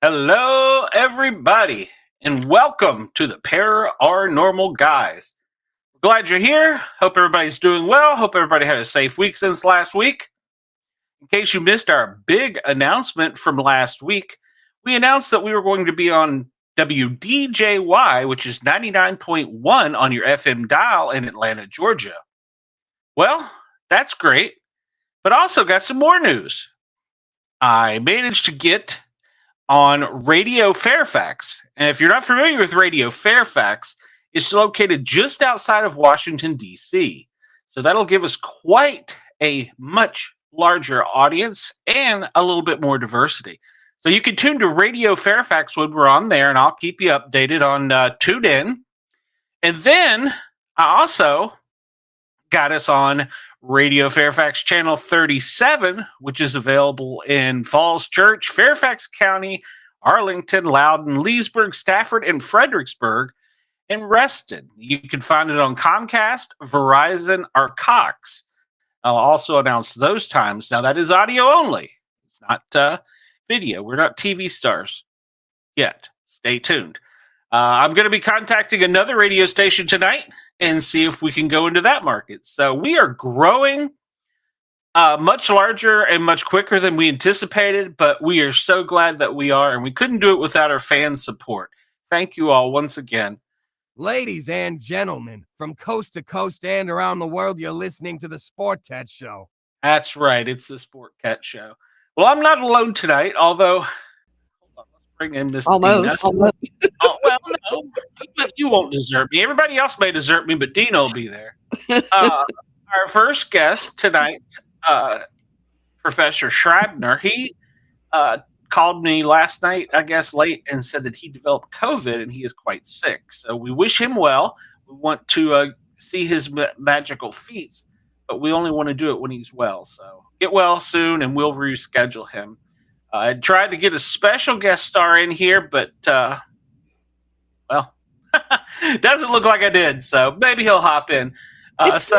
Hello, everybody, and welcome to the Paranormal Guys. We're glad you're here. Hope everybody's doing well. Hope everybody had a safe week since last week. In case you missed our big announcement from last week, we announced that we were going to be on WDJY, which is 99.1 on your FM dial in Atlanta, Georgia. Well, that's great, but also got some more news. I managed to get on Radio Fairfax. And if you're not familiar with Radio Fairfax, it's located just outside of Washington, D.C. So that'll give us quite a much larger audience and a little bit more diversity. So you can tune to Radio Fairfax when we're on there, and I'll keep you updated on Tune In. And then I also got us on Radio Fairfax Channel 37, which is available in Falls Church, Fairfax County, Arlington, Loudoun, Leesburg, Stafford, and Fredericksburg, and Reston. You can find it on Comcast, Verizon, or Cox. I'll also announce those times. Now, that is audio only. It's not video. We're not TV stars yet. Stay tuned. I'm going to be contacting another radio station tonight and see if we can go into that market. So we are growing much larger and much quicker than we anticipated, but we are so glad that we are, and we couldn't do it without our fan support. Thank you all once again. Ladies and gentlemen, from coast to coast and around the world, you're listening to the Sportcat Show. That's right. It's the Sportcat Show. Well, I'm not alone tonight, although... Bring in Miss Dina. Almost. Oh, well, no, you won't desert me. Everybody else may desert me, but Dina will be there. Our first guest tonight, Professor Schreibner, he called me last night, I guess late, and said that he developed COVID and he is quite sick. So we wish him well. We want to see his magical feats, but we only want to do it when he's well. So get well soon, and we'll reschedule him. I tried to get a special guest star in here, but, well, doesn't look like I did. So maybe he'll hop in. Just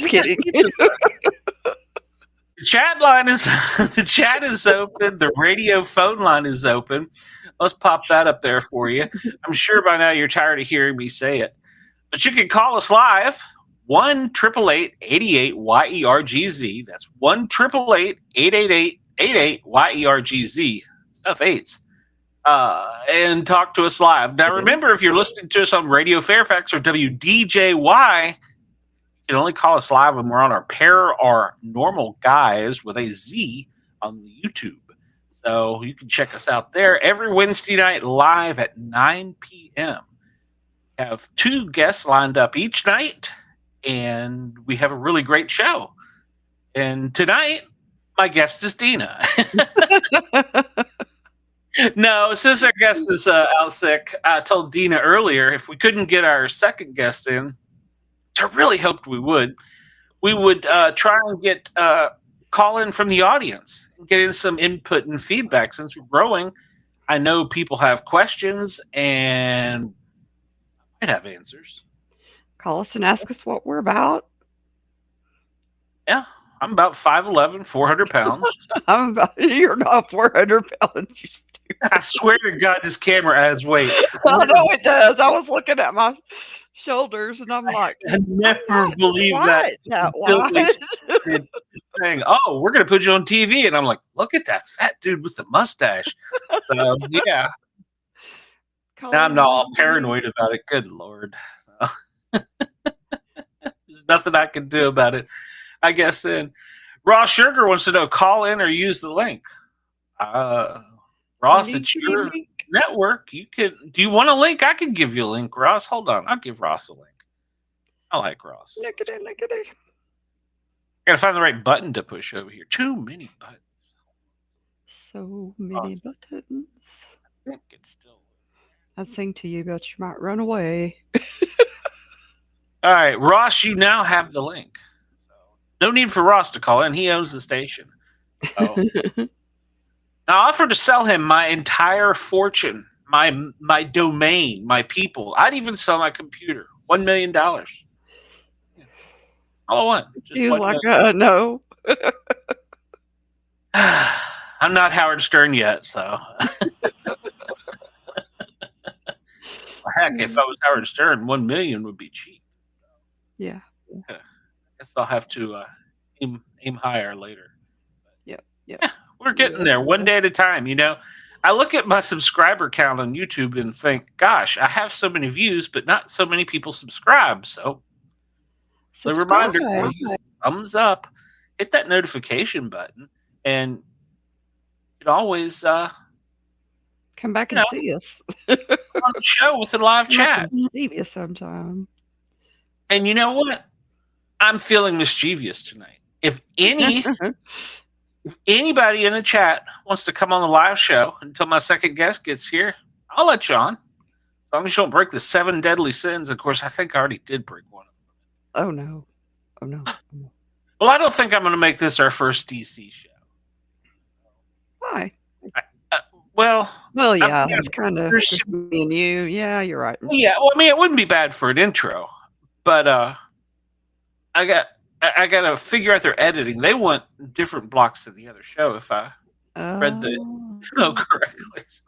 kidding. The chat line is the chat is open. The radio phone line is open. Let's pop that up there for you. I'm sure by now you're tired of hearing me say it, but you can call us live. 1-888-88-YERGZ. That's 1-888-888-88-YERGZ. Stuff eights. And talk to us live. Now, remember, if you're listening to us on Radio Fairfax or WDJY, you can only call us live when we're on our Paranormal Guys with a Z on the YouTube. So you can check us out there every Wednesday night live at 9 p.m. We have 2 guests lined up each night, and we have a really great show. And tonight, my guest is Dina. No, since our guest is out sick, I told Dina earlier if we couldn't get our second guest in, which I really hoped we would try and get call in from the audience and get in some input and feedback. Since we're growing, I know people have questions and might have answers. Call us and ask us what we're about. Yeah, I'm about 5'11", 400 pounds. You're not 400 pounds. I swear to God, this camera adds weight. I know it does. I was looking at my shoulders and I'm like, I never believed that. Until they started saying, "Oh, we're going to put you on TV," and I'm like, "Look at that fat dude with the mustache." So, yeah. Now I'm not all paranoid about it. Good Lord. So. There's nothing I can do about it. I guess then Raw Sugar wants to know, call in or use the link. Ross, it's your link. network. You could. Do you want a link? I can give you a link, Ross. Hold on. I'll give Ross a link. I like Ross. Lickety. Gotta find the right button to push over here. Too many buttons. So many buttons. I think it's still. I'd sing to you, but you might run away. All right, Ross, you now have the link. So, no need for Ross to call in. He owns the station. So, I offered to sell him my entire fortune, my domain, my people. I'd even sell my computer. $1 million. All I want. Just He was $1 like, million. no. I'm not Howard Stern yet, so. Heck, if I was Howard Stern, 1 million would be cheap. Yeah. I guess I'll have to aim higher later. Yep. Yeah, we're getting there one day at a time. I look at my subscriber count on YouTube and think, gosh, I have so many views, but not so many people subscribe. So, the reminder, please, thumbs up, hit that notification button, and you can always come back and see us on the show with a live chat. See you sometime. And you know what? I'm feeling mischievous tonight. If anybody in the chat wants to come on the live show until my second guest gets here, I'll let you on. As long as you don't break the 7 deadly sins. Of course, I think I already did break one of them. Oh no. Well, I don't think I'm going to make this our first DC show. Why? Well, yeah, it's kind of me and you. Yeah, you're right. Yeah, well, I mean, it wouldn't be bad for an intro, but I got to figure out their editing. They want different blocks than the other show. If I read the correctly, so,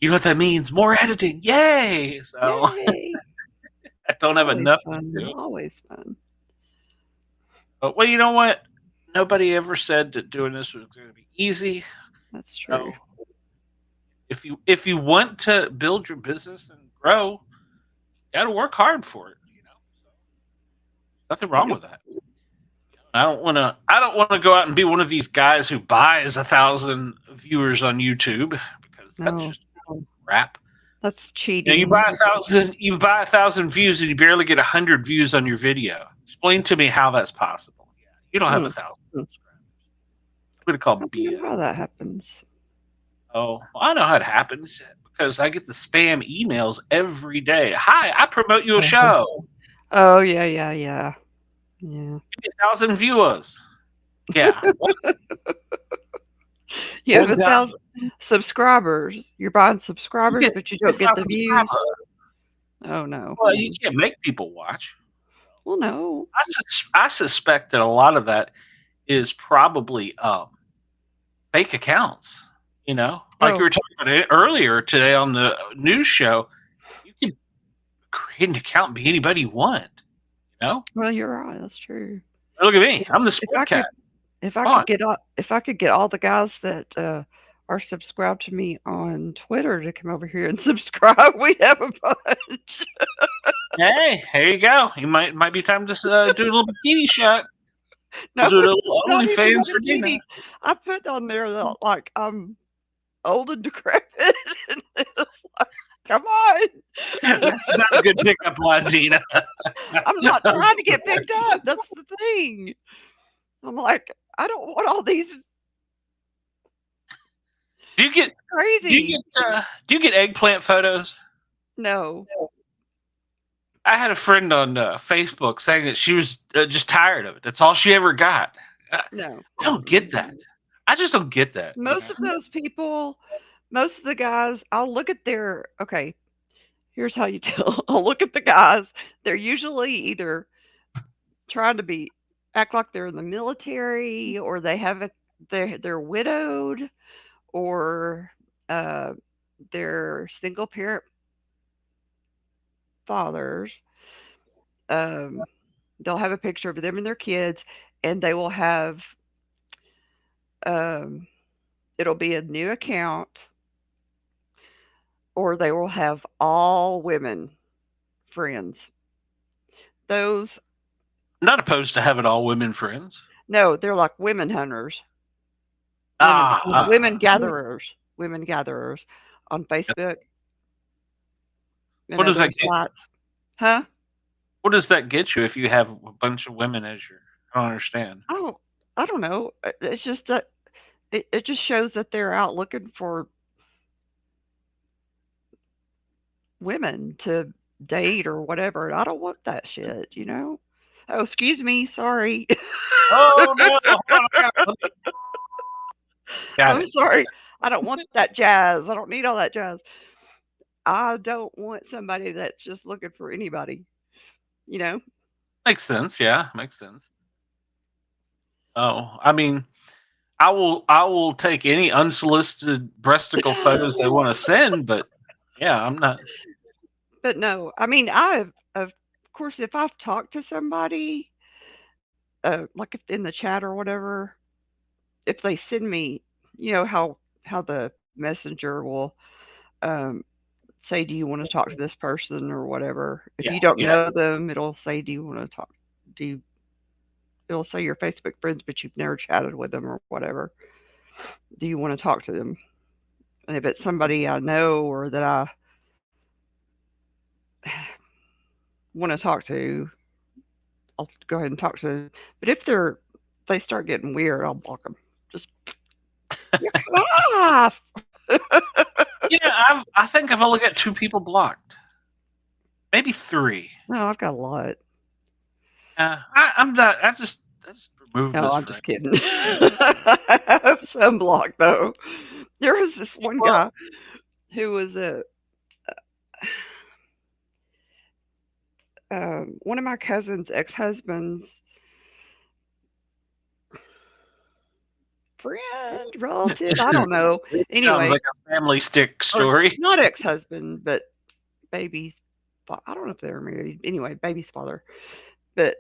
you know what that means? More editing, yay! So Yay. I don't have Always enough fun. to do. Always fun. But well, you know what? Nobody ever said that doing this was going to be easy. That's true. So, if you want to build your business and grow, you got to work hard for it. So, nothing wrong with that. I don't want to go out and be one of these guys who buys 1,000 viewers on YouTube, because that's just crap. That's cheating. You buy 1,000 views and you barely get 100 views on your video. Explain to me how that's possible. Yeah, you don't have 1,000 subscribers. What it called BS. How that happens? Oh, well, I know how it happens, because I get the spam emails every day. Hi, I promote your show. Oh yeah. You get 1,000 viewers. Yeah. You have 1,000 subscribers. You're buying subscribers, but you don't get the views. Oh no. Well, you can't make people watch. Well, no. I suspect that a lot of that is probably fake accounts. Like we were talking about it earlier today on the news show. You can create an account and be anybody you want. Well, you're right. That's true. Look at me. I'm the Sportcat. If I could get all the guys that are subscribed to me on Twitter to come over here and subscribe, we have a bunch. Hey, there you go. You might be time to do a little bikini shot. No, we'll do a little OnlyFans for dinner. I put on there that, like, I'm old and decrepit. And it's like, come on. That's not a good pickup line, Dina. I'm not trying to get picked up. That's the thing. I'm like, I don't want all these. Do you get crazy? Do you get eggplant photos? No. I had a friend on Facebook saying that she was just tired of it. That's all she ever got. No. I don't get that. I just don't get that. Most of those people, most of the guys, I'll look at their, okay, here's how you tell. I'll look at the guys. They're usually either trying to act like they're in the military, or they have they're widowed, or they're single parent fathers. They'll have a picture of them and their kids, and they will have it'll be a new account, or they will have all women friends. Those, not opposed to having all women friends. No, they're like women hunters. Women gatherers on Facebook. What does that get? Huh? What does that get you if you have a bunch of women as your? I don't understand. I don't know. It's just that it just shows that they're out looking for women to date or whatever. I don't want that shit, you know? Oh, excuse me. Sorry. Oh no! I'm sorry. I don't want that jazz. I don't need all that jazz. I don't want somebody that's just looking for anybody. You know? Makes sense. Yeah, makes sense. Oh, I mean, I will take any unsolicited breasticle photos they want to send, but yeah, I'm not. But no, I mean, of course, if I've talked to somebody, like if in the chat or whatever, if they send me, you know how the messenger will say, "Do you want to talk to this person?" or whatever. If you don't know them, it'll say, "Do you want to talk?" It'll say you're Facebook friends, but you've never chatted with them or whatever. Do you want to talk to them? And if it's somebody I know or that I want to talk to, I'll go ahead and talk to them. But if they start getting weird, I'll block them. Just off. Yeah, I think I've only got 2 people blocked, maybe 3. No, I've got a lot. I'm not. I just removed. No, I'm just kidding. I have some blocked though. There was this one guy who was one of my cousin's ex-husband's friend, relative. I don't know. Anyway, sounds like a family stick story. Not ex-husband, but baby's. I don't know if they were married. Anyway, baby's father. But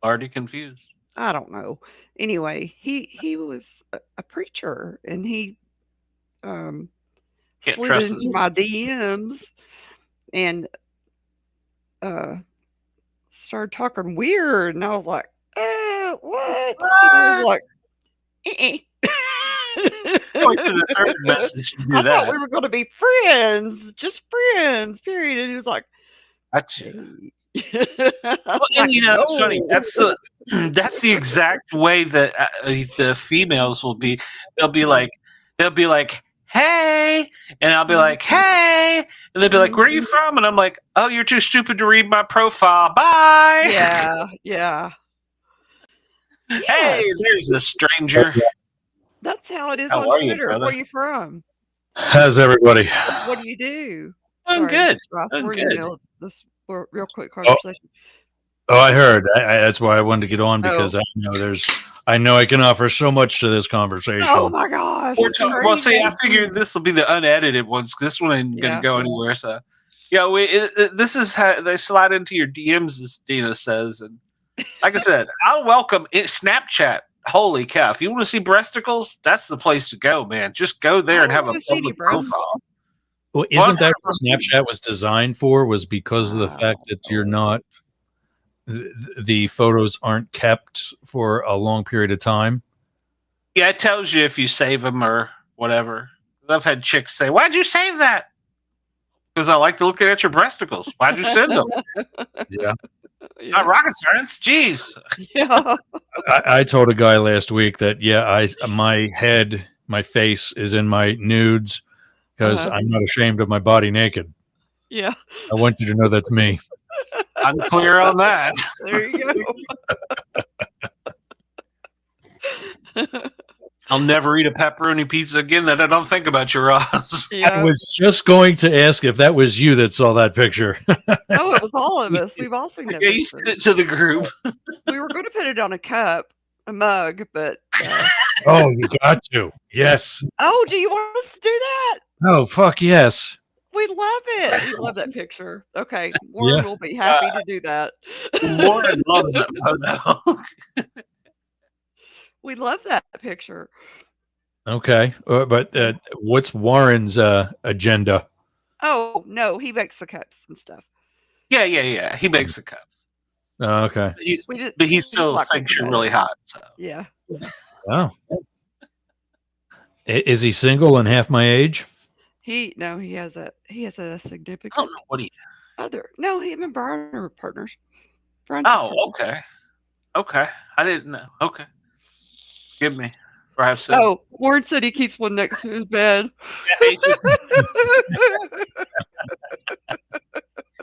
already confused. I don't know. Anyway, he was a preacher, and he slid into my DMs and started talking weird, and I was like, what? I was like, I thought we were going to be friends, just friends, period. And he was like, that's you. Well, and you know, it's funny. That's the exact way that the females will be. They'll be like, hey, and I'll be like, hey, and they'll be like, where are you from? And I'm like, oh, you're too stupid to read my profile. Bye. Yeah. Hey, there's a stranger. That's how it is on Twitter. Where are you from? How's everybody? What do you do? I'm good. I'm good. This real quick conversation. Oh, I heard. That's why I wanted to get on, because I know I can offer so much to this conversation. Oh my gosh! Well, see, I figured this will be the unedited ones. This one ain't gonna go anywhere. So, yeah, this is how they slide into your DMs, as Dina says, and like I said, I'll welcome it. Snapchat. Holy cow! If you want to see breasticles, that's the place to go, man. Just go there and have a public profile. Well, isn't that what Snapchat was designed for? Was because of the fact that you're not, the photos aren't kept for a long period of time? Yeah, it tells you if you save them or whatever. I've had chicks say, why'd you save that? Because I like to look at your breasticles. Why'd you send them? Yeah. Not rocket science. Jeez. Yeah. I told a guy last week that, my face is in my nudes, because I'm not ashamed of my body naked. Yeah. I want you to know that's me. I'm clear on that. There you go. I'll never eat a pepperoni pizza again that I don't think about your eyes. Yeah. I was just going to ask if that was you that saw that picture. No, it was all of us. We've all seen that. Yeah, you sent it to the group. We were going to put it on a mug, but... Oh, you got to. Yes. Oh, do you want us to do that? Oh, fuck yes. We love it. We love that picture. Okay, Warren will be happy to do that. Warren loves that photo. We love that picture. Okay, but what's Warren's agenda? Oh, no, he makes the cups and stuff. Yeah. He makes the cups. Okay. But he still thinks you're really hot. So. Yeah. Oh. Is he single and half my age? He has a I significant don't know what he. other. No, him and Brian are partners. Brian's Oh, okay. Okay. I didn't know. Okay. Forgive me for I have said. Oh, Warren said he keeps one next to his bed. Yeah,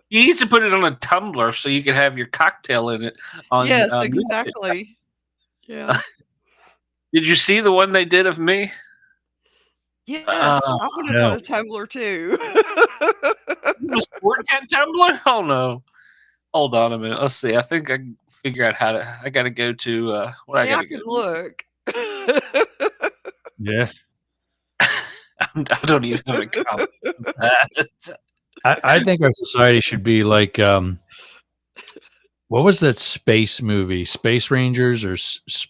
you need to put it on a tumbler so you can have your cocktail in it. On Yes, Misfit. exactly. Yeah. Did you see the one they did of me? Yes, I want it on a tumbler too. A Sportcat tumbler? Oh no. Hold on a minute. Let's see. I think I can figure out how to. I got to go to what I got to go. Look. Yeah. I don't even have a comment. I think our society should be like, what was that space movie? Space Rangers or it's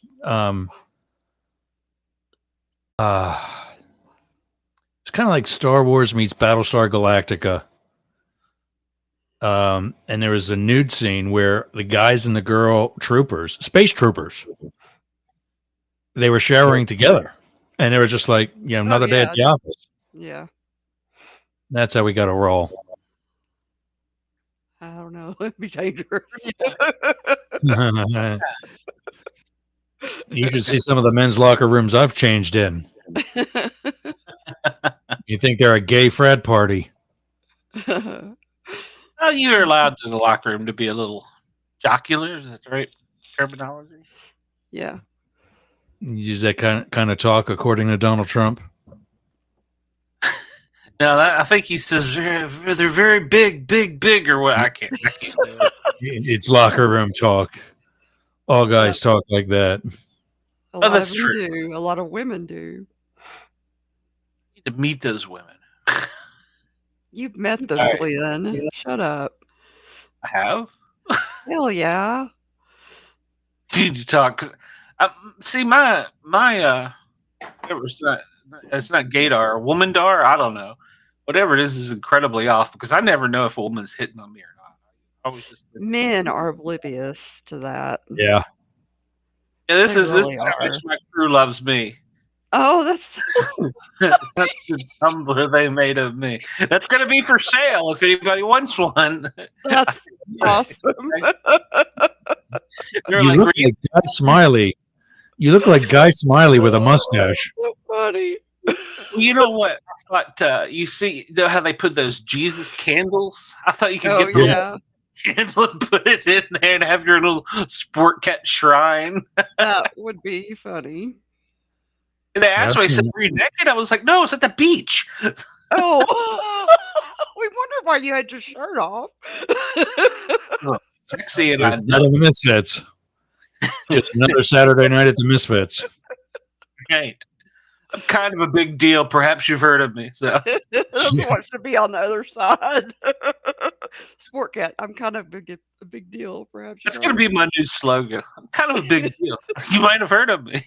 kind of like Star Wars meets Battlestar Galactica. And there was a nude scene where the guys and the girl troopers, space troopers, they were showering together, and they were just like, another day at the office. Yeah. That's how we got to roll. I don't know. It'd be dangerous. You should see some of the men's locker rooms I've changed in. You think they're a gay frat party? Well, you're allowed in the locker room to be a little jocular. Is that the right terminology? Yeah. Use that kind of talk according to Donald Trump. No, I think he says they're very big, or what? I can't do it. It's locker room talk. All guys talk like that. That's true. Do. A lot of women do. You need to meet those women. You've met them, Glenn. Shut up. I have? Hell yeah. You need to talk. See, my it's not gaydar or womandar. I don't know. Whatever it is incredibly off because I never know if a woman's hitting on me or not. I always just men are oblivious to that. Yeah. Yeah, this is how much my crew loves me. Oh, that's the tumbler they made of me. That's going to be for sale if anybody wants one. That's awesome. You look like Guy Smiley. You look like Guy Smiley with a mustache. So funny. Well, you know what? I thought you know how they put those Jesus candles? I thought you could get the candle and put it in there and have your little Sportcat shrine. That would be funny. And they asked me, I said, "Were you naked?" I was like, "No, it's at the beach." Oh, we wondered why you had your shirt off. Sexy and none of the Misfits. Just another Saturday night at the Misfits. Right. I'm kind of a big deal. Perhaps you've heard of me. So wants to be on the other side. Sportcat, I'm kind of a big deal. Perhaps that's going to be my new slogan. I'm kind of a big deal. You might have heard of me.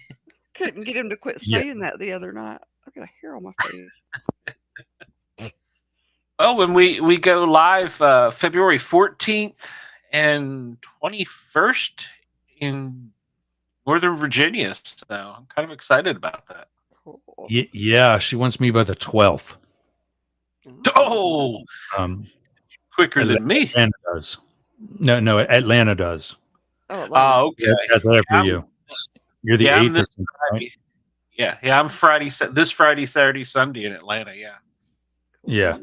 Couldn't get him to quit saying that the other night. I got a hair on my face. Well, when we go live February 14th and 21st in Northern Virginia, so I'm kind of excited about that. Cool. Yeah, she wants me by the 12th. Oh, quicker than me. Atlanta does. No, Atlanta does. Oh, okay. That's there for you. You're the 8th or something, right? Yeah. I'm this Friday, Saturday, Sunday in Atlanta. Yeah. Yeah.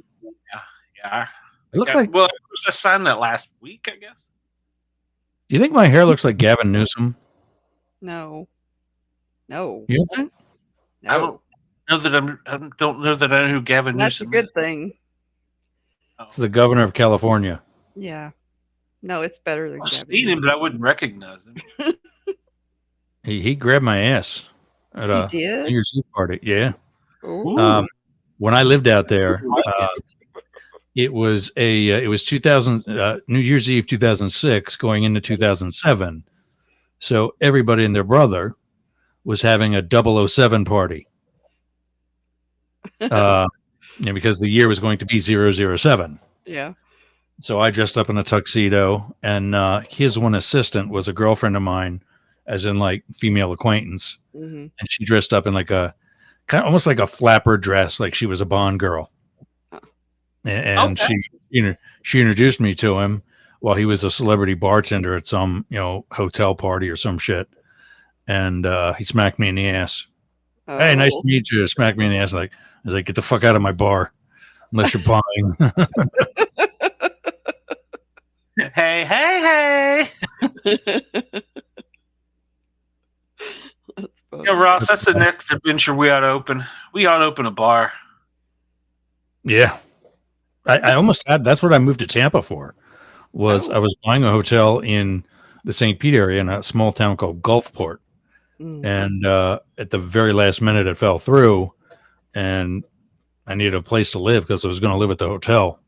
It looked like, well, it was a sign that last week, I guess. Do you think my hair looks like Gavin Newsom? No. You don't think? No. I don't know that I know who Gavin Newsom is. That's a good thing. It's the governor of California. Yeah. No, it's better than I've Gavin seen him, but I wouldn't recognize him. He grabbed my ass at a New Year's Eve party. Yeah. When I lived out there, it was 2000 New Year's Eve 2006 going into 2007. So everybody and their brother was having a 007 party. Because the year was going to be 007. Yeah. So I dressed up in a tuxedo, and his one assistant was a girlfriend of mine, as in like female acquaintance. Mm-hmm. And she dressed up in like a kind of almost like a flapper dress, like she was a Bond girl. and she introduced me to him while he was a celebrity bartender at some hotel party or some shit, and he smacked me in the ass. Oh. Hey, nice to meet you. Smacked me in the ass. I was like, get the fuck out of my bar unless you're buying. Hey. Yeah, Ross, that's the next adventure we ought to open. We ought to open a bar. Yeah. I almost had, that's what I moved to Tampa for. I was buying a hotel in the St. Pete area in a small town called Gulfport. And at the very last minute, it fell through, and I needed a place to live because I was going to live at the hotel.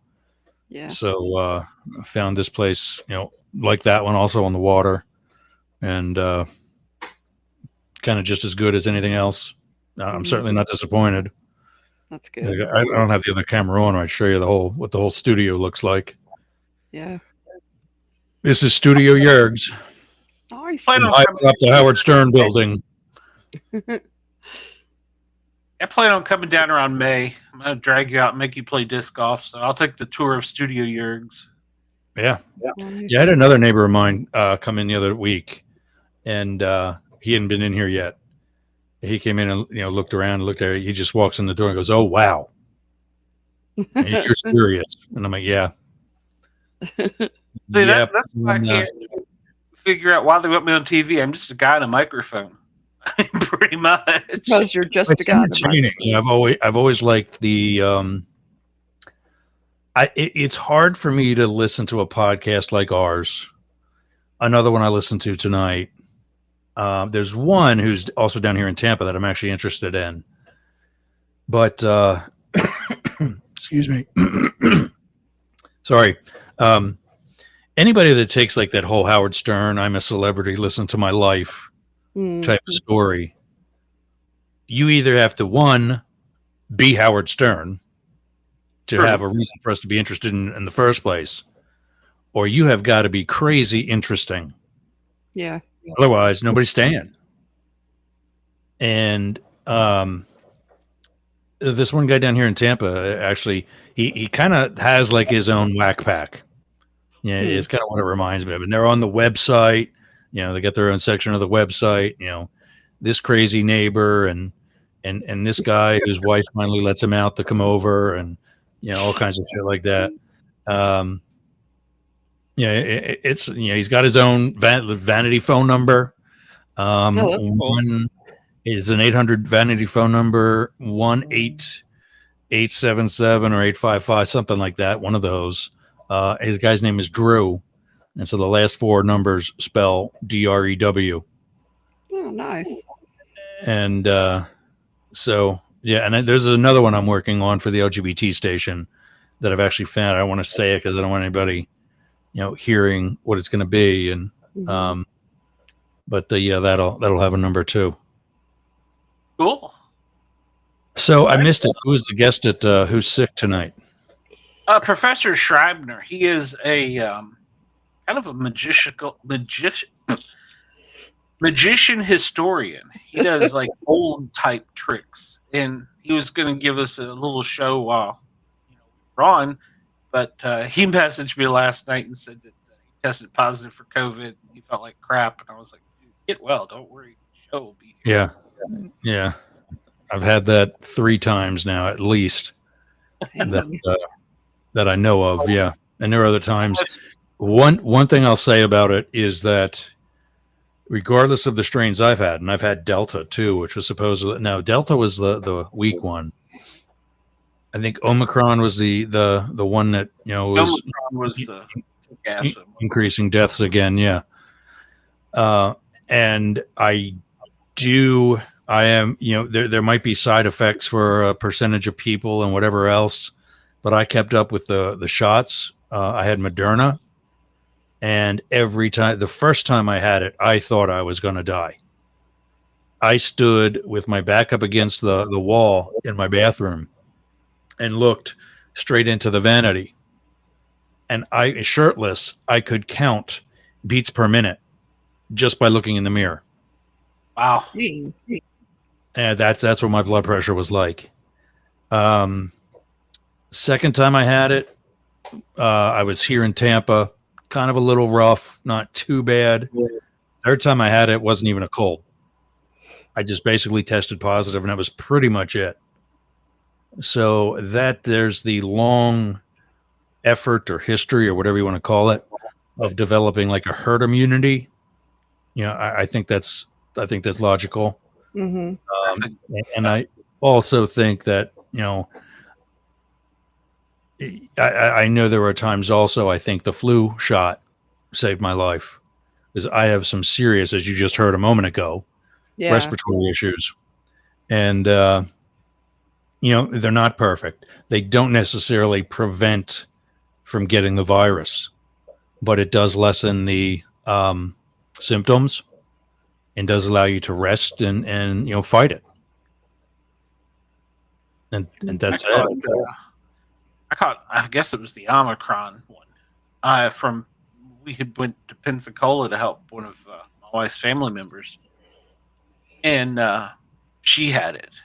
Yeah. So I found this place, like that one, also on the water, and kind of just as good as anything else. I'm certainly not disappointed. That's good. I don't have the other camera on. I'd show you what the whole studio looks like. Yeah. This is Studio Yergs. Nice. Up the Howard Stern building. I plan on coming down around May. I'm going to drag you out and make you play disc golf. So I'll take the tour of Studio Yergs. Yeah. I had another neighbor of mine come in the other week, and he hadn't been in here yet. He came in and looked around, looked at it. He just walks in the door and goes, "Oh wow, you're serious?" And I'm like, "Yeah." See, that's why I can't figure out why they want me on TV. I'm just a guy in a microphone, pretty much. Because you're just a guy. I've always liked the. It's hard for me to listen to a podcast like ours. Another one I listened to tonight. There's one who's also down here in Tampa that I'm actually interested in. But excuse me. Sorry. Anybody that takes like that whole Howard Stern, I'm a celebrity, listen to my life type of story, you either have to, one, be Howard Stern to have a reason for us to be interested in the first place, or you have got to be crazy interesting. Yeah. Otherwise, nobody's staying. And this one guy down here in Tampa, actually, he kind of has like his own whack pack. Yeah, it's kind of what it reminds me of. And they're on the website. They got their own section of the website. This crazy neighbor and this guy whose wife finally lets him out to come over, and all kinds of shit like that. It's he's got his own vanity phone number. One is an 800 vanity phone number, 1-877 or 855, something like that. One of those. His guy's name is Drew, and so the last four numbers spell DREW. Oh, nice. And so yeah, and there's another one I'm working on for the LGBT station that I've actually found. I don't want to say it because I don't want anybody hearing what it's going to be, and but that'll have a number too. Cool. So I missed it. Who's the guest at Who's Sick tonight? Professor Schreibner. He is a kind of a magician historian. He does like old type tricks, and he was going to give us a little show while we're on. But he messaged me last night and said that he tested positive for COVID. He felt like crap, and I was like, "Dude, get well. Don't worry. The show will be here." Yeah. I've had that 3 times now, at least. That I know of, yeah. And there are other times. One thing I'll say about it is that regardless of the strains I've had, and I've had Delta too, which was supposedly, no, Delta was the weak one. I think Omicron was the one that was the increasing deaths again, yeah. And I am, there might be side effects for a percentage of people and whatever else. But I kept up with the shots. I had Moderna, and the first time I had it, I thought I was going to die. I stood with my back up against the wall in my bathroom and looked straight into the vanity. And shirtless, I could count beats per minute just by looking in the mirror. Wow. And that's what my blood pressure was like. Second time I had it, I was here in Tampa, kind of a little rough, not too bad. Third time I had it, wasn't even a cold. I just basically tested positive, and that was pretty much it. So there's the long effort or history or whatever you want to call it of developing like a herd immunity. I think that's logical. Mm-hmm. And I also think that, I know there were times also, I think the flu shot saved my life because I have some serious, as you just heard a moment ago, respiratory issues. And, they're not perfect. They don't necessarily prevent from getting the virus, but it does lessen the symptoms and does allow you to rest and fight it. And that's it. I guess it was the Omicron one. We had went to Pensacola to help one of my wife's family members, and she had it.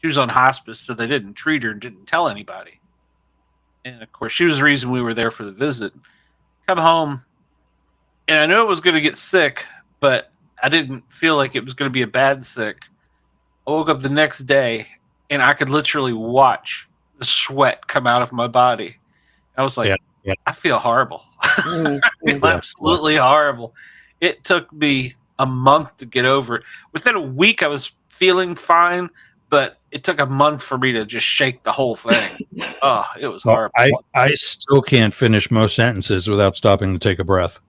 She was on hospice, so they didn't treat her and didn't tell anybody. And of course, she was the reason we were there for the visit. Come home, and I knew I was going to get sick, but I didn't feel like it was going to be a bad sick. I woke up the next day, and I could literally watch the sweat come out of my body. I was like, I feel horrible. I feel absolutely horrible. It took me a month to get over it. Within a week, I was feeling fine, but it took a month for me to just shake the whole thing. Oh, it was horrible. I still can't finish most sentences without stopping to take a breath.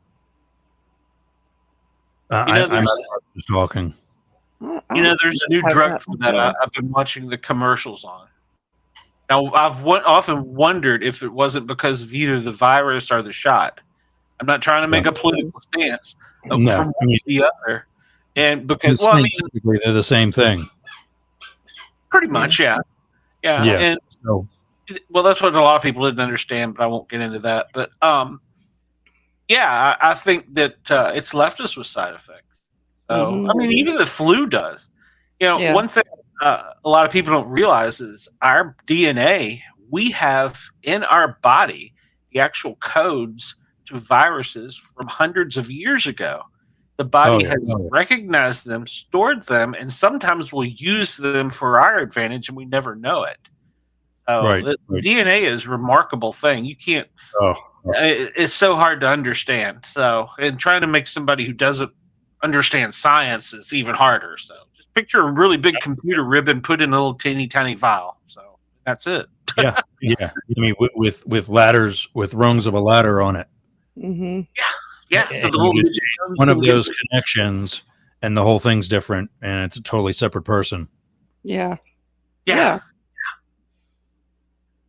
I'm not talking. There's a new drug for that I've been watching the commercials on. Now, I've often wondered if it wasn't because of either the virus or the shot. I'm not trying to make a political stance from one to the other. And because, typically they're the same thing. Pretty much, yeah. And that's what a lot of people didn't understand, but I won't get into that. But I think that it's left us with side effects. So even the flu does. One thing a lot of people don't realize is our DNA. We have in our body the actual codes to viruses from hundreds of years ago. The body has recognized them, stored them, and sometimes will use them for our advantage, and we never know it. So DNA is a remarkable thing. You can't. It's so hard to understand. So, and trying to make somebody who doesn't understand science is even harder. So, just picture a really big computer ribbon put in a little teeny tiny vial. So that's it. Yeah. I mean, with ladders, with rungs of a ladder on it. Mm-hmm. Yeah. So the little one of those connections, and the whole thing's different, and it's a totally separate person. Yeah.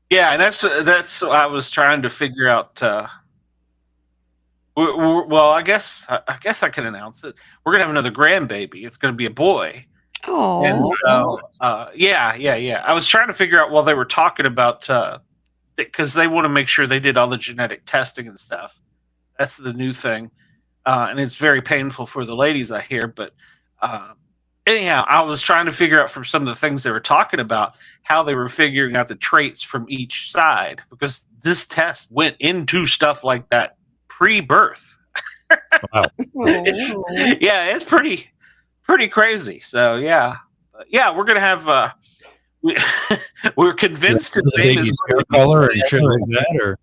And that's what I was trying to figure out. Well, I guess I can announce it. We're gonna have another grandbaby. It's gonna be a boy. Oh. And so, I was trying to figure out while they were talking about because they want to make sure they did all the genetic testing and stuff. That's the new thing, and it's very painful for the ladies, I hear. But anyhow, I was trying to figure out from some of the things they were talking about how they were figuring out the traits from each side, because this test went into stuff like that pre-birth. Wow. It's pretty crazy. So we're gonna have. We're convinced his baby's hair color and shit like that, or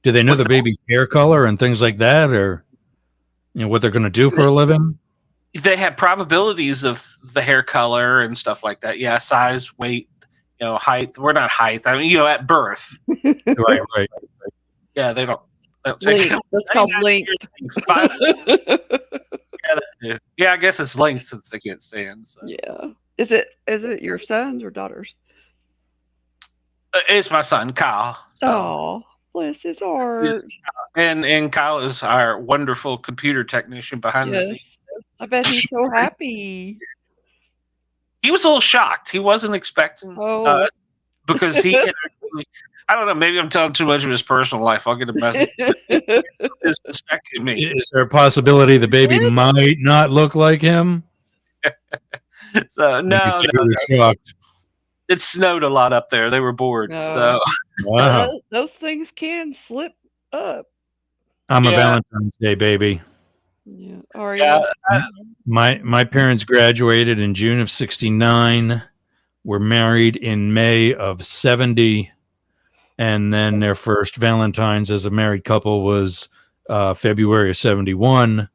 do they know the baby's hair color and things like that, or what they're going to do for a living? They have probabilities of the hair color and stuff like that. Yeah, size, weight, height. We're not height. I mean, at birth. Right. Yeah, they don't. That's called length. Yeah, I guess it's length since they can't stand. So. Yeah. Is it your sons or daughters? It's my son, Kyle. So. Bless his heart. And Kyle is our wonderful computer technician behind the scenes. I bet he's so happy. He was a little shocked. He wasn't expecting because he had actually, I don't know, maybe I'm telling too much of his personal life. I'll get a message. His vasectomy. Is there a possibility the baby might not look like him? So no. Shocked. it snowed a lot up there. They were bored. So wow. Those things can slip up. I'm a Valentine's Day baby. Yeah. Are you? My parents graduated in June of 69. Were married in May of 70. And then their first Valentine's as a married couple was February of 71.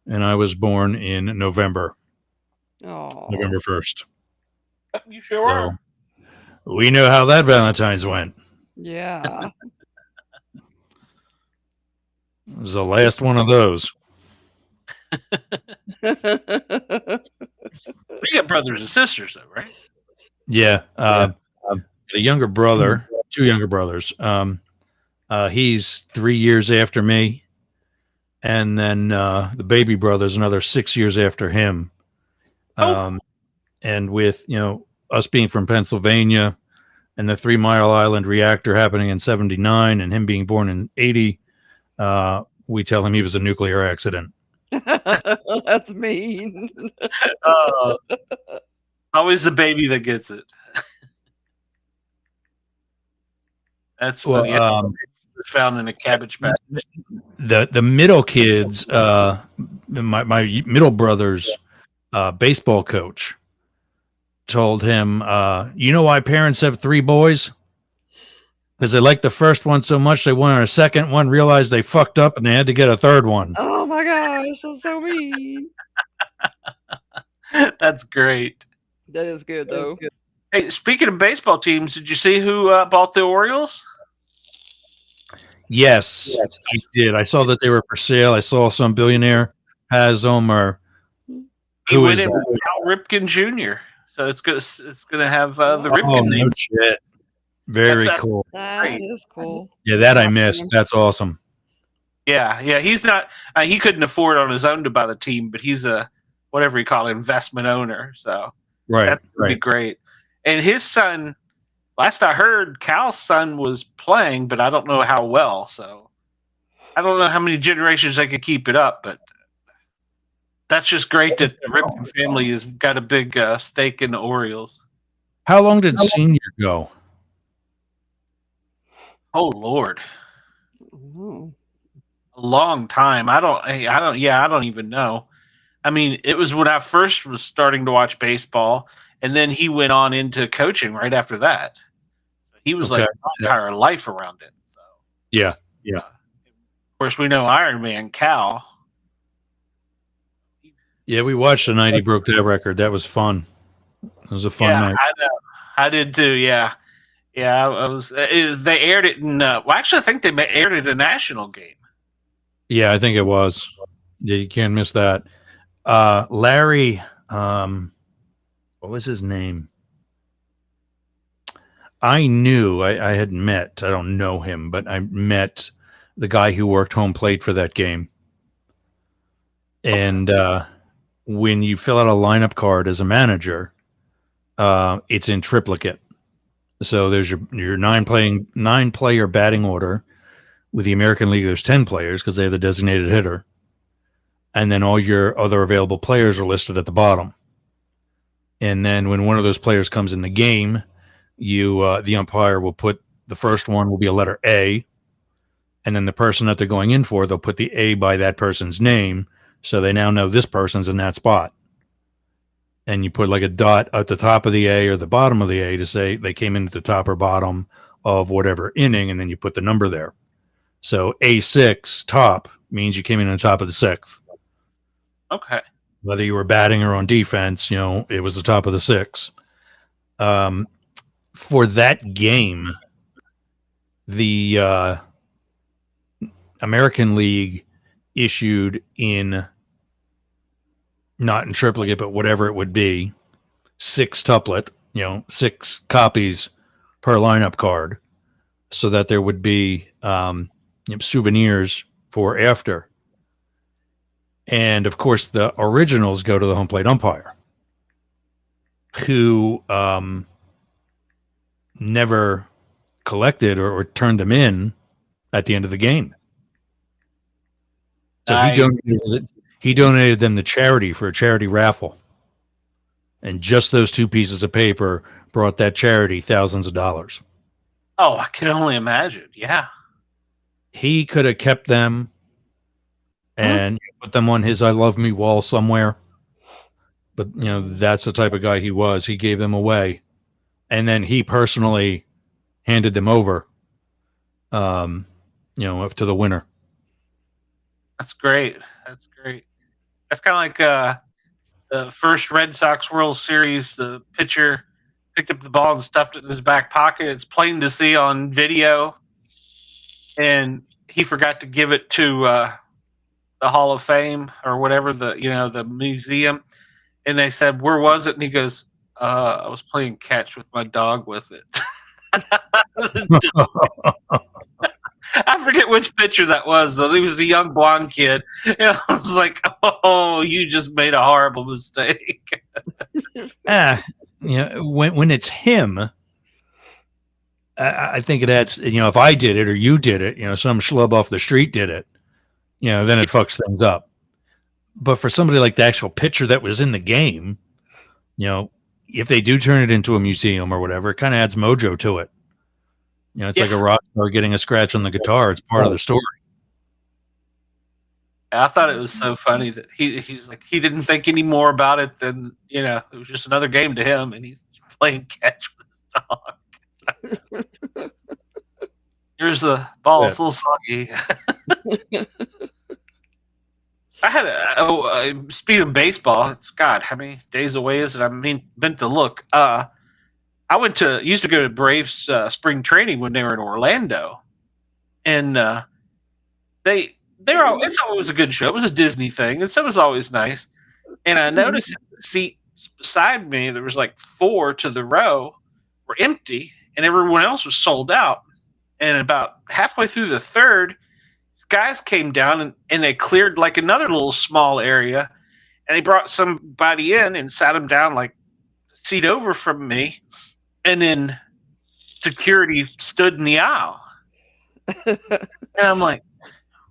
And I was born in November. November 1st. You sure are. We know how that Valentine's went. Yeah. It was the last one of those. You got brothers and sisters, though, right? Yeah. A younger brother, two younger brothers. He's 3 years after me. And then the baby brother's another 6 years after him. And with, us being from Pennsylvania and the 3 Mile Island reactor happening in 79 and him being born in 80, we tell him he was a nuclear accident. That's mean. Always the baby that gets it. That's funny. Found in a cabbage patch. The middle kids, my middle brother's baseball coach told him, you know why parents have 3 boys? Because they liked the first one so much they wanted a second one, realized they fucked up, and they had to get a third one. Oh my gosh, that's so mean. That's great. That is good, though. Hey, speaking of baseball teams, did you see who bought the Orioles? Yes, I did. I saw that they were for sale. I saw some billionaire has them, or he went in with Cal Ripken Jr. So it's gonna have the Ripken name. No shit. Very cool. That is cool. Yeah, that I missed. That's awesome. Yeah. He's not. He couldn't afford on his own to buy the team, but he's a whatever you call it, investment owner. So that's gonna be great. And his son, last I heard, Cal's son was playing, but I don't know how well. So I don't know how many generations they could keep it up, but that's just great that the Ripken family has got a big stake in the Orioles. How long did Senior go? Oh Lord, a long time. I don't even know. I mean, it was when I first was starting to watch baseball, and then he went on into coaching right after that. He was like his entire life around it. So yeah. Of course, we know Iron Man Cal. Yeah, we watched the night he broke that record. That was fun. It was a fun night. I know. I did too. Yeah. I was. They aired it in. Actually, I think they aired it in a national game. Yeah, I think it was. Yeah, you can't miss that. Larry, what was his name? I knew I had met. I don't know him, but I met the guy who worked home plate for that game. And when you fill out a lineup card as a manager, it's in triplicate. So there's your 9-player batting order. With the American League, there's 10 players because they have the designated hitter. And then all your other available players are listed at the bottom. And then when one of those players comes in the game, the umpire will put the first one will be a letter A. And then the person that they're going in for, they'll put the A by that person's name. So they now know this person's in that spot. And you put like a dot at the top of the A or the bottom of the A to say they came in at the top or bottom of whatever inning, and then you put the number there. So A6 top means you came in on top of the 6th. Okay. Whether you were batting or on defense, it was the top of the 6th. For that game, the American League issued not in triplicate, but whatever it would be, 6 tuplet, 6 copies per lineup card, so that there would be souvenirs for after. And of course, the originals go to the home plate umpire, who never collected or turned them in at the end of the game. So he donated them to charity for a charity raffle. And just those two pieces of paper brought that charity thousands of dollars. Oh, I can only imagine. Yeah. He could have kept them and put them on his I love me wall somewhere. But, that's the type of guy he was. He gave them away. And then he personally handed them over, up to the winner. That's great. That's great. That's kind of like the first Red Sox World Series. The pitcher picked up the ball and stuffed it in his back pocket. It's plain to see on video. And he forgot to give it to the Hall of Fame or whatever, the museum. And they said, "Where was it?" And he goes, "I was playing catch with my dog with it." I forget which pitcher that was. He was a young blonde kid. And I was like, "Oh, you just made a horrible mistake." When it's him, I think it adds, if I did it or you did it, some schlub off the street did it, then it fucks things up. But for somebody like the actual pitcher that was in the game, if they do turn it into a museum or whatever, it kind of adds mojo to it. It's like a rock star getting a scratch on the guitar. It's part of the story. I thought it was so funny that he's like, he didn't think any more about it than, it was just another game to him, and he's playing catch with his dog. Here's the ball, it's a little soggy. I had speaking of baseball, it's God, how many days away is it? I meant to look. I used to go to Braves spring training when they were in Orlando, and it's always a good show. It was a Disney thing, and so it was always nice. And I noticed the seats beside me, there was like 4 to the row were empty, and everyone else was sold out. And about halfway through the third, guys came down and they cleared like another little small area, and they brought somebody in and sat him down like a seat over from me, and then security stood in the aisle. And I'm like,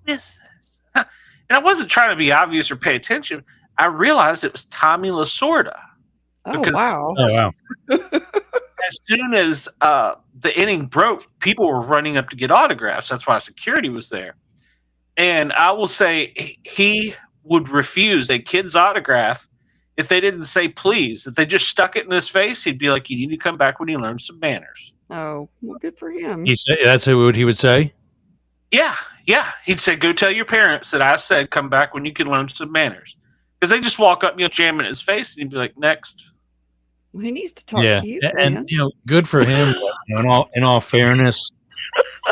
who is this? And I wasn't trying to be obvious or pay attention. I realized it was Tommy Lasorda. Oh, wow. As soon as the inning broke, people were running up to get autographs. That's why security was there. And I will say he would refuse a kid's autograph if they didn't say please. If they just stuck it in his face, he'd be like, "You need to come back when you learn some manners." Oh, well, good for him. That's what he would say? Yeah. He'd say, "Go tell your parents that I said come back when you can learn some manners." Because they just walk up, jam in his face, and he'd be like, "Next." Well, he needs to talk to you. And good for him. In all fairness,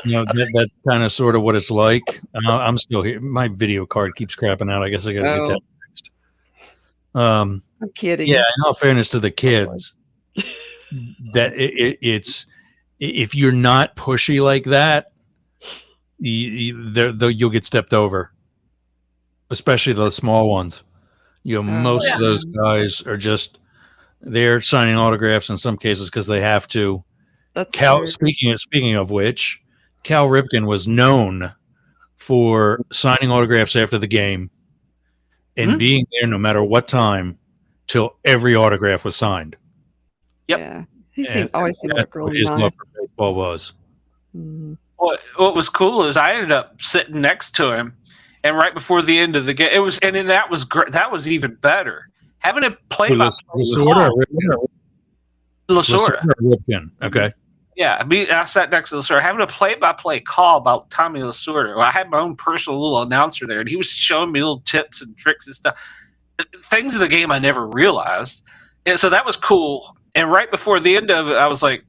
that's kind of sort of what it's like. I'm still here. My video card keeps crapping out. I guess I got to get that fixed. I'm kidding. Yeah, in all fairness to the kids, that it's if you're not pushy like that, you'll get stepped over, especially the small ones. Most of those guys are just they're signing autographs in some cases because they have to. Speaking of which, Cal Ripken was known for signing autographs after the game and being there no matter what time till every autograph was signed. Yep. Yeah. He always seemed like really his nice. love for baseball was. Mm-hmm. What was cool is I ended up sitting next to him, and right before the end of the game, that was great. That was even better. Having a play-by-play Lasorda. Ripken. Okay. Yeah, I sat next to Lasorda, having a play-by-play call about Tommy Lasorda. Well, I had my own personal little announcer there, and he was showing me little tips and tricks and stuff, things in the game I never realized. And so that was cool. And right before the end of it, I was like,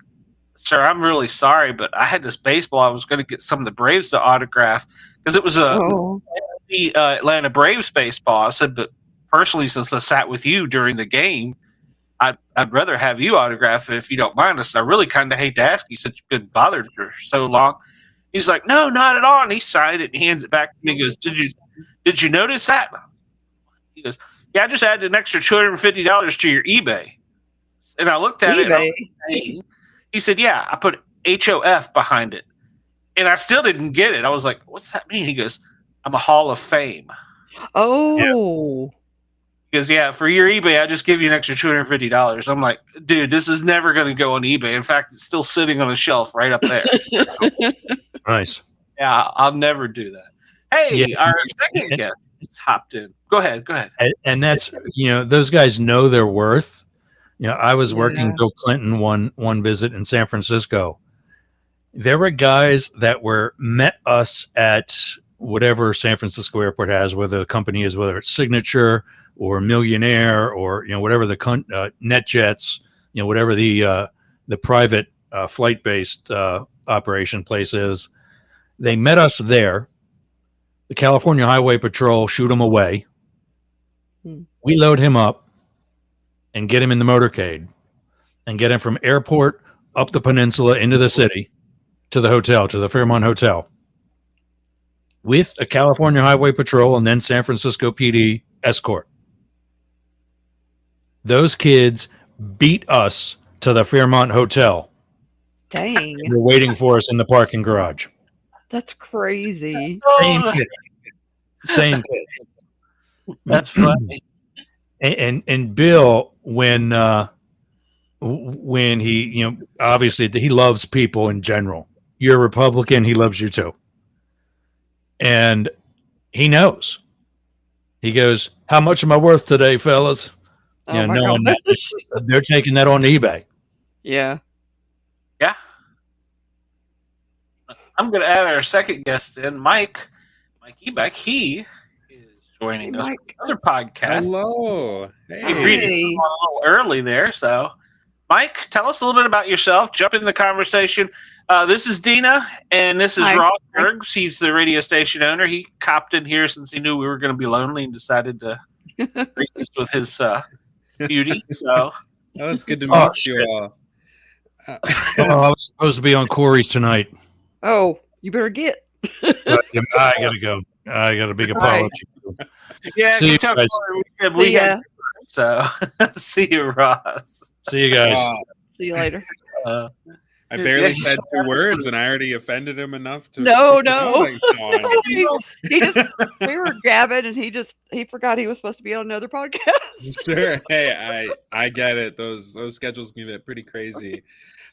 "Sir, I'm really sorry, but I had this baseball. I was going to get some of the Braves to autograph because it was the Atlanta Braves baseball." I said, "But personally, since I sat with you during the game, I'd rather have you autograph it if you don't mind." I said, "I really kind of hate to ask you since you've been bothered for so long." He's like, "No, not at all." And he signed it and hands it back to me. He goes, Did you notice that?" He goes, "Yeah, I just added an extra $250 to your eBay." And I looked at it. And he said, "Yeah, I put HOF behind it." And I still didn't get it. I was like, "What's that mean?" He goes, "I'm a Hall of Fame." Oh. He Because yeah, for your eBay, I just give you an extra $250. I'm like, dude, this is never going to go on eBay. In fact, it's still sitting on a shelf right up there. Nice. Yeah, I'll never do that. Hey, our second guest just hopped in. Go ahead. And that's, those guys know their worth. I was working Bill Clinton one visit in San Francisco. There were guys that met us at whatever San Francisco airport has, whether the company is, whether it's Signature or Millionaire or whatever the NetJets, whatever the private flight based operation place is. They met us there. The California Highway Patrol shoot him away. We load him up and get him in the motorcade and get him from airport up the peninsula into the city to the hotel, to the Fairmont Hotel, with a California Highway Patrol and then San Francisco PD escort. Those kids beat us to the Fairmont Hotel. Dang. They're waiting for us in the parking garage. That's crazy. Same kid. That's funny. And Bill, when he, obviously he loves people in general. You're a Republican, he loves you too. And he knows. He goes, "How much am I worth today, fellas?" Knowing that they're taking that on eBay. Yeah. Yeah. I'm going to add our second guest in, Mike Eback. He is joining us for another podcast. Hello. Hey. We greeted him a little early there. So, Mike, tell us a little bit about yourself. Jump in the conversation. This is Dina, and this is Ross Bergs. He's the radio station owner. He copped in here since he knew we were going to be lonely and decided to grace us with his beauty. So, it's good to meet you all. I was supposed to be on Corey's tonight. Oh, you better get. I gotta go. I got a big apology. Yeah, see you guys. We said we had. So, see you, Ross. See you guys. See you later. I barely said 2 words, and I already offended him enough to. No. We were gabbing, and he forgot he was supposed to be on another podcast. Sure. Hey, I get it. Those schedules can get pretty crazy.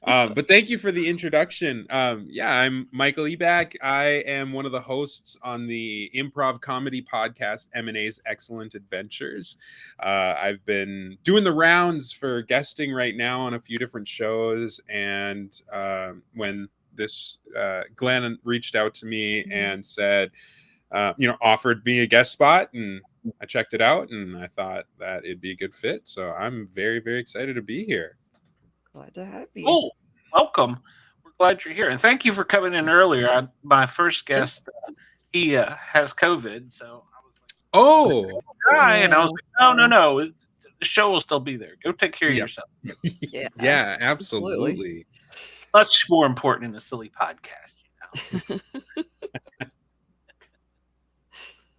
But thank you for the introduction. I'm Michael Eback. I am one of the hosts on the improv comedy podcast M&A's Excellent Adventures. I've been doing the rounds for guesting right now on a few different shows. And when this Glenn reached out to me and said, offered me a guest spot, and I checked it out and I thought that it'd be a good fit. So I'm very, very excited to be here. Glad to have you. Oh, welcome. We're glad you're here. And thank you for coming in earlier. My first guest, he has COVID. So I was like, and I was like, no. The show will still be there. Go take care of yourself. Yeah, absolutely. Much more important in a silly podcast,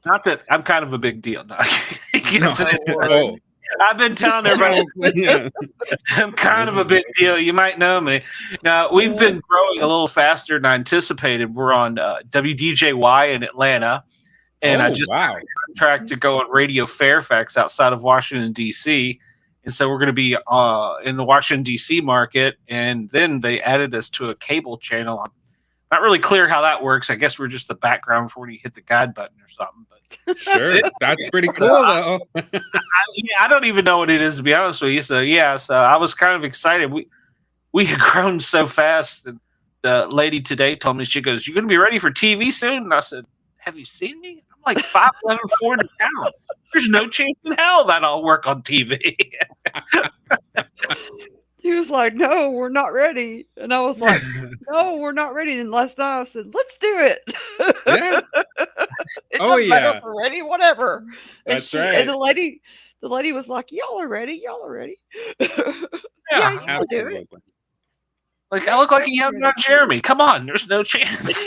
Not that I'm kind of a big deal. No. I've been telling everybody I'm kind of a big deal. You might know me. Now, we've been growing a little faster than I anticipated. We're on WDJY in Atlanta, and I just got a contract to go on Radio Fairfax outside of Washington, D.C., and so we're going to be in the Washington, D.C. market, and then they added us to a cable channel. I'm not really clear how that works. I guess we're just the background for when you hit the guide button or something. But sure, that's pretty cool, though. I don't even know what it is, to be honest with you. So I was kind of excited. We had grown so fast, and the lady today told me, she goes, "You're going to be ready for TV soon?" And I said, "Have you seen me? I'm like 5'11", 400 pounds. There's no chance in hell that I'll work on TV." He was like, "No, we're not ready." And I was like, "No, we're not ready." And last night I said, "Let's do it." Yeah. It doesn't matter if we're ready, whatever. That's right. And the lady was like, "Y'all are ready. Y'all are ready." Yeah, you can do it. Like, I look like a young Jeremy. Come on, there's no chance.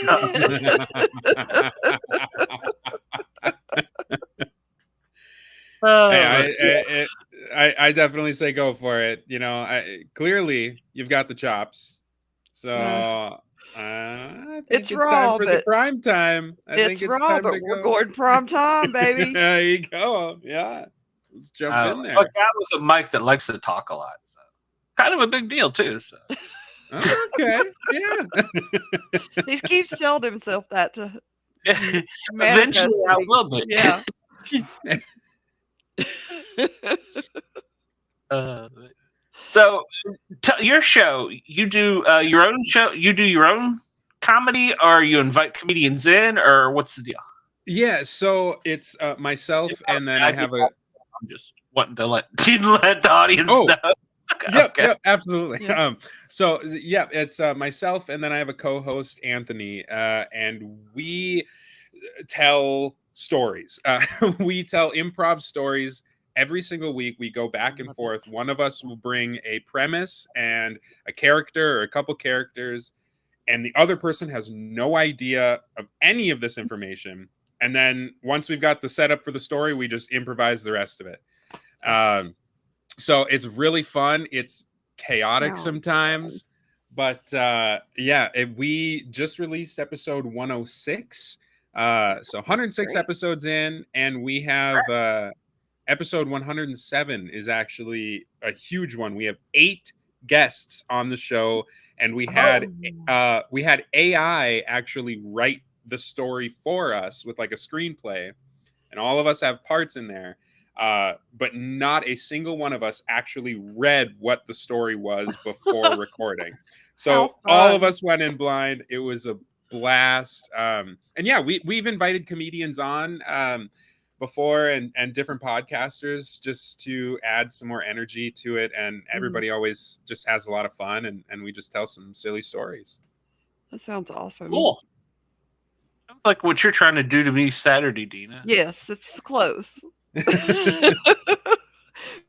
I definitely say go for it. Clearly you've got the chops. So I think it's time for the prime time. I think it's raw, time but to we're go. going prime time, baby. There you go. Yeah. Let's jump in there. A guy with a mic that likes to talk a lot, so kind of a big deal too. So okay, yeah. He keeps telling himself that to eventually I will be. Yeah. So your show, you do your own show. You do your own comedy, or you invite comedians in, or what's the deal? Yeah, so it's myself, and then I have a. I'm just wanting to let the audience know. Yep, absolutely. Yeah. So yeah, it's myself, and then I have a co-host, Anthony, and we tell stories. We tell improv stories every single week. We go back and forth. One of us will bring a premise and a character or a couple characters, and the other person has no idea of any of this information. And then once we've got the setup for the story, we just improvise the rest of it. So it's really fun. It's chaotic sometimes, but we just released episode 106. So 106 episodes in, and we have episode 107 is actually a huge one. We have 8 guests on the show, and we had AI actually write the story for us with like a screenplay, and all of us have parts in there, but not a single one of us actually read what the story was before recording. So all of us went in blind. It was a blast. And yeah, we've invited comedians on before, and different podcasters, just to add some more energy to it, and everybody always just has a lot of fun, and we just tell some silly stories. That sounds awesome. Cool. Sounds like what you're trying to do to me Saturday, Dina. Yes, it's close.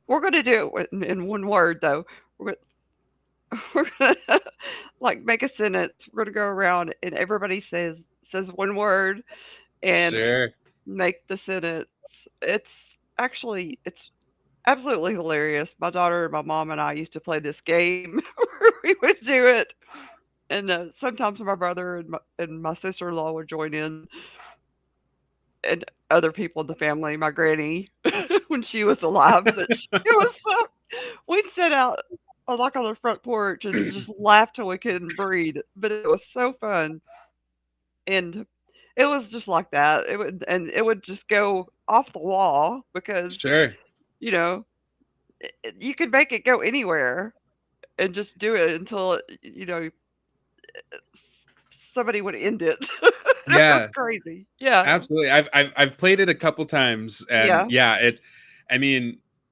We're going to do it in one word, though. We're going to like make a sentence. We're going to go around, and everybody says one word, and make the sentence. It's absolutely hilarious. My daughter and my mom and I used to play this game where we would do it. And sometimes my brother and my sister-in-law would join in, and other people in the family, my granny, when she was alive. But we'd sit out on the front porch and just laugh till we couldn't breathe. But it was so fun. And it was just like that. It would just go off the wall because, you could make it go anywhere and just do it until, somebody would end it. Yeah, was crazy. Yeah, absolutely. I've played it a couple times, and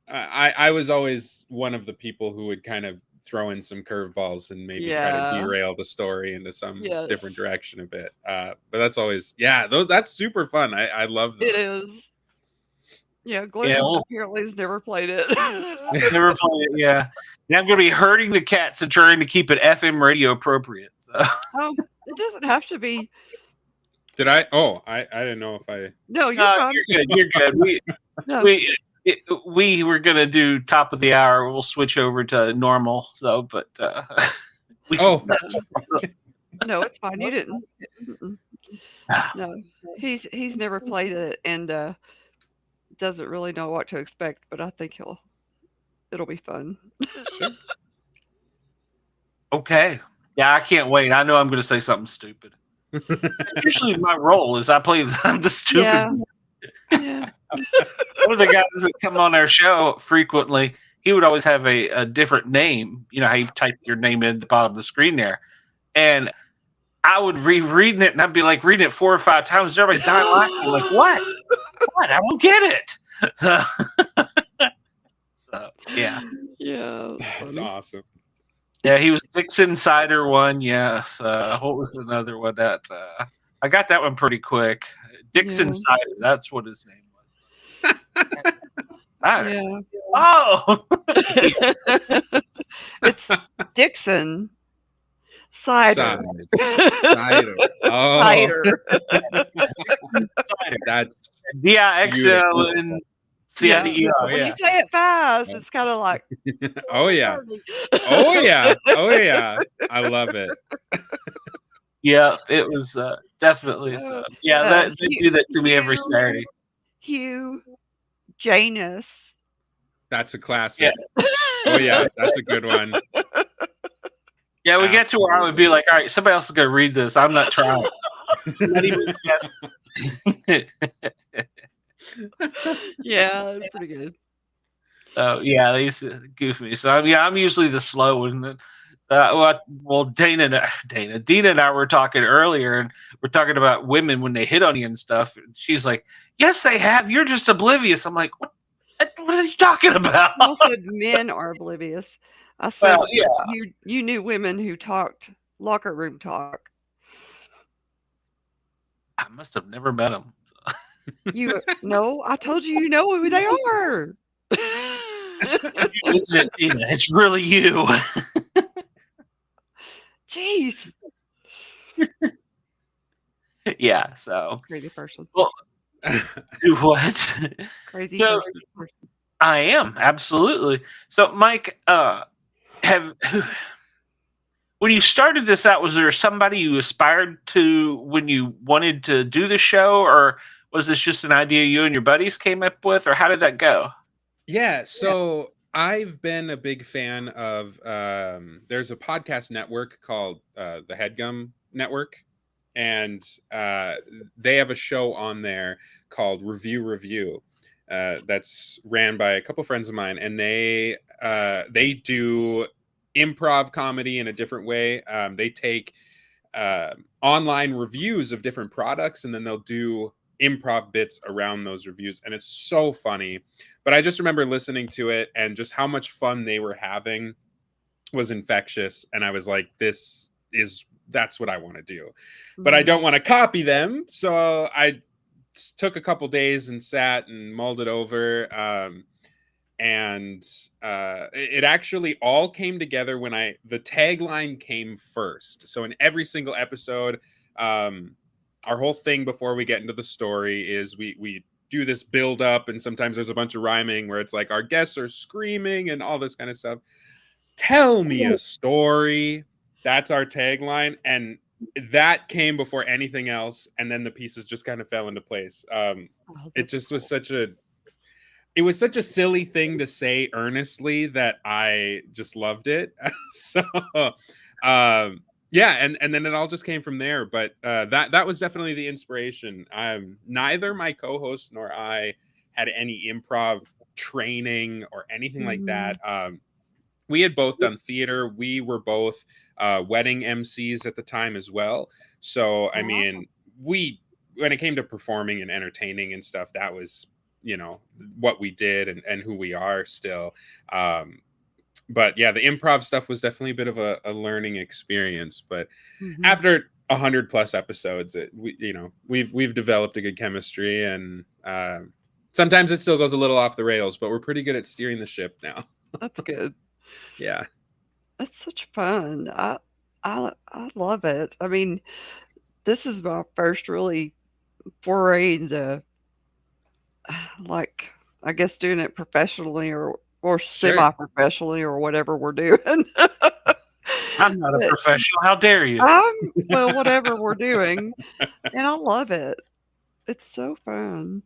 I was always one of the people who would kind of throw in some curveballs and maybe try to derail the story into some different direction a bit. But that's always that's super fun. I love those. It is. Yeah, Glenn apparently has never played it. Never played it. Yeah, I'm going to be herding the cats and trying to keep it FM radio appropriate. So. It doesn't have to be. Did I? Oh, I didn't know if I. No, you're fine. You're good. We were going to do top of the hour. We'll switch over to normal. So, but no, it's fine. You didn't. No, he's never played it and doesn't really know what to expect. But I think it'll be fun. Sure. Okay. Yeah, I can't wait. I know I'm going to say something stupid. Usually my role is I'm the stupid. Yeah. One of the guys that come on our show frequently, he would always have a different name. You know how you type your name in at the bottom of the screen there. And I would reading it, and I'd be like reading it 4 or 5 times. Everybody's dying laughing. Like, what? What? I don't get it. So yeah. Yeah. That's awesome. Yeah, he was Dixon Cider one. Yes. What was another one that I got that one pretty quick? Dixon Cider. That's what his name was. Yeah. Oh. It's Dixon Cider. Cider. Oh. Cider. That's DIXL and CIDER. When you say it fast, it's kind of like. Oh yeah. Oh yeah. I love it. Yeah, it was definitely. They do that to me every Saturday. Hugh Janus That's a classic. Yeah. Oh yeah, that's a good one. Yeah, we get to where I would be like, all right, somebody else is going to read this. I'm not trying. Not even Yeah, it's pretty good. Oh yeah, they used to goof me. So I'm usually the slow one. Well, Dina and I were talking earlier, and we're talking about women when they hit on you and stuff. And she's like, "Yes, they have. You're just oblivious." I'm like, "What? What are you talking about?" I said men are oblivious. I said, you knew women who talked locker room talk. I must have never met them. No, I told you know who they are. Listen, Dina, it's really you. Jeez. Yeah, so crazy person. Well, do what? Crazy so, person. I am absolutely. So, Mike, when you started this out, was there somebody you aspired to when you wanted to do the show, or was this just an idea you and your buddies came up with, or how did that go? Yeah, so I've been a big fan of there's a podcast network called the Headgum Network, and they have a show on there called Review that's ran by a couple friends of mine, and they do improv comedy in a different way. They take online reviews of different products, and then they'll do improv bits around those reviews, and it's so funny. But I just remember listening to it, and just how much fun they were having was infectious, and I was like, that's what I want to do. But I don't want to copy them, so I took a couple days and sat and mulled it over, and it actually all came together when the tagline came first. So in every single episode, our whole thing before we get into the story is we do this build up, and sometimes there's a bunch of rhyming where it's like our guests are screaming and all this kind of stuff. Tell me a story. That's our tagline, and that came before anything else, and then the pieces just kind of fell into place. It just was such a silly thing to say earnestly that I just loved it. So yeah, and then it all just came from there. But that was definitely the inspiration. Neither my co-host nor I had any improv training or anything like that. We had both done theater. We were both wedding MCs at the time as well. So I mean, when it came to performing and entertaining and stuff, that was, what we did and who we are still. But yeah, the improv stuff was definitely a bit of a learning experience. But after 100+ episodes, we've developed a good chemistry, and sometimes it still goes a little off the rails, but we're pretty good at steering the ship now. That's good. Yeah, that's such fun. I love it. I mean, this is my first really foray into, like, I guess doing it professionally or semi-professionally or whatever we're doing. I'm not a professional. How dare you? Well, whatever we're doing, and I love it. It's so fun.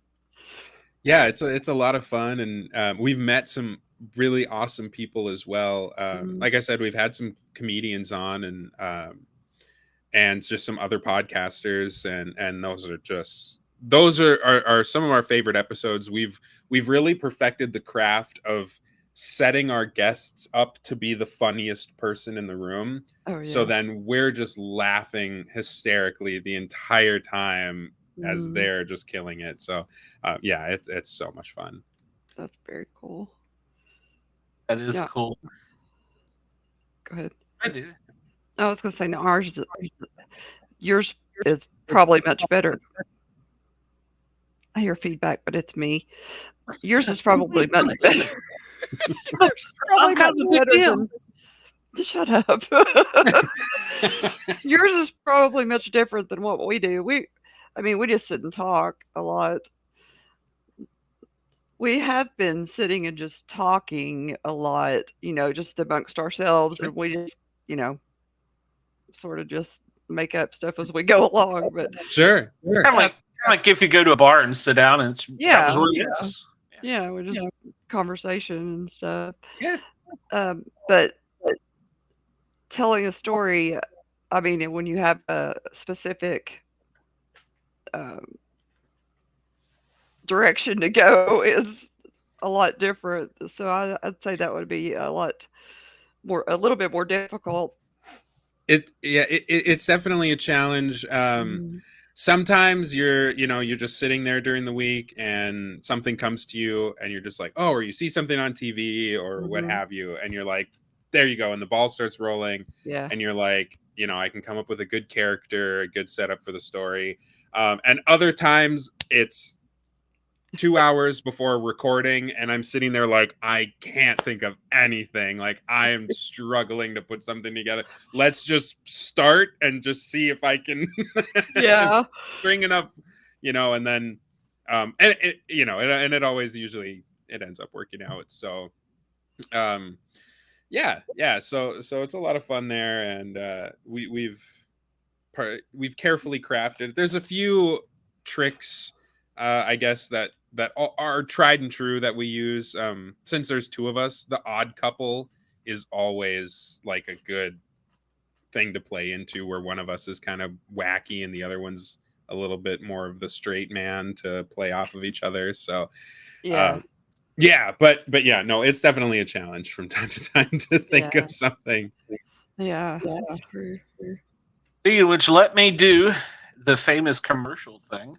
Yeah, it's a lot of fun, and we've met some really awesome people as well. Like I said, we've had some comedians on, and just some other podcasters, and those are some of our favorite episodes. We've really perfected the craft of setting our guests up to be the funniest person in the room. Oh, yeah. So then we're just laughing hysterically the entire time as they're just killing it. So yeah, it's so much fun. That's very cool. That is cool. Go ahead. I do. I was going to say, no, yours is probably much better. I hear feedback, but it's me. Yours is probably much better. I'm kind of a big deal. Shut up. Yours is probably much different than what we do. We just sit and talk a lot. We have been sitting and just talking a lot, just amongst ourselves, and we just, sort of just make up stuff as we go along. But sure. Kind of like if you go to a bar and sit down and that was what it is. Yeah, we just conversation and stuff. Yeah. But telling a story, I mean, when you have a specific direction to go is a lot different. So I'd say that would be a little bit more difficult. It's definitely a challenge. Sometimes you're just sitting there during the week and something comes to you and you're just like, oh, or you see something on TV or what have you, and you're like, there you go, and the ball starts rolling. Yeah. And you're like, I can come up with a good character, a good setup for the story. And other times it's 2 hours before recording and I'm sitting there like, I can't think of anything. Like, I am struggling to put something together. Let's just start and just see if I can string enough, and then and it always usually it ends up working out. So so it's a lot of fun there, and we've carefully crafted. There's a few tricks, I guess, that are tried and true that we use. Since there's two of us, the odd couple is always like a good thing to play into, where one of us is kind of wacky and the other one's a little bit more of the straight man to play off of each other. So but no, it's definitely a challenge from time to time to think of something. Yeah, that's true. Which let me do the famous commercial thing.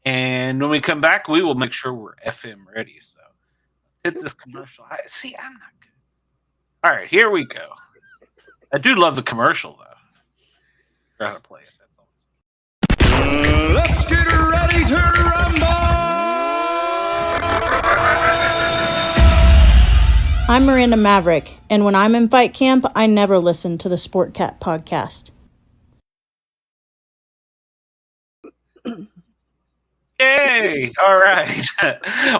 And when we come back, we will make sure we're FM ready. So let's hit this commercial. I'm not good. All right, here we go. I do love the commercial, though. Try to play it. That's all. Let's get ready to rumble! I'm Miranda Maverick, and when I'm in fight camp, I never listen to the Sportcat podcast. Yay! All right.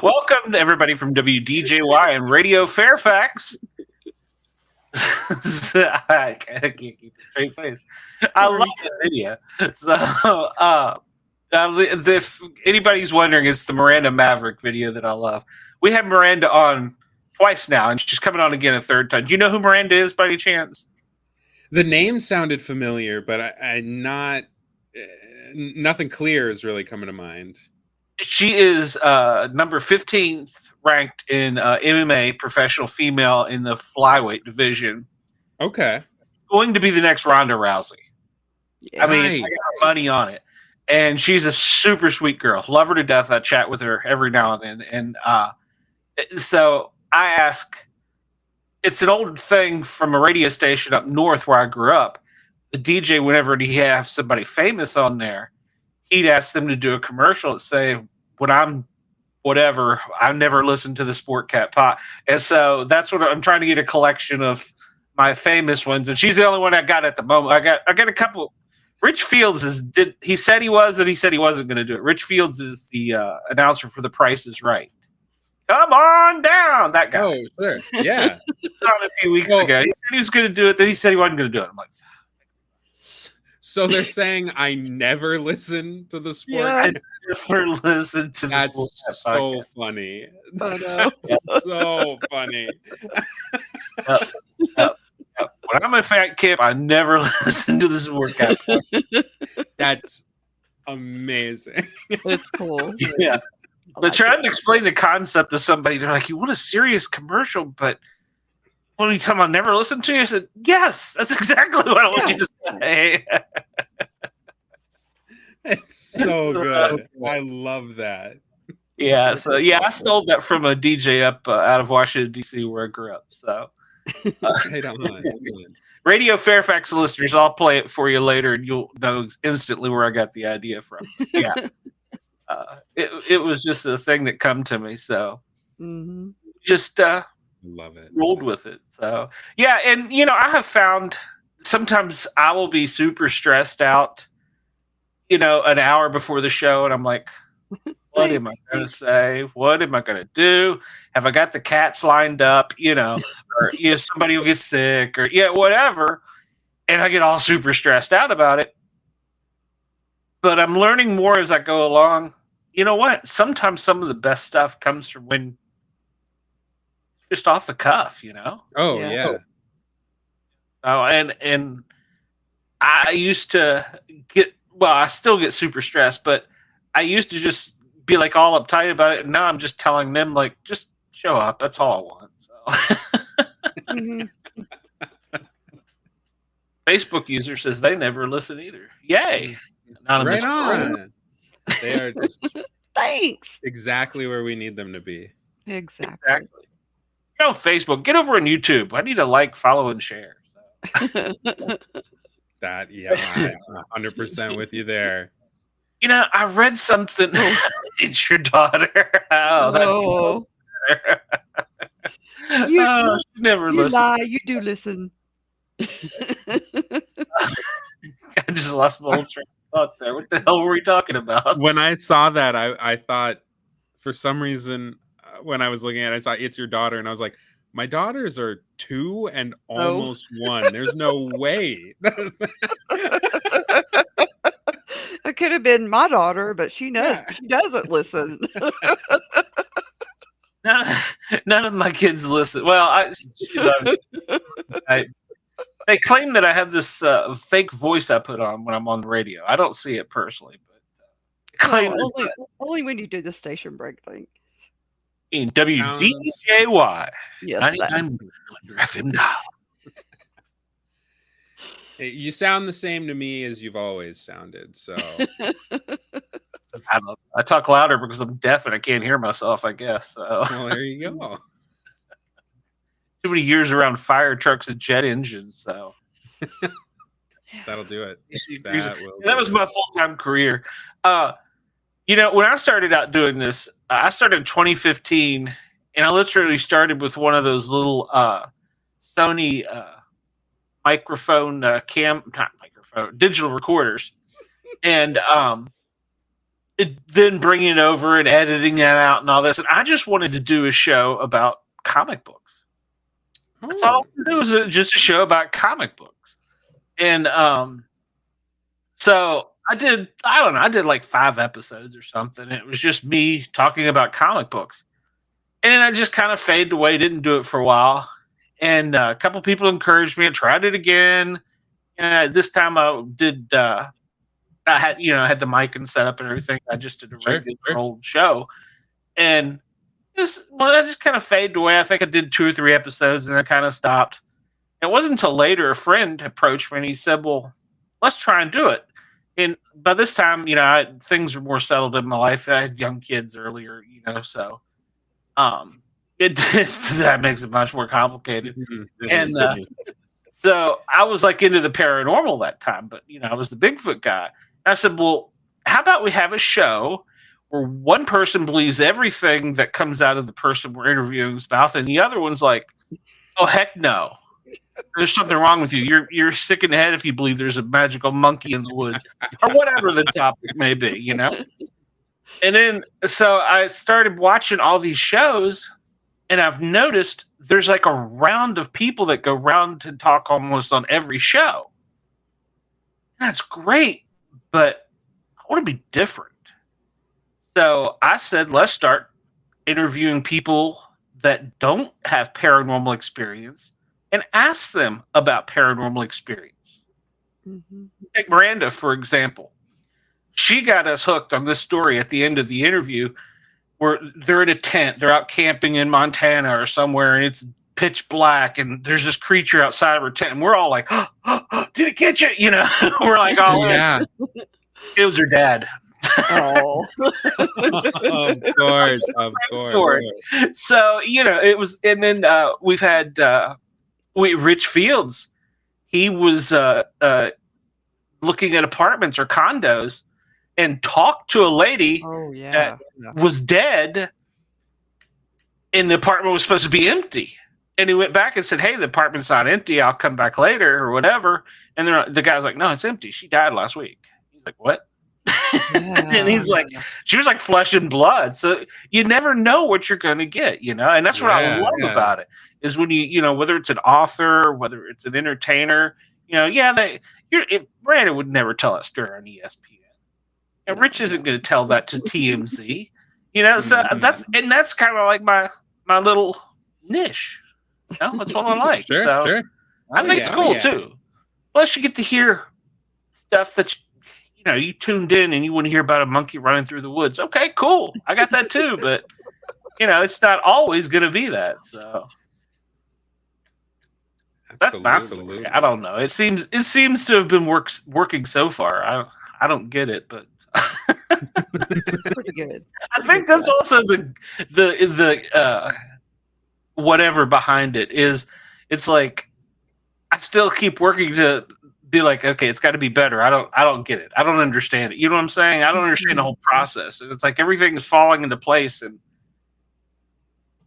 Welcome to everybody from WDJY and Radio Fairfax. I can't keep a straight face. I love the video. So, if anybody's wondering, it's the Miranda Maverick video that I love. We have Miranda on twice now, and she's coming on again a third time. Do you know who Miranda is by any chance? The name sounded familiar, but nothing clear is really coming to mind. She is number 15th ranked in MMA professional female in the flyweight division. Okay. Going to be the next Ronda Rousey. Yeah. I mean, I got money on it. And she's a super sweet girl. Love her to death. I chat with her every now and then. And so I ask, it's an old thing from a radio station up north where I grew up. The DJ, whenever he have somebody famous on there, he'd ask them to do a commercial and say, when I'm whatever, I never listened to the Sportcat pot. And so that's what I'm trying to get, a collection of my famous ones. And she's the only one I got at the moment. I got a couple. Rich Fields he said he was, and he said he wasn't going to do it. Rich Fields is the announcer for The Price is Right. Come on down, that guy. Oh, sure. Yeah. He was on a few weeks ago. He said he was going to do it. Then he said he wasn't going to do it. I'm like, so they're saying I never listen to the sport. Yeah. I never listened to That's this. so funny. I know. That's so funny. When I'm a fat kid, I never listen to the Sportcat. That's amazing. It's cool. Yeah. So trying to explain the concept to somebody, they're like, you want a serious commercial, but when you tell them I never listened to you, I said, yes, that's exactly what I want you to say. It's so good. I love that. Yeah, so I stole that from a DJ up out of Washington D.C. where I grew up. So Right on. Radio Fairfax listeners, I'll play it for you later, and you'll know instantly where I got the idea from. Yeah, it was just a thing that come to me. So just love it. Rolled with it. So yeah, and I have found sometimes I will be super stressed out, an hour before the show, and I'm like, what am I going to say? What am I going to do? Have I got the cats lined up? Or somebody will get sick, or whatever, and I get all super stressed out about it. But I'm learning more as I go along. You know what? Sometimes some of the best stuff comes from when just off the cuff, Oh Yeah. yeah. Oh, and I used to I still get super stressed, but I used to just be like all uptight about it. And now I'm just telling them, like, just show up. That's all I want. So. Mhm. Facebook user says they never listen either. Yay. Anonymous Right friend. on. They are just Thanks. exactly where we need them to be. Exactly. Facebook. Get over on YouTube. I need to like, follow, and share. So. That, I'm 100% with you there. I read something. It's your daughter. Oh, that's Oh, she never you listens. lie. You do listen. I just lost my whole train of thought there. What the hell were we talking about? When I saw that, I thought, for some reason, when I was looking at it, I saw It's Your Daughter, and I was like, my daughters are 2 and almost 1. There's no way. It could have been my daughter, but she knows she doesn't listen. None of my kids listen. Well, they claim that I have this fake voice I put on when I'm on the radio. I don't see it personally, but claim only when you do the station break thing. In WDJY, Yes, 99 FM dial. Hey, you sound the same to me as you've always sounded. So I talk louder because I'm deaf and I can't hear myself, I guess. So. Well, there you go. Too many years around fire trucks and jet engines, so that'll do it. That was my full-time career. When I started out doing this, I started in 2015, and I literally started with one of those little Sony digital recorders, and then bringing it over and editing that out and all this. And I just wanted to do a show about comic books. That's all I wanted to do, was just a show about comic books. And so I did like 5 episodes or something. It was just me talking about comic books. And then I just kind of faded away, didn't do it for a while. And a couple people encouraged me. I tried it again. And this time I did, I had the mic and set up and everything. I just did a regular old show. And I just kind of faded away. I think I did 2 or 3 episodes and I kind of stopped. It wasn't until later a friend approached me and he said, well, let's try and do it. And by this time, things were more settled in my life. I had young kids earlier, so that makes it much more complicated. And so I was like into the paranormal that time, but I was the Bigfoot guy. And I said, well, how about we have a show where one person believes everything that comes out of the person we're interviewing's mouth, and the other one's like, oh, heck no. There's something wrong with you. You're sick in the head if you believe there's a magical monkey in the woods, or whatever the topic may be, And then, so I started watching all these shows, and I've noticed there's like a round of people that go round to talk almost on every show. That's great, but I want to be different. So I said, let's start interviewing people that don't have paranormal experience and ask them about paranormal experience. Mm-hmm. Take Miranda, for example. She got us hooked on this story at the end of the interview where they're in a tent. They're out camping in Montana or somewhere, and it's pitch black, and there's this creature outside of her tent. And we're all like, oh, did it catch it? We're like, oh, yeah. It was her dad. Oh, of course. So, it was, and then we've had Rich Fields. He was looking at apartments or condos and talked to a lady that was dead, and the apartment was supposed to be empty. And he went back and said, hey, the apartment's not empty. I'll come back later or whatever. And the guy's like, no, it's empty. She died last week. He's like, what? And he's like, she was like flesh and blood. So you never know what you're going to get, and that's what I love about it is when whether it's an author, whether it's an entertainer, Miranda would never tell that story on ESPN. And Rich isn't going to tell that to TMZ, so that's kind of like my little niche. You know, that's what I like. Sure. I think it's cool too. Plus, you get to hear stuff that you tuned in and you want to hear about a monkey running through the woods. Okay, cool. I got that too, but it's not always going to be that. So that's my story. I don't know. It seems to have been working so far. I don't get it, but pretty good. I think that's also the whatever behind it is. It's like I still keep working to be like, okay, it's got to be better. I don't get it. I don't understand it. You know what I'm saying? I don't understand the whole process. And it's like everything is falling into place, and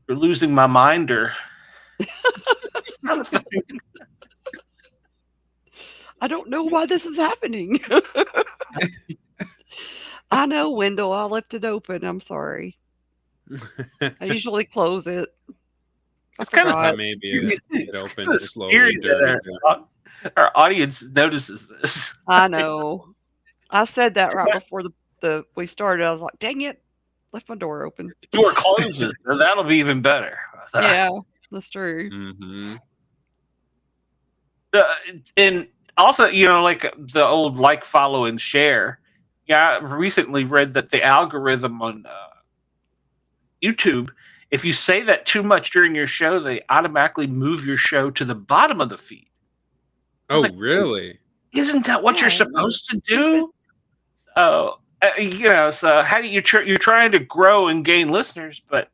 you're losing my mind or something. I don't know why this is happening. I know, Wendell. I left it open. I'm sorry. I usually close it. It's kind of maybe it opened slowly. Our audience notices this. I know. I said that right before we started. I was like, dang it, left my door open. The door closes. That'll be even better. Yeah, that's true. Mm-hmm. And also, like the old like, follow, and share. Yeah, I recently read that the algorithm on YouTube, if you say that too much during your show, they automatically move your show to the bottom of the feed. Oh, really? Isn't that what you're supposed to do? So, so how do you're trying to grow and gain listeners, but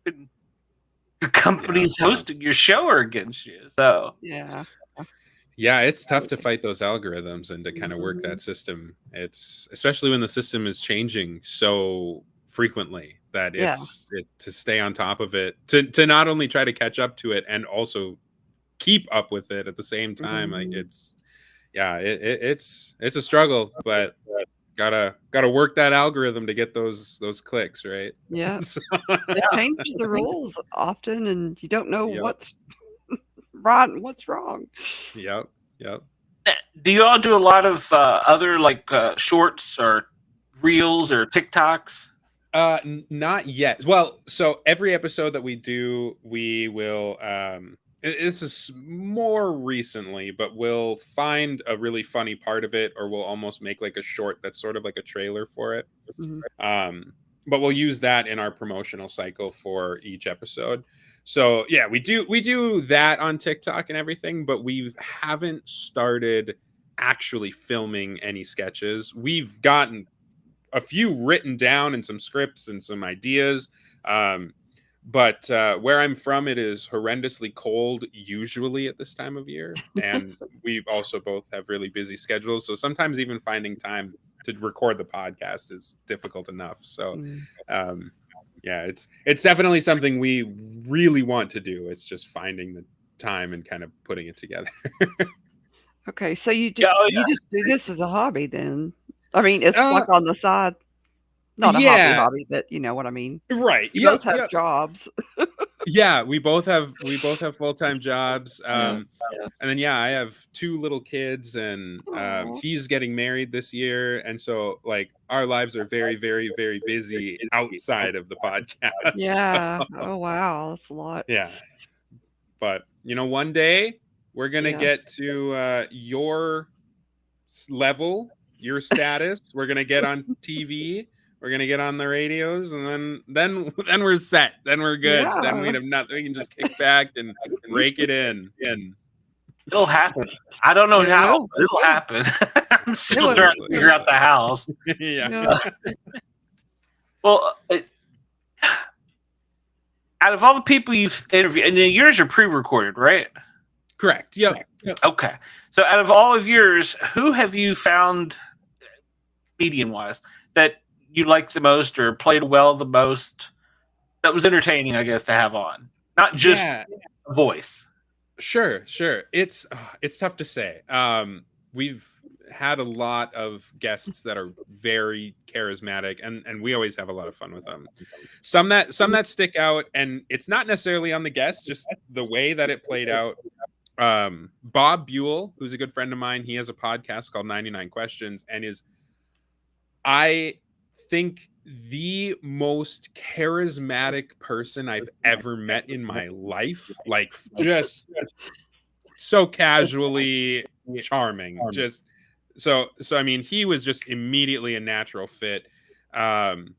the companies hosting your show are against you. So yeah, it's tough to fight those algorithms and to kind of work that system. It's especially when the system is changing so frequently that to stay on top of it, to not only try to catch up to it and also keep up with it at the same time. Like it's a struggle, but gotta work that algorithm to get those clicks, right? Yeah. They change the rules often, and you don't know what's right and what's wrong. Yep. Do you all do a lot of other shorts or reels or TikToks? Not yet. Well, so every episode that we do, we will this is more recently, but we'll find a really funny part of it, or we'll almost make like a short that's sort of like a trailer for it. But we'll use that in our promotional cycle for each episode. So yeah, we do that on TikTok and everything, but we haven't started actually filming any sketches. We've gotten a few written down and some scripts and some ideas. But where I'm from, it is horrendously cold usually at this time of year. And we also both have really busy schedules. So sometimes even finding time to record the podcast is difficult enough. So it's definitely something we really want to do. It's just finding the time and kind of putting it together. Okay, so you just do this as a hobby then? I mean, it's like on the side. Not a hobby, but you know what I mean. Right. You both have jobs. Yeah, we both have full-time jobs. And then I have 2 little kids, and he's getting married this year, and so like our lives are very, very, very busy outside of the podcast. Yeah. So, oh wow, that's a lot. Yeah. But one day we're gonna get to your level, your status. We're gonna get on TV. We're gonna get on the radios, and then we're set. Then we're good. Yeah. Then we have nothing. We can just kick back and rake it in. And it'll happen. I don't know how, but it'll happen. I'm still trying to figure out the house. Yeah. Well, out of all the people you've interviewed, and then yours are pre-recorded, right? Correct. Yep. Okay. So, out of all of yours, who have you found, comedian-wise, that you liked the most or played well the most, that was entertaining, I guess, to have on? Not just voice. Sure. It's tough to say. We've had a lot of guests that are very charismatic, and we always have a lot of fun with them. Some that stick out, and it's not necessarily on the guest, just the way that it played out. Bob Buell, who's a good friend of mine, he has a podcast called 99 Questions, and I think the most charismatic person I've ever met in my life. Like, just so casually charming. Just so I mean, he was just immediately a natural fit. And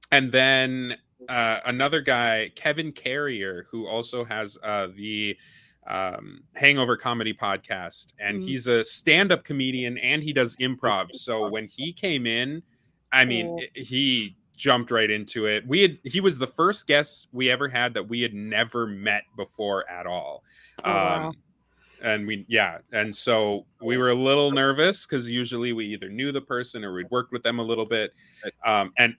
then another guy, Kevin Carrier, who also has the Hangover Comedy podcast, and he's a stand-up comedian and he does improv. So when he came in, I mean, he jumped right into it. He was the first guest we ever had that we had never met before at all. Wow. And so we were a little nervous because usually we either knew the person or we'd worked with them a little bit. And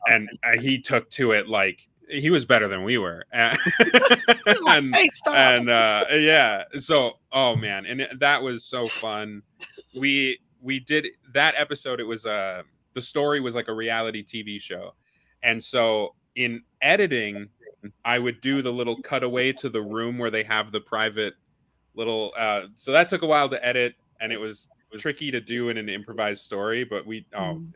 he took to it like he was better than we were. Yeah. So, oh man. And that was so fun. We did that episode. It was, the story was like a reality TV show. And so in editing, I would do the little cutaway to the room where they have the private little, so that took a while to edit, and it was tricky to do in an improvised story, but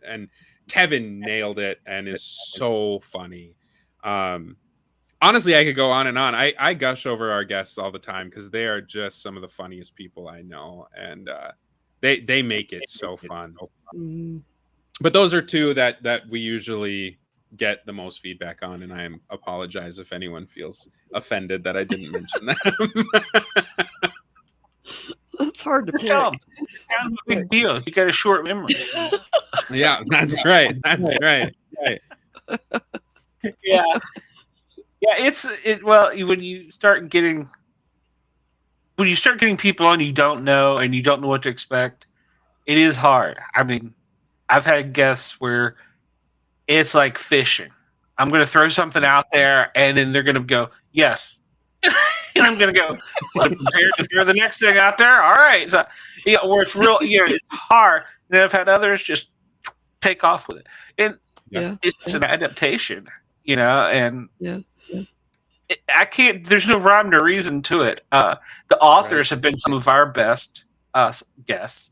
and Kevin nailed it and is so funny. Honestly, I could go on and on. I gush over our guests all the time because they are just some of the funniest people I know, and they make it so fun. But those are two that we usually get the most feedback on, and I apologize if anyone feels offended that I didn't mention them. That's hard to Just pick. tell them. Kind of a big deal. You got a short memory. Yeah, that's right. That's right. Yeah. Well, when you start getting people on you don't know and you don't know what to expect, it is hard. I mean, I've had guests where it's like fishing. I'm going to throw something out there, and then they're going to go, yes. And I'm going to go, I'm prepared to throw the next thing out there. All right. So, where it's real, it's hard. And I've had others just take off with it. And it's an adaptation, and I can't, there's no rhyme or reason to it. The authors have been some of our best guests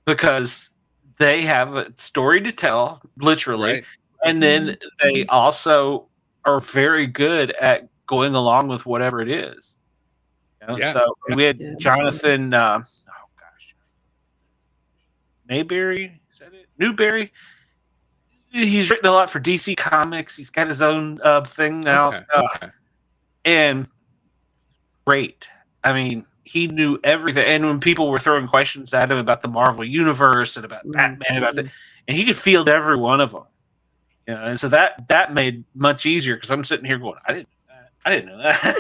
because they have a story to tell, literally. Right. And then they also are very good at going along with whatever it is. So we had Jonathan, Mayberry, is that it? Newberry. He's written a lot for DC Comics. He's got his own thing now. And great. I mean, he knew everything. And when people were throwing questions at him about the Marvel Universe and about Batman, about that, and he could field every one of them. And so that made much easier because I'm sitting here going, I didn't know that.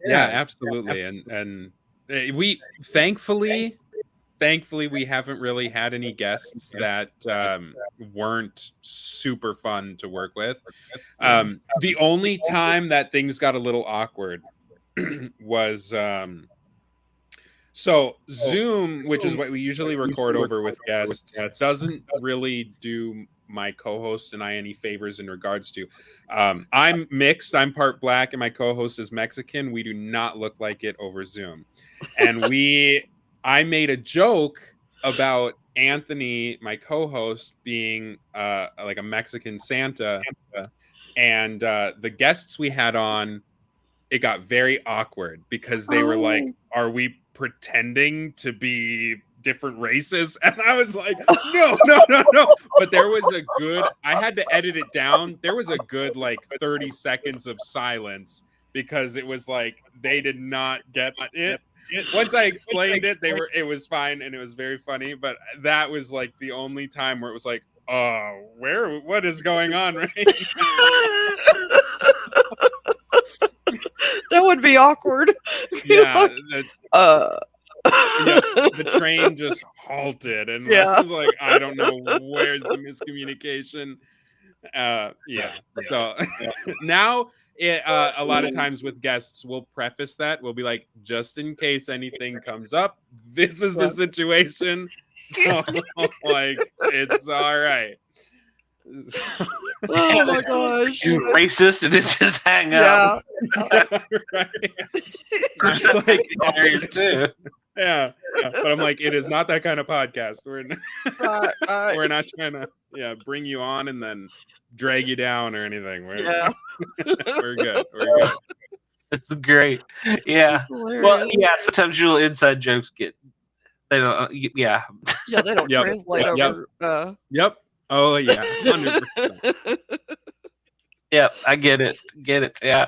Yeah, absolutely. And we thankfully we haven't really had any guests that weren't super fun to work with. The only time that things got a little awkward was so Zoom, which is what we usually record over with guests, doesn't really do my co-host and I any favors in regards to I'm mixed, I'm part black, and my co-host is Mexican. We do not look like it over Zoom. And I made a joke about Anthony, my co-host, being like a Mexican Santa, and the guests we had on, it got very awkward because they were like, are we pretending to be different races? And I was like, no. But there was I had to edit it down. There was a good like 30 seconds of silence because it was like they did not get it. Once I explained it, it was fine and it was very funny. But that was like the only time where it was like, what is going on right now? That would be awkward. Yeah. The train just halted, and I was like, I don't know, where's the miscommunication? So now a lot of times with guests, we'll preface that. We'll be like, just in case anything comes up, this is the situation. So like, it's all right. Oh my gosh. You're racist and it's just hang up. Right. Just like areas too. yeah. But I'm like, it is not that kind of podcast. We're we're not trying to bring you on and then drag you down or anything. We're good. We're good. It's great. Yeah. Well, yeah. Sometimes your little inside jokes they don't. Yeah. Yeah, they don't translate over. Yep. Oh yeah. 100%. Yep. I get it. Yeah.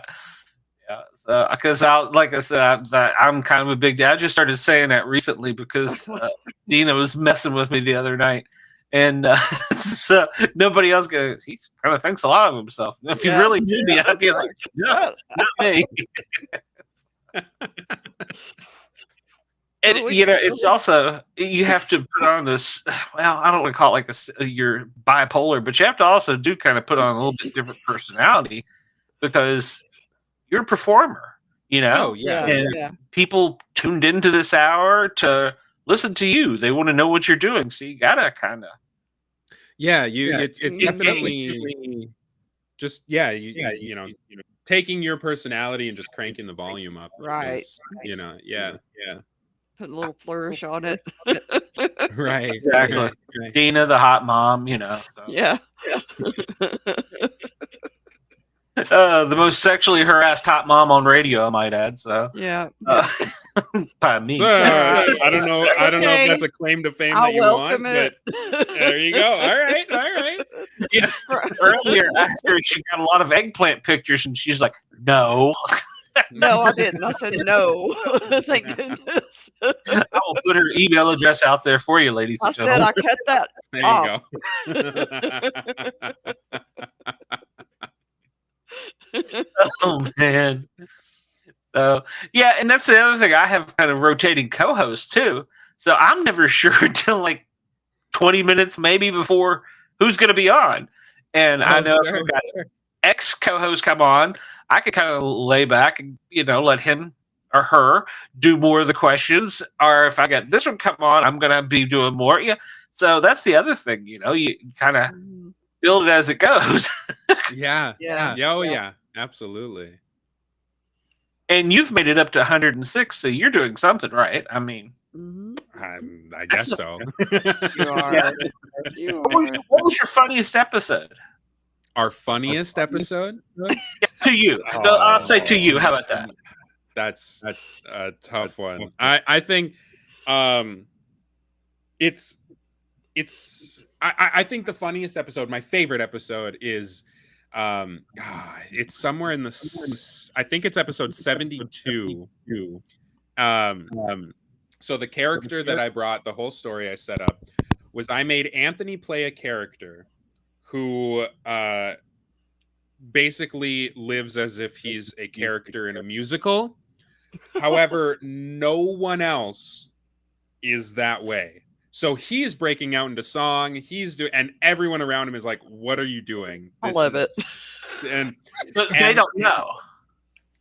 Yeah. So, because like I said, I'm kind of a big dad. I just started saying that recently because Dina was messing with me the other night, and so nobody else goes. He kind of thinks a lot of himself. If you really knew me, I'd be like, no, not me. And it's also, you have to put on this. Well, I don't want to call it like you're bipolar, but you have to also kind of put on a little bit different personality because you're a performer, Oh, yeah. And people tuned into this hour to listen to you. They want to know what you're doing. So you gotta kind of. Yeah, it's definitely just taking your personality and just cranking the volume up. Right. Yeah. Put a little flourish on it. Right. Exactly. Right. Dina, the hot mom, So. Yeah. The most sexually harassed hot mom on radio, I might add. So yeah, by me. So, I don't know. I don't know if that's a claim to fame that you want, but there you go. All right. Yeah. Earlier, I asked her if she got a lot of eggplant pictures, and she's like, "No." No, I didn't. I said no. Thank goodness. I will put her email address out there for you, ladies and gentlemen. I cut that. There you go. Oh man. So yeah, and that's the other thing. I have kind of rotating co-hosts too. So I'm never sure until like 20 minutes maybe before who's going to be on. And I know if I've got ex co-hosts come on, I could kind of lay back and let him or her do more of the questions. Or if I got this one come on, I'm going to be doing more. Yeah. So that's the other thing. You kind of build it as it goes. Yeah. Oh yeah. Absolutely. And you've made it up to 106, so you're doing something right. I mean, I guess so. You are. Yeah. What was your funniest episode? Our funniest episode? Yeah, to you. No, I'll say to you. How about that? That's a tough one. I think it's I think the funniest episode, my favorite episode is it's somewhere in I think it's episode 72. So the character that I brought, the whole story I set up was I made Anthony play a character who basically lives as if he's a character in a musical. However, no one else is that way. So he's breaking out into song. And everyone around him is like, "What are you doing?" I love it. And they don't know.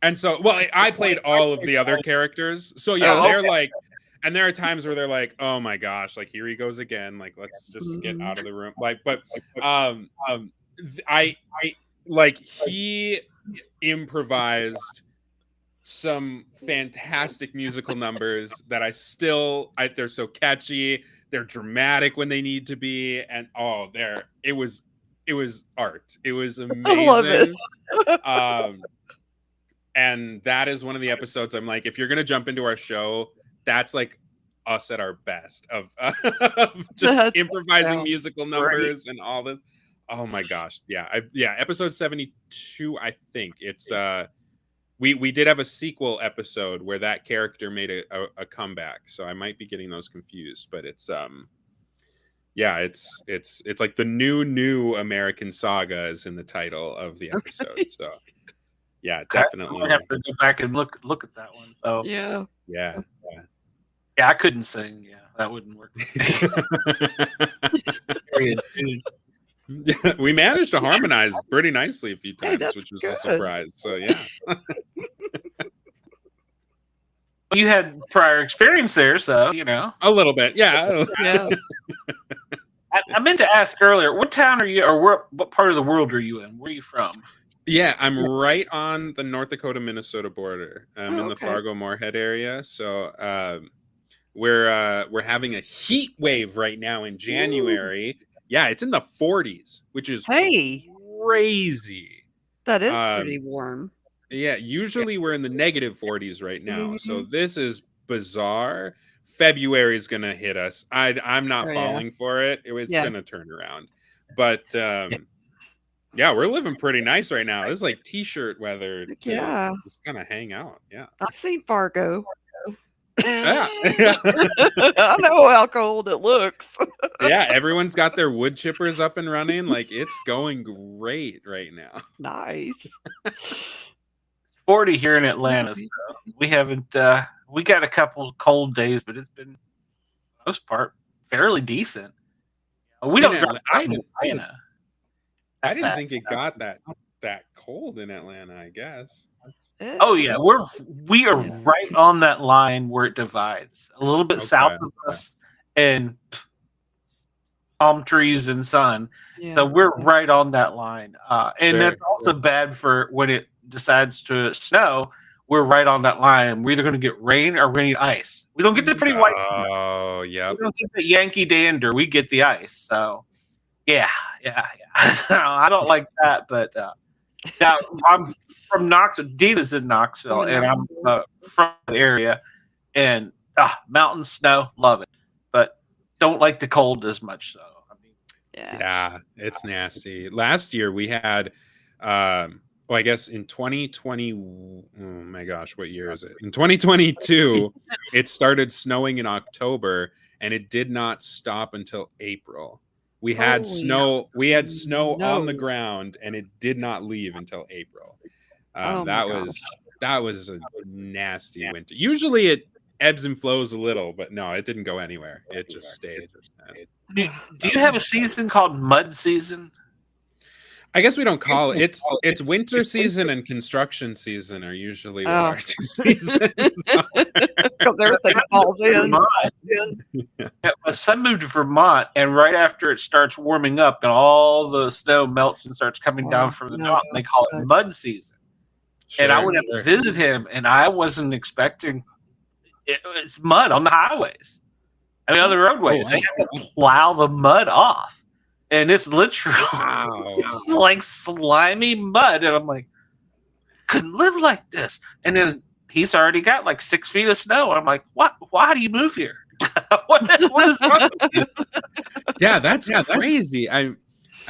And so, well, I played all of the other characters. So yeah, they're like, and there are times where they're like, "Oh my gosh, like here he goes again. Like let's just get out of the room." Like, but I like he improvised some fantastic musical numbers that they're so catchy. They're dramatic when they need to be, and it was art. It was amazing. I love it. And that is one of the episodes I'm like, if you're gonna jump into our show, that's like us at our best of just improvising musical numbers and all this. Oh my gosh, episode 72. I think it's we did have a sequel episode where that character made a comeback, so I might be getting those confused, but it's it's like the new American Saga is in the title of the episode. So yeah, definitely. I have to go back and look at that one. So yeah, I couldn't sing. Yeah, that wouldn't work. We managed to harmonize pretty nicely a few times, which was a surprise. So yeah. You had prior experience there, so a little bit, yeah. I meant to ask earlier, what town are you, or what part of the world are you in? Where are you from? Yeah, I'm right on the North Dakota-Minnesota border. I'm in the Fargo-Moorhead area, so we're having a heat wave right now in January. Ooh. Yeah, it's in the 40s, which is crazy. That is pretty warm. Yeah, usually we're in the negative 40s right now. So this is bizarre. February is going to hit us. I'm not falling for it. It's going to turn around. But yeah, we're living pretty nice right now. It's like t-shirt weather to just kind of hang out. Yeah. I've seen Fargo. Yeah. I know how cold it looks. Yeah, everyone's got their wood chippers up and running. Like, it's going great right now. Nice. It's 40 here in Atlanta. So we haven't we got a couple cold days, but it's been, for the most part, fairly decent. We don't drive in Atlanta. I didn't think it got that cold in Atlanta, I guess. Oh yeah, we are right on that line where it divides. A little bit south of us, and palm trees and sun. Yeah. So we're right on that line. And that's also bad for when it decides to snow. We're right on that line. We're either going to get rain or we're going to get ice. We don't get the pretty white. Oh yeah. We don't get the Yankee dander. We get the ice. So yeah. I don't like that, but. Now, I'm from Knoxville. Dina's in Knoxville, and I'm from the area. And mountain snow, love it, but don't like the cold as much. So, I mean, yeah, it's nasty. Last year we had, I guess in 2020. Oh my gosh, what year is it? In 2022, it started snowing in October, and it did not stop until April. We had snow. We had snow on the ground, and it did not leave until April. That was a nasty winter. Usually, it ebbs and flows a little, but no, it didn't go anywhere. It just stayed. Do you have a season called mud season? I guess we don't call it. It's winter season and construction season are usually what our two seasons are. Because everything falls in. My son moved to Vermont, and right after it starts warming up and all the snow melts and starts coming down from the mountain, they call it mud season. Sure, and I went up to visit him, and I wasn't expecting it's mud on the highways. I mean, on the roadways. They have to plow the mud off. And it's literally it's like slimy mud. And I'm like, couldn't live like this. And then he's already got like 6 feet of snow. I'm like, what? Why do you move here? what is wrong with you? Yeah, that's crazy. I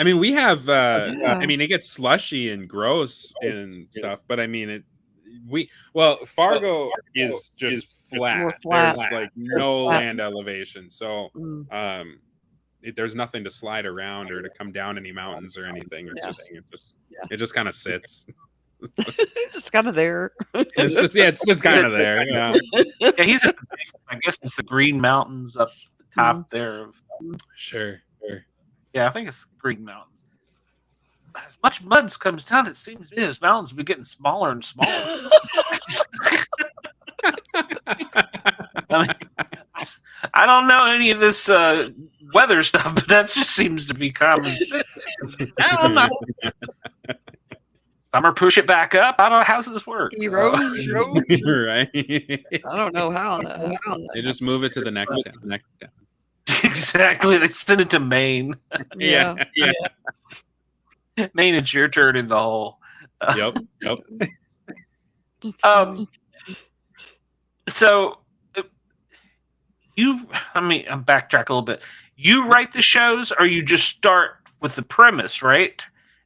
mean, we have, I mean, it gets slushy and gross and stuff, but I mean, Fargo is just flat. There's like no land elevation. So, there's nothing to slide around or to come down any mountains or anything. It just kind of sits. It's just kind of there. It's just kind of there. Yeah. Yeah, he's at the base. I guess it's the Green Mountains up the top there. Sure. Yeah, I think it's Green Mountains. As much mud comes down, it seems his mountains be getting smaller and smaller. I don't know any of this weather stuff, but that just seems to be common sense. I don't know. Summer push it back up. I don't know. How does this work? Right. I don't know how. They just move it to the next town. Exactly. They send it to Maine. Yeah. Maine, it's your turn in the hole. Yep. So I'm backtrack a little bit. You write the shows, or you just start with the premise, right?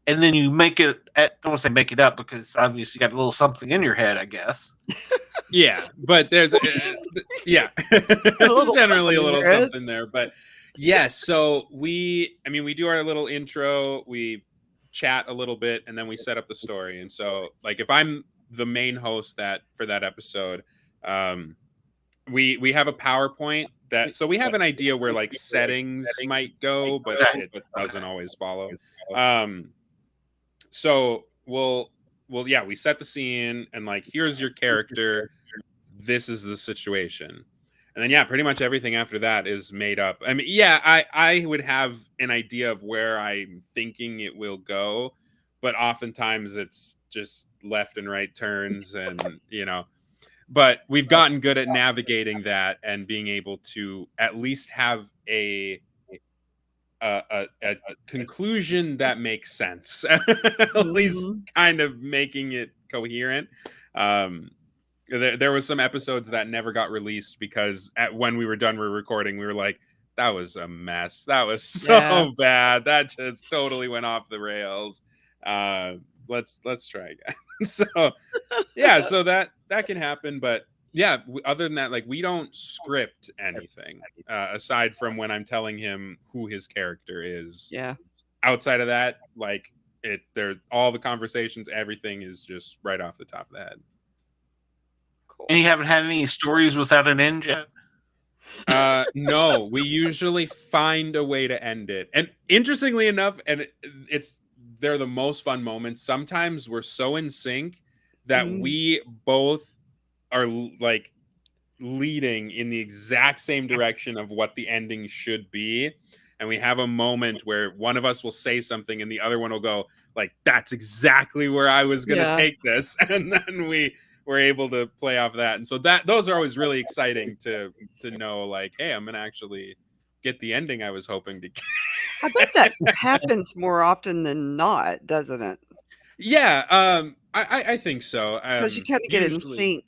And then you make it. I don't want to say make it up, because obviously you got a little something in your head, I guess. Yeah, but there's generally a little something there. But yes, so we do our little intro, we chat a little bit, and then we set up the story. And so, like, if I'm the main host for that episode, we have a PowerPoint so we have an idea where like settings might go, but it doesn't always follow. So we set the scene, and like, here's your character, this is the situation. And then pretty much everything after that is made up. I mean, I would have an idea of where I'm thinking it will go, but oftentimes it's just left and right turns, and but we've gotten good at navigating that and being able to at least have a conclusion that makes sense, at least kind of making it coherent. There was some episodes that never got released because when we were done recording, we were like, that was a mess. That was so bad. That just totally went off the rails. Let's try again. So yeah, so that can happen. But yeah, other than that, like, we don't script anything aside from when I'm telling him who his character is. Yeah. Outside of that, like, all the conversations, everything is just right off the top of the head. Cool. And you haven't had any stories without an end yet? No, we usually find a way to end it. And interestingly enough, and they're the most fun moments. Sometimes we're so in sync that we both are like leading in the exact same direction of what the ending should be. And we have a moment where one of us will say something and the other one will go like, that's exactly where I was going to take this. And then we're able to play off that. And so those are always really exciting to know, like, hey, I'm going to actually get the ending I was hoping to get. I bet that happens more often than not, doesn't it? Yeah, I think so. Because you kind of get in sync.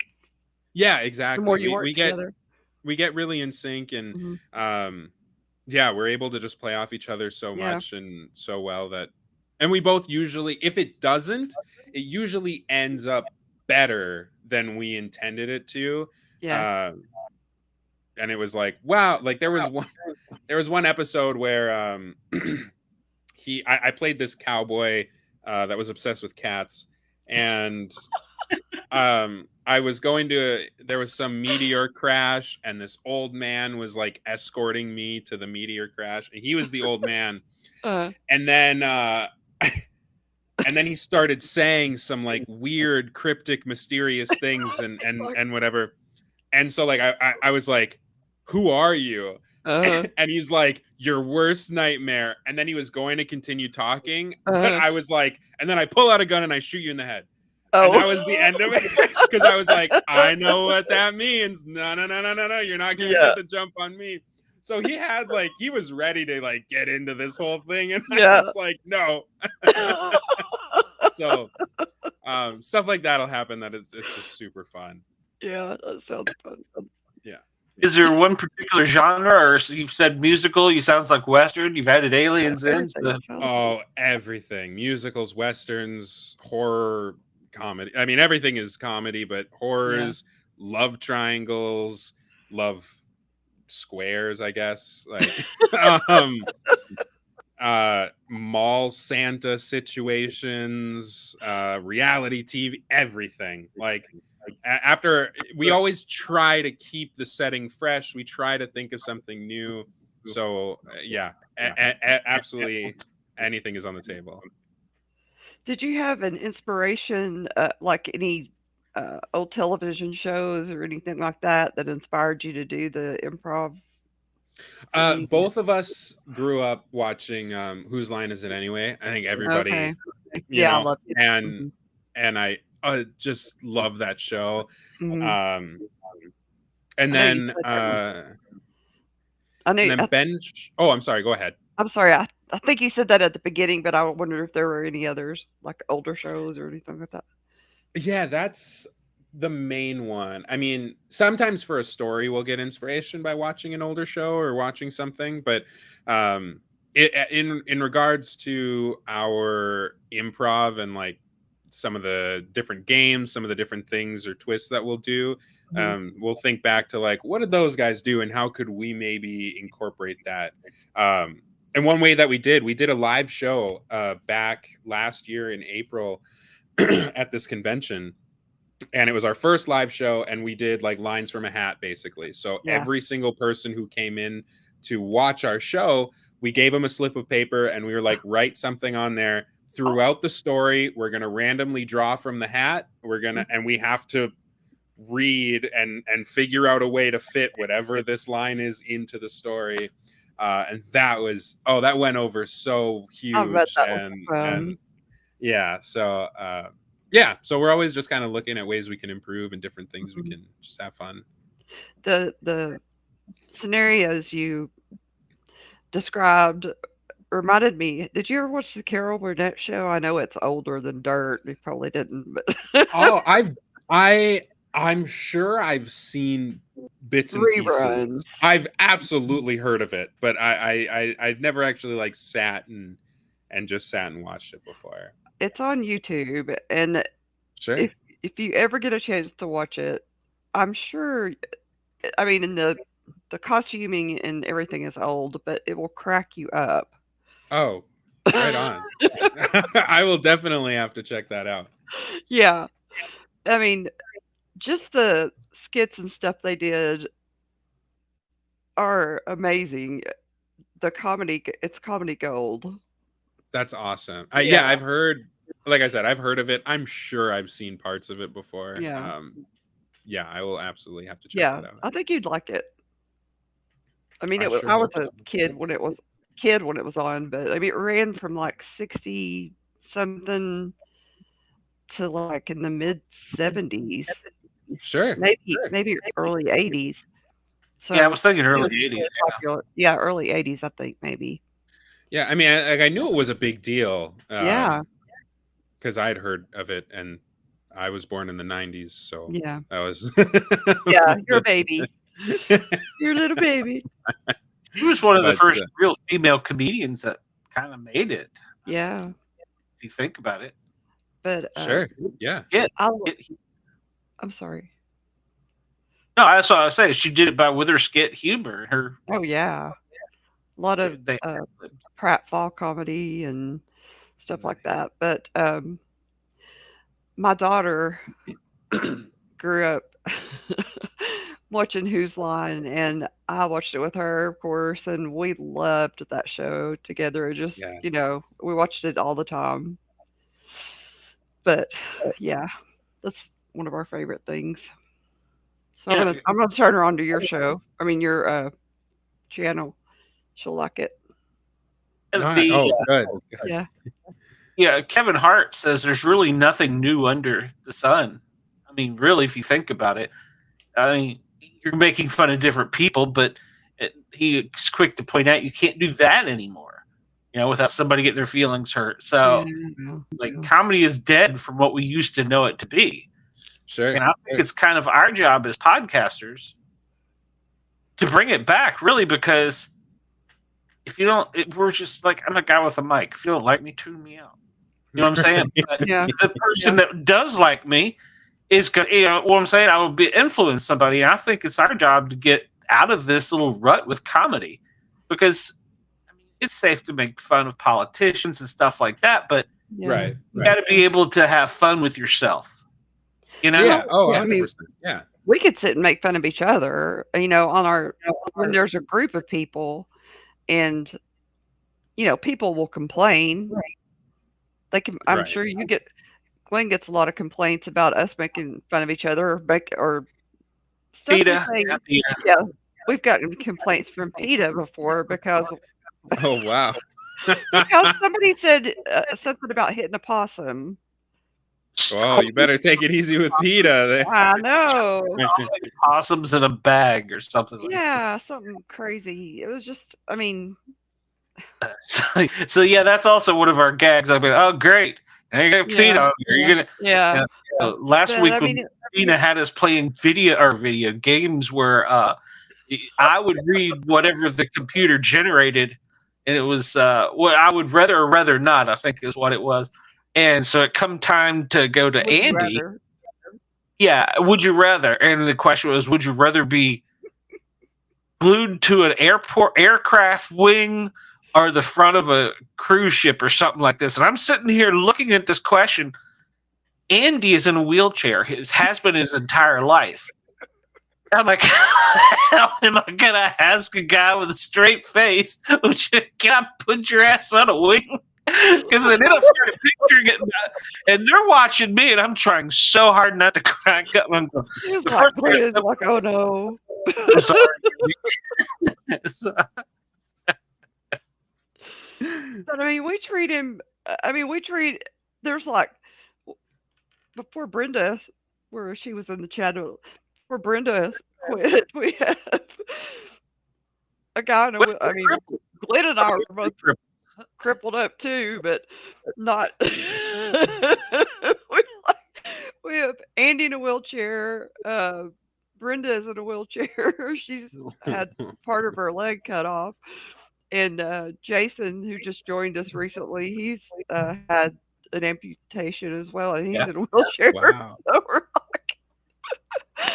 Yeah, exactly. The more you work together. We get really in sync, and yeah, we're able to just play off each other so much and so well that, and we both usually, if it doesn't, it usually ends up better than we intended it to. Yeah. And it was like, wow, like there was one episode where I played this cowboy that was obsessed with cats, and I was there was some meteor crash, and this old man was like escorting me to the meteor crash, and he was the old man. And then he started saying some like weird, cryptic, mysterious things and whatever. And so like I was like, who are you? And he's like, your worst nightmare. And then he was going to continue talking, but I was like, and then I pull out a gun and I shoot you in the head. And that was the end of it, because I was like, I know what that means. No, you're not gonna get the jump on me. So he was ready to like get into this whole thing, and I was like, no. So stuff like that'll happen. It's just super fun. Yeah, that sounds fun. Yeah. Is there one particular genre, or you've said musical? You sounds like Western. You've added aliens in. Oh, everything: musicals, westerns, horror, comedy. I mean, everything is comedy, but horrors, love triangles, love squares, I guess. Like mall Santa situations, reality TV, everything. Like after, we always try to keep the setting fresh. We try to think of something new. So absolutely anything is on the table. Did you have an inspiration, like any old television shows or anything like that inspired you to do the improv? Both of us grew up watching Whose Line Is It Anyway? I think everybody, you know, I love it. And I just love that show. And then Ben. Oh, I'm sorry. Go ahead. I'm sorry. I think you said that at the beginning, but I wonder if there were any others, like older shows or anything like that. Yeah, that's the main one. I mean, sometimes for a story, we'll get inspiration by watching an older show or watching something. But in regards to our improv and like some of the different games, some of the different things or twists that we'll do, we'll think back to like, what did those guys do and how could we maybe incorporate that? And one way that we did a live show back last year in April at this convention. And it was our first live show, and we did like lines from a hat, basically. So every single person who came in to watch our show, we gave them a slip of paper, and we were like, write something on there throughout the story. We're going to randomly draw from the hat. And we have to read and figure out a way to fit whatever this line is into the story. And that went over so huge. And yeah, so Yeah, so we're always just kind of looking at ways we can improve and different things we can just have fun. The scenarios you described reminded me. Did you ever watch the Carol Burnett show? I know it's older than dirt. You probably didn't, but Oh, I'm sure I've seen bits and reruns. pieces. I've absolutely heard of it, but I've never actually like sat and watched it before. It's on YouTube, and Sure. if you ever get a chance to watch it, I'm sure. I mean, in the costuming and everything is old, but it will crack you up. Oh, right on. I will definitely have to check that out. Yeah, I mean, just the skits and stuff they did are amazing. The comedy, it's comedy gold. That's awesome. Yeah. Yeah, I've heard, like I said, I've heard of it. I'm sure I've seen parts of it before. Yeah. Yeah, I will absolutely have to check Yeah, that out. I think you'd like it. I mean, I it was. sure I was hope a so. kid when it was on, but I mean, it ran from like 60 something to like in the mid 70s, Sure. maybe early 80s. So Yeah, I was thinking it early was 80s. really popular. Yeah, early 80s, I think maybe. Yeah, I mean, I knew it was a big deal. Yeah. Because I'd heard of it, and I was born in the 90s, so Yeah. that was. Yeah, you're a baby. You're a little baby. She was one of the But, first real female comedians that kind of made it, Yeah, if you think about it. but Sure. Yeah. I'm sorry. No, that's what I was saying. She did it with her skit humor. Her Oh yeah, a lot of they, pratfall comedy and stuff like that. But my daughter grew up watching Who's Line, and I watched it with her, of course, and we loved that show together. It just, Yeah. We watched it all the time. But yeah, that's one of our favorite things. So Yeah. I'm gonna turn her on to your show. I mean your channel. She'll like it. Good. Yeah. Yeah, Kevin Hart says there's really nothing new under the sun. I mean, really, if you think about it, I mean, you're making fun of different people, but he's quick to point out you can't do that anymore, without somebody getting their feelings hurt. So, comedy is dead from what we used to know it to be. Sure. And I think it's kind of our job as podcasters to bring it back, really, because if you don't, we're just like, I'm a guy with a mic. If you don't like me, tune me out. You know what I'm saying? Yeah. The person that does like me is going to, what I'm saying, I will influence somebody. And I think it's our job to get out of this little rut with comedy, because it's safe to make fun of politicians and stuff like that, but Right. you got to be able to have fun with yourself. Yeah. Oh, Yeah, I 100%. mean, Yeah. we could sit and make fun of each other, on our when there's a group of people, and people will complain. They can. I'm Right. sure Glenn gets a lot of complaints about us making fun of each other, or stuff. PETA. Yeah, we've gotten complaints from PETA before because Oh, wow. somebody said something about hitting a possum. Well, you better take it easy with PETA. I know. Possums in a bag or something like Yeah, something crazy. It was just, I mean, that. So yeah, that's also one of our gags. I'll be like, oh, great. Now you got PETA on here. You're gonna, yeah. last But, week I when mean, Tina had us playing video games where I would read whatever the computer generated, and it was what I would rather or rather not, I think is what it was. And so it come time to go to Andy. Yeah, would you rather? And the question was, would you rather be glued to an aircraft wing or the front of a cruise ship or something like this? And I'm sitting here looking at this question. Andy is in a wheelchair. Has been his entire life. I'm like, how am I gonna ask a guy with a straight face, can I put your ass on a wing? Because then I started picturing it, and they're watching me, and I'm trying so hard not to crack up. I'm going, like, oh no. But I mean, we treat him. There's like before Brenda, where she was in the chat, before Brenda quit, we have a guy in a wheel. I mean, Glenn and I are both crippled up too, but not. We have Andy in a wheelchair. Brenda is in a wheelchair. She's had part of her leg cut off. And Jason, who just joined us recently, he's had an amputation as well, and he's in a wheelchair. Wow. So we're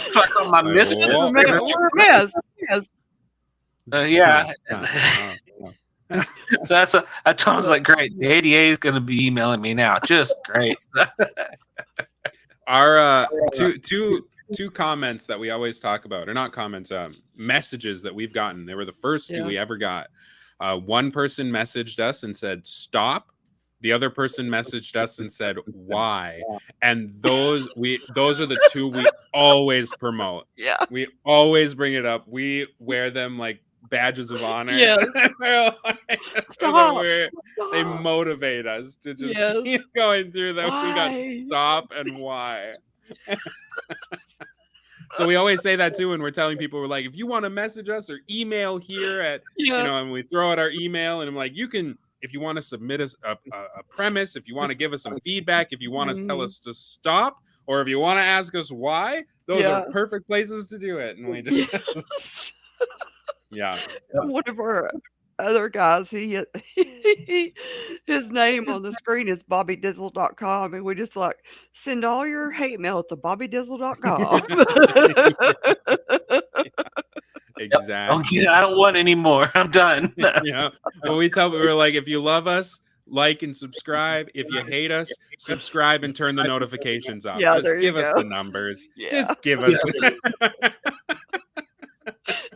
It's like on my Misfit. we're a mess. Yes. Yeah. So that's I told him, I was like, great. The ADA is going to be emailing me now. Just great. Our two comments that we always talk about, or not comments, messages that we've gotten. They were the first two we ever got. One person messaged us and said, "Stop." The other person messaged us and said, "Why?" And those are the two we always promote. Yeah. We always bring it up. We wear them like badges of honor. Yes. They motivate us to just keep going through them. We got stop and why. So we always say that too when we're telling people, we're like, if you want to message us or email here at, and we throw out our email, and I'm like, you can, if you want to submit us a premise, if you want to give us some feedback, if you want to tell us to stop, or if you want to ask us why, those are perfect places to do it. And we just, One of our other guys, his name on the screen is bobbydizzle.com, and we just like, send all your hate mail to bobbydizzle.com. Exactly. I don't want any more. I'm done. Well, we're like, if you love us, like and subscribe. If you hate us, subscribe and turn the notifications off. Just give us the numbers. Just give us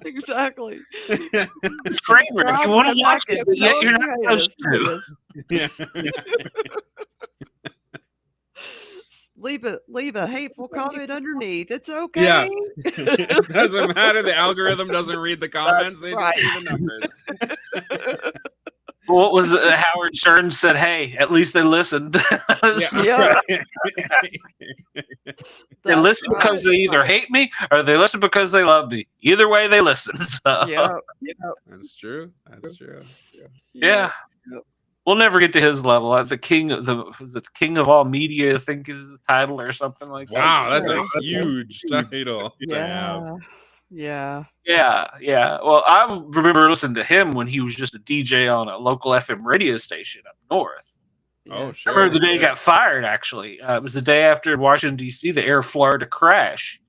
Exactly. Kramer, if you want to watch it, but yet you're not supposed to. Leave a hateful comment underneath. It's okay. Yeah. It doesn't matter. The algorithm doesn't read the comments. They just see the numbers. What was it? Howard Stern said, hey, at least they listened. They listen because they either hate me or they listen because they love me. Either way, they listen. So. That's true. That's true. Yeah. We'll never get to his level. The king of king of all media, I think is the title or something like that. Wow, that's a huge title. Yeah. Well, I remember listening to him when he was just a DJ on a local FM radio station up north. Oh, sure. I remember the day he got fired, actually. It was the day after Washington, D.C., the Air Florida crash.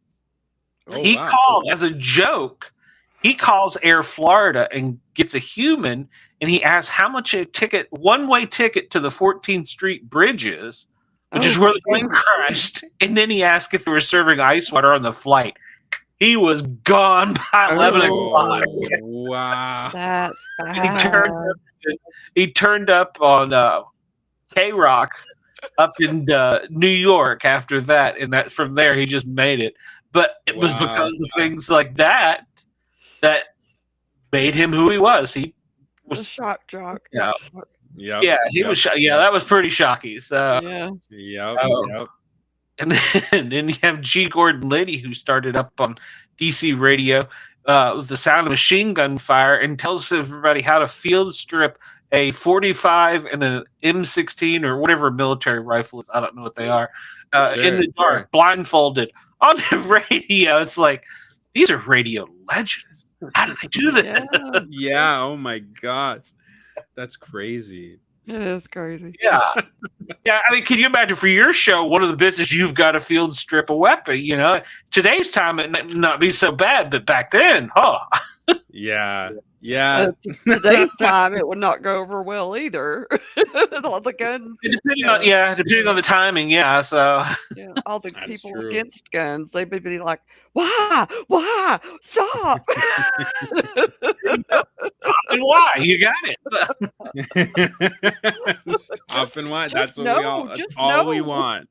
He called as a joke. He calls Air Florida and gets a human, and he asks how much a ticket, one-way ticket to the 14th Street Bridge is, which is where the plane crashed. And then he asked if they were serving ice water on the flight. He was gone by 11 o'clock. Wow. That's bad. He turned up on K-Rock up in New York after that, and that from there he just made it. But it was because of things like that made him who he was. He was a shock jock. Yeah. He was. Yeah, that was pretty shocking. So And then you have G. Gordon Liddy, who started up on DC radio with the sound of machine gun fire and tells everybody how to field strip a 45 and an M16 or whatever military rifle is. I don't know what they are. In the dark, blindfolded on the radio. It's like, these are radio legends. How do they do that? Yeah. Oh my gosh. That's crazy. It is crazy. Yeah. I mean, can you imagine for your show, one of the business you've got to field strip a weapon? You know, today's time it might not be so bad, but back then, Yeah. Today's time it would not go over well either. All the guns. Depending on the timing, So all the people against guns, they would be like, "Why? Stop!" And why? You got it. Stop and why? That's all we want.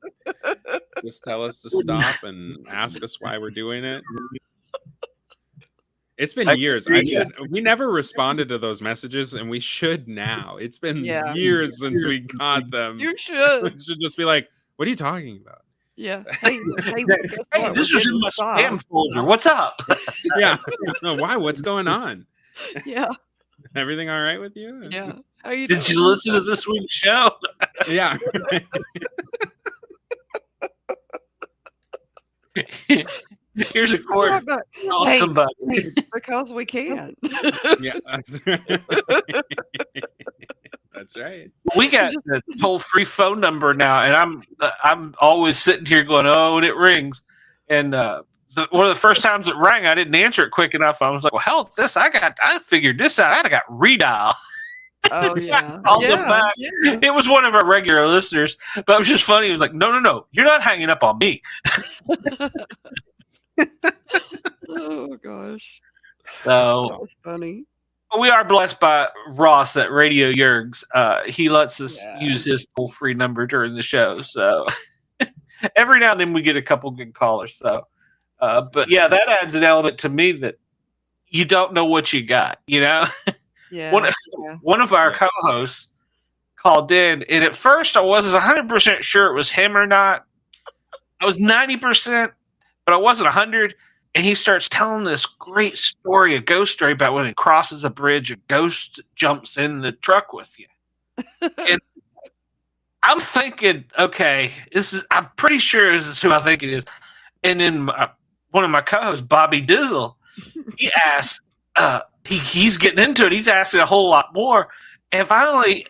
Just tell us to stop and ask us why we're doing it. It's been years. We never responded to those messages, and we should now. It's been years since we got them. You should. We should just be like, "What are you talking about?" Yeah. Hey, Hey, this was in my spam folder. What's up? Yeah. Why? What's going on? Yeah. Everything all right with you? Yeah. How you Did you listen to this week's show? Yeah. Here's a quarter. Awesome, buddy. Because we can. Yeah. That's right. We got the toll-free phone number now, and I'm always sitting here going, "Oh," when it rings. And one of the first times it rang, I didn't answer it quick enough. I was like, "Well, hell, I figured this out. I got redial." Oh So yeah. I called him back. Yeah. It was one of our regular listeners, but it was just funny. He was like, "No, you're not hanging up on me." Oh gosh. So that was funny. We are blessed by Ross at Radio Yergs. He lets us use his toll-free number during the show. So every now and then we get a couple good callers. So, but yeah, that adds an element to me that you don't know what you got, you know? Yeah. One of our co-hosts called in, and at first I wasn't 100% sure it was him or not. I was 90%, but I wasn't 100%. And he starts telling this great story, a ghost story about when he crosses a bridge, a ghost jumps in the truck with you. And I'm thinking, okay, I'm pretty sure this is who I think it is. And then one of my co-hosts, Bobby Dizzle, he asks, he's getting into it. He's asking a whole lot more. And finally,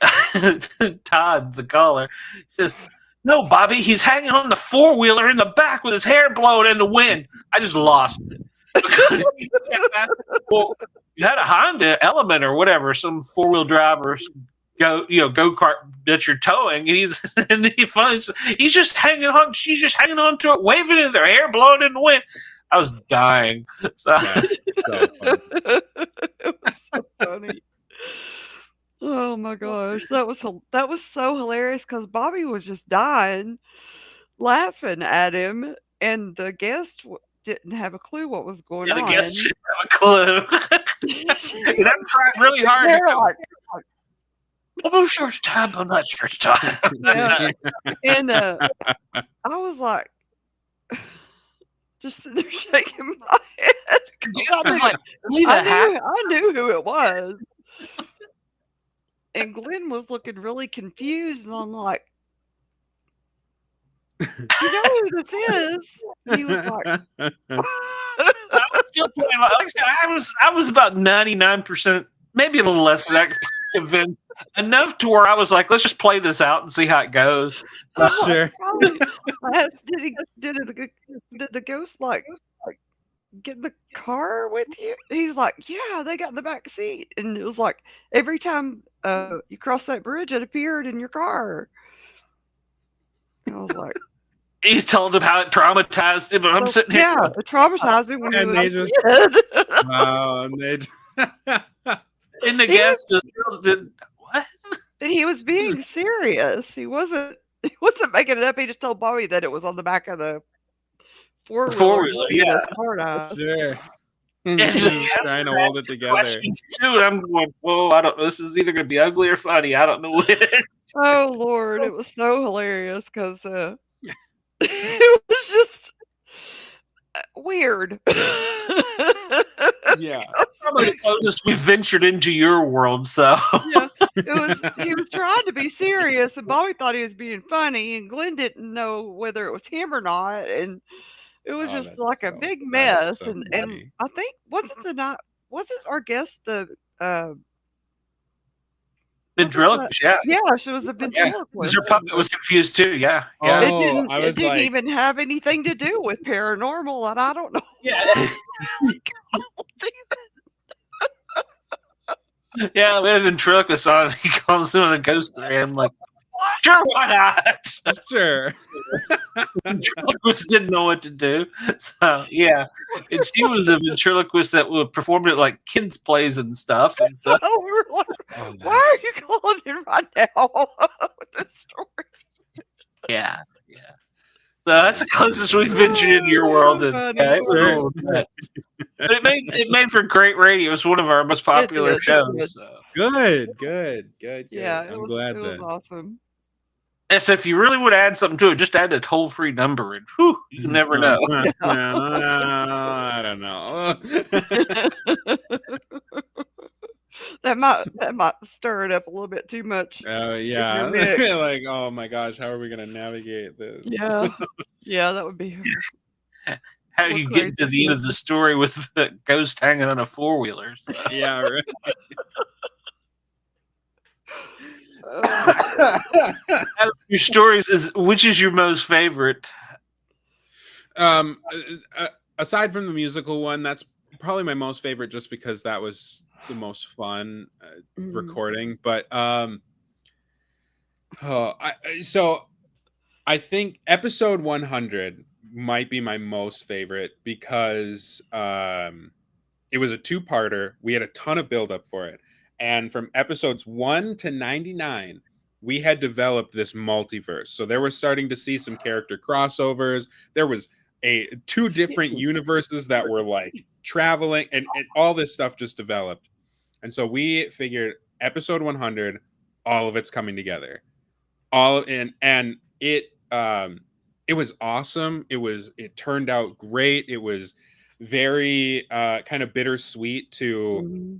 Todd, the caller, says, "No, Bobby, he's hanging on the four-wheeler in the back with his hair blowing in the wind." I just lost it. Because well, you had a Honda Element or whatever, some four-wheel drive or go-kart that you're towing, and he's just hanging on. She's just hanging on to it, waving it, their hair blowing in the wind. I was dying. So funny. Oh my gosh, that was so hilarious because Bobby was just dying, laughing at him, and the guest didn't have a clue what was going on. The guest didn't have a clue, and I'm trying really hard. I'm sure it's time. I'm not sure it's time. Yeah. And I was like, just sitting there shaking my head. I knew who it was. And Glenn was looking really confused, and I'm like, "You know who this is?" He was like, I was still playing. Like I said, I was about 99%, maybe a little less than that, convinced enough to where I was like, "Let's just play this out and see how it goes." Sure. Did the ghost like get in the car with you? He's like, "Yeah, they got in the back seat," and it was like every time you cross that bridge, it appeared in your car. And I was like, he's telling them how it traumatized him. I'm sitting here. Yeah, it traumatized him when he was just, a kid. And the guest just did what? And he was being serious. He wasn't making it up. He just told Bobby that it was on the back of the four-wheeler. Yeah. Sure. And he's trying to hold it together. Too, and I'm going, whoa, I don't. This is either going to be ugly or funny. I don't know which. Oh Lord, it was so hilarious because it was just weird. Yeah, probably the closest we ventured into your world. So yeah, he was trying to be serious, and Bobby thought he was being funny, and Glenn didn't know whether it was him or not, and it was just like a big mess. So and I think wasn't our guest the ventriloquist? Yeah, she was a ventriloquist. Her puppet was confused too. Yeah, yeah. It didn't even have anything to do with paranormal, and I don't know. Yeah. Yeah, we had a ventriloquist on. He calls him a ghost story. I'm like, sure, why not? Sure. Ventriloquist didn't know what to do. So, yeah. And she was a ventriloquist that would perform at like kids' plays and stuff. And so, why are you calling him right now with this story? Yeah. So that's the closest we ventured into your world. And it was a little bit. But it made for great radio. It was one of our most popular shows. So. Good. Yeah, I'm glad it was awesome. And so if you really would add something to it, just add a toll-free number, and whew, you never know. I don't know. That might stir it up a little bit too much. Yeah. Like, oh my gosh, how are we gonna navigate this? Yeah. Yeah, that would be How you get to the end of the story with the ghost hanging on a four-wheeler. So. Yeah, right. Out of your stories, which is your most favorite? Aside from the musical one, that's probably my most favorite, just because that was the most fun recording. But I think episode 100 might be my most favorite, because it was a two-parter. We had a ton of build-up for it. And from episodes 1 to 99, we had developed this multiverse. So there was starting to see some character crossovers. There was two different universes that were like traveling, and all this stuff just developed. And so we figured episode 100, all of it's coming together. And it was awesome. It turned out great. It was very kind of bittersweet to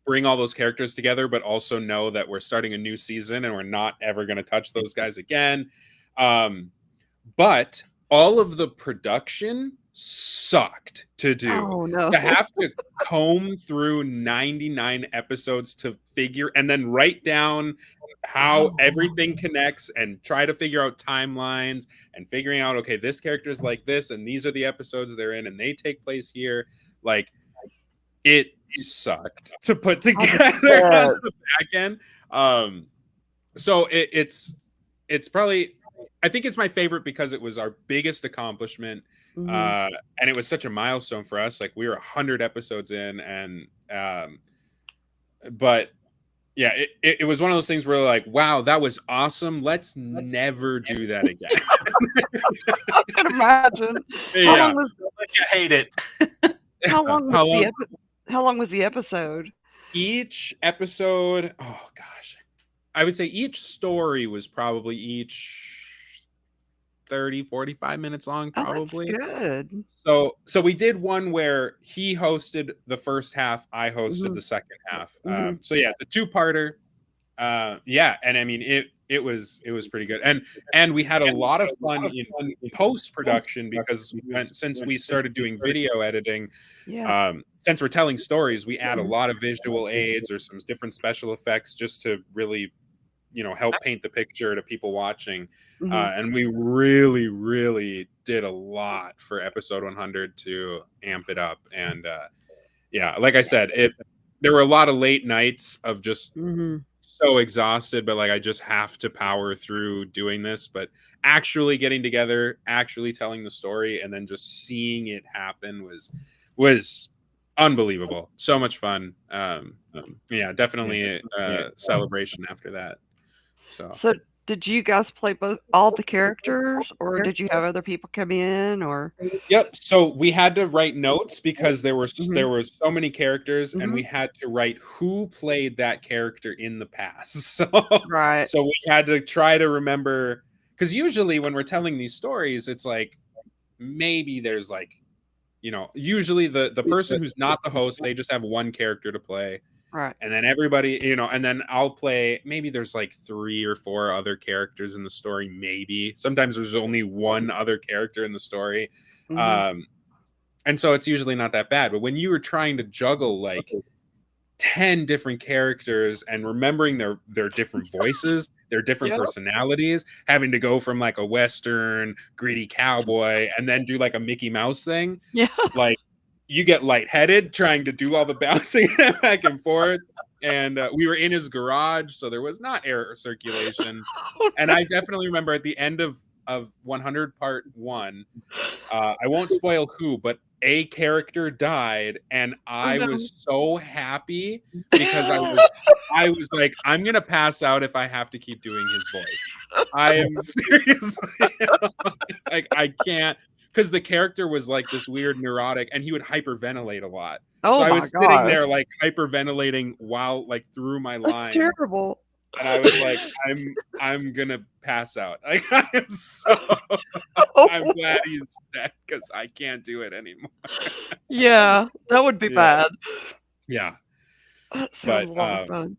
bring all those characters together, but also know that we're starting a new season and we're not ever going to touch those guys again. But all of the production sucked to do. Oh, no. To have to comb through 99 episodes to figure and then write down how everything connects and try to figure out timelines and figuring out, okay, this character is like this and these are the episodes they're in and they take place here. Like, it sucked to put together on the back end. So it's probably, I think it's my favorite because it was our biggest accomplishment. And it was such a milestone for us. Like, we were 100 episodes in, and but yeah, it was one of those things where like, wow, that was awesome. Let's never do that again. I can imagine. Yeah. How long was you hate it? How long was the episode? Each episode, oh gosh, I would say each story was probably each 30-45 minutes long, probably. Oh, that's good. So we did one where he hosted the first half, I hosted the second half. So yeah, the two-parter. Yeah, and I mean it was pretty good, and we had a lot of fun in post-production, because since we started doing video editing, since we're telling stories, we add a lot of visual aids or some different special effects just to really, help paint the picture to people watching. And we really did a lot for episode 100 to amp it up. And yeah, like I said, there were a lot of late nights of just so exhausted, but like, I just have to power through doing this. But actually getting together, actually telling the story, and then just seeing it happen was unbelievable. So much fun. Yeah, definitely a celebration after that. So did you guys play all the characters, or did you have other people come in, or? Yep. So we had to write notes because there were so many characters, and we had to write who played that character in the past. So So we had to try to remember, because usually when we're telling these stories, it's like, maybe there's like, usually the person who's not the host, they just have one character to play. Right. And then everybody, and then I'll play, maybe there's like 3 or 4 other characters in the story, maybe. Sometimes there's only one other character in the story. And so it's usually not that bad. But when you were trying to juggle like 10 different characters and remembering their different voices, their different personalities, having to go from like a Western gritty cowboy and then do like a Mickey Mouse thing. Yeah. Like, you get lightheaded trying to do all the bouncing back and forth. And we were in his garage, so there was not air circulation. And I definitely remember at the end of 100 part 1, I won't spoil who, but a character died, and I was so happy because I was like, I'm gonna pass out if I have to keep doing his voice. I am seriously like, I can't. Because the character was like this weird neurotic, and he would hyperventilate a lot. Oh, so I was my sitting God. there like hyperventilating while like through my lines. That's terrible. And I was like, I'm gonna pass out. Like I'm glad he's dead because I can't do it anymore. Yeah, that would be bad. Yeah. That sounds a lot of fun.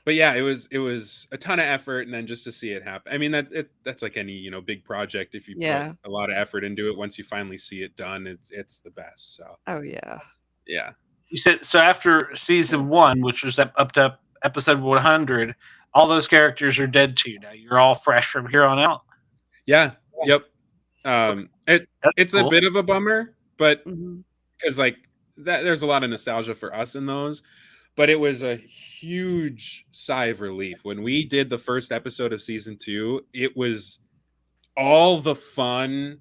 But yeah, it was a ton of effort, and then just to see it happen. I mean, that's like any big project. If you put a lot of effort into it, once you finally see it done, it's the best. So. Oh yeah. Yeah. You said so after season 1, which was up to episode 100, all those characters are dead to you now. You're all fresh from here on out. Yeah. Yep. It's cool. A bit of a bummer, but because there's a lot of nostalgia for us in those. But it was a huge sigh of relief when we did the first episode of season 2. It was all the fun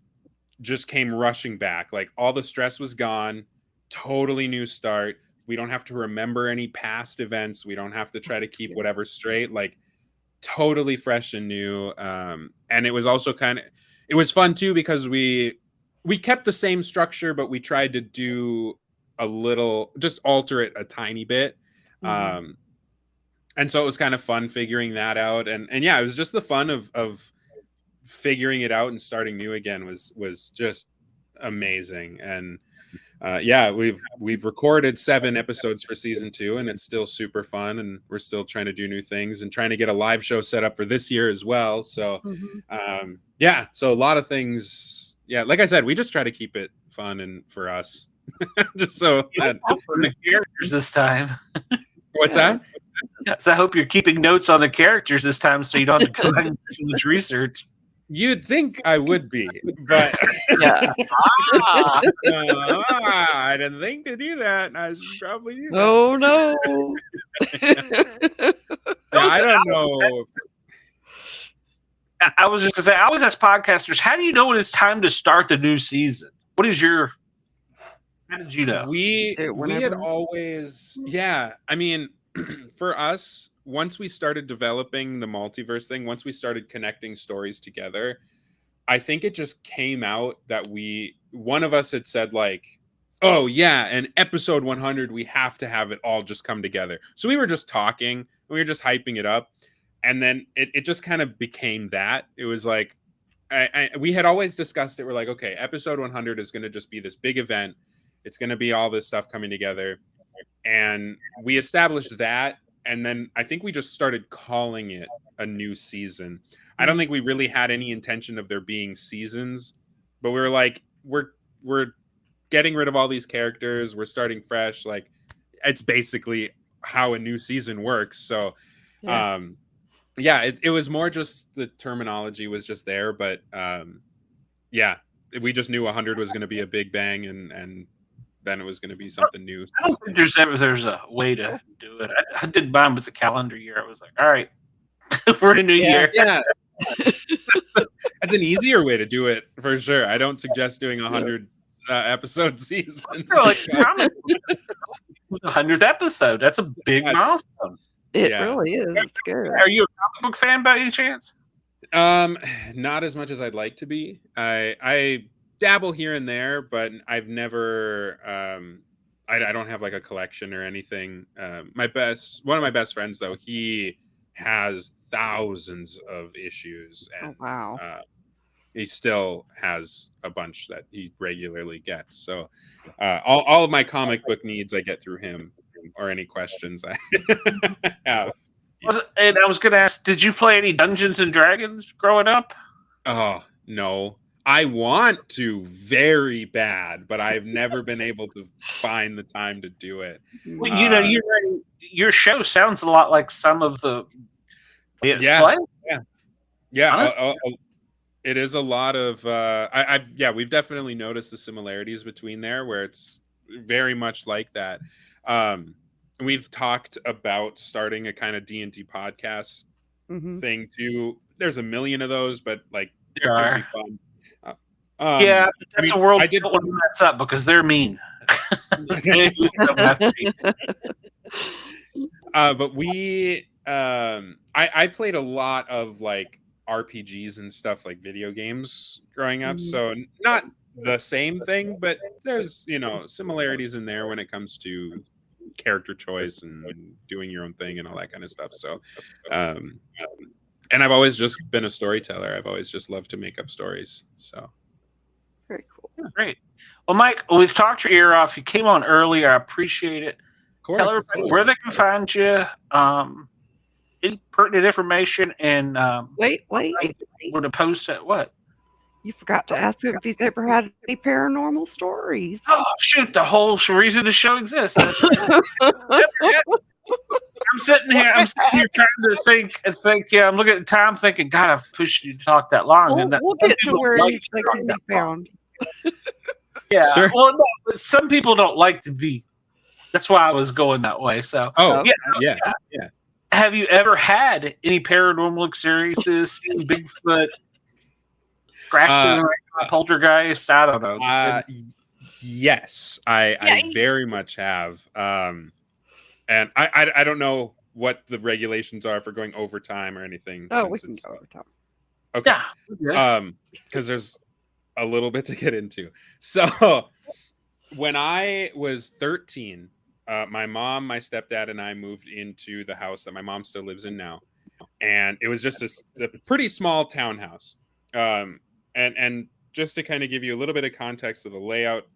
just came rushing back. Like all the stress was gone. Totally new start. We don't have to remember any past events. We don't have to try to keep whatever straight. Like totally fresh and new. And it was also it was fun too because we kept the same structure, but we tried to do a little, just alter it a tiny bit. And so it was kind of fun figuring that out. And yeah, it was just the fun of figuring it out and starting new again was just amazing. And yeah, we've recorded 7 episodes for season 2, and it's still super fun, and we're still trying to do new things and trying to get a live show set up for this year as well. So yeah, so a lot of things. Yeah, like I said, we just try to keep it fun and for us. Just so that the characters this time. What's that? So I hope you're keeping notes on the characters this time, so you don't have to go and do so much research. You'd think I would be, but yeah. I didn't think to do that. I should probably do that. Oh no! I don't know. I was just gonna say, I always ask podcasters, how do you know when it's time to start the new season? How did you know? We had always, yeah. I mean, for us, once we started developing the multiverse thing, once we started connecting stories together, I think it just came out that one of us had said like, oh yeah, in episode 100, we have to have it all just come together. So we were just talking, we were just hyping it up. And then it just kind of became that. It was like, we had always discussed it. We're like, okay, episode 100 is going to just be this big event. It's going to be all this stuff coming together. And we established that. And then I think we just started calling it a new season. I don't think we really had any intention of there being seasons, but we were like, we're getting rid of all these characters. We're starting fresh. Like it's basically how a new season works. So, yeah, it was more just the terminology was just there. But yeah, we just knew 100 was going to be a big bang and then it was going to be something new. I don't think there's a way to do it. I did mine with the calendar year. I was like, all right, we're in a new year. Yeah. That's an easier way to do it for sure. I don't suggest doing 100 episode season. Like, 100th episode. That's a big milestone. It really is. It's scary. Are you a comic book fan by any chance? Not as much as I'd like to be. I dabble here and there, but I've never I don't have like a collection or anything. One of my best friends though, he has thousands of issues and wow. He still has a bunch that he regularly gets. So all of my comic book needs I get through him, or any questions I have. And I was going to ask, did you play any Dungeons and Dragons growing up? Oh, no. I want to very bad, but I've never been able to find the time to do it. Well, your show sounds a lot like some of the Yeah. It is a lot of we've definitely noticed the similarities between there, where it's very much like that. We've talked about starting a kind of D&D podcast thing too. There's a million of those, but like there are. Be fun. Yeah, that's a world I didn't want to mess up because they're mean. But we I played a lot of like RPGs and stuff, like video games growing up. So not the same thing, but there's similarities in there when it comes to character choice and doing your own thing and all that kind of stuff. So, and I've always just been a storyteller. I've always just loved to make up stories. So. Very cool. Great. Well, Mike, we've talked your ear off. You came on early. I appreciate it. Of course, Tell everybody where they can find you. Any pertinent information and wait. Where to post at what? You forgot to ask him if he's ever had any paranormal stories. Oh, shoot. The whole reason the show exists. That's right. I'm sitting here trying to think. Yeah, I'm looking at the time thinking, God, I've pushed you to talk that long. We'll get to where you think you be found. Yeah. Sure. Well, no, but some people don't like to be. That's why I was going that way. So. Oh, yeah. Have you ever had any paranormal experiences? Seen Bigfoot? Poltergeist? I don't know. Yes, I very much have. And I don't know what the regulations are for going overtime or anything. Oh, we can go overtime. Okay. Yeah. Because there's a little bit to get into. So when I was 13, my mom, my stepdad, and I moved into the house that my mom still lives in now. And it was just a pretty small townhouse. And just to kind of give you a little bit of context of the layout,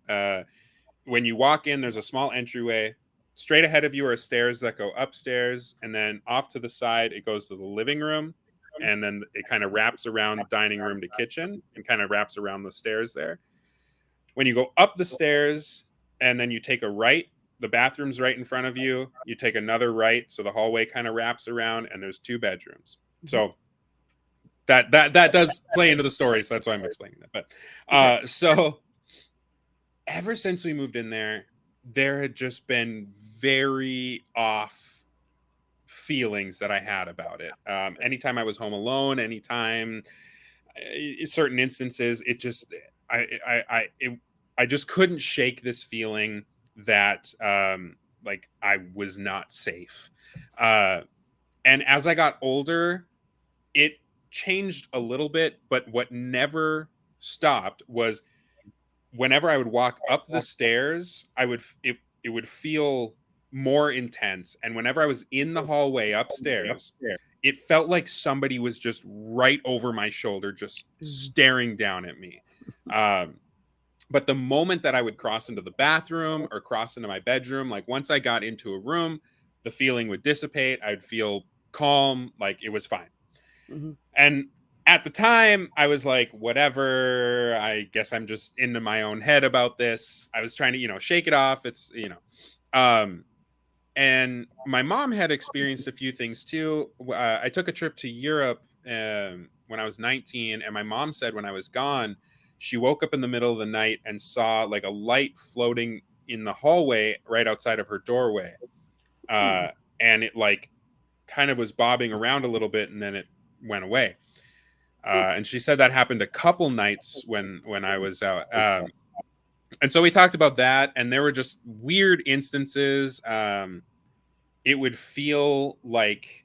when you walk in, there's a small entryway. Straight ahead of you are stairs that go upstairs, and then off to the side, it goes to the living room, and then it kind of wraps around dining room to kitchen and kind of wraps around the stairs there. When you go up the stairs and then you take a right, the bathroom's right in front of you. You take another right, so the hallway kind of wraps around, and there's 2 bedrooms. So that does play into the story, so that's why I'm explaining that. But so ever since we moved in there had just been very off feelings that I had about it. Anytime I was home alone, anytime, certain instances, it just I just couldn't shake this feeling that like I was not safe. And as I got older, it changed a little bit, but what never stopped was whenever I would walk up the stairs, it would feel more intense. And whenever I was in the hallway upstairs, it felt like somebody was just right over my shoulder, just staring down at me. But the moment that I would cross into the bathroom or cross into my bedroom, like once I got into a room, the feeling would dissipate. I'd feel calm, like it was fine. Mm-hmm. And at the time, I was like, whatever, I guess I'm just into my own head about this. I was trying to, shake it off. It's, and my mom had experienced a few things too. I took a trip to Europe when I was 19, and my mom said when I was gone, she woke up in the middle of the night and saw like a light floating in the hallway right outside of her doorway. And it like kind of was bobbing around a little bit, and then it went away. And she said that happened a couple nights when I was out. And so we talked about that, and there were just weird instances. It would feel like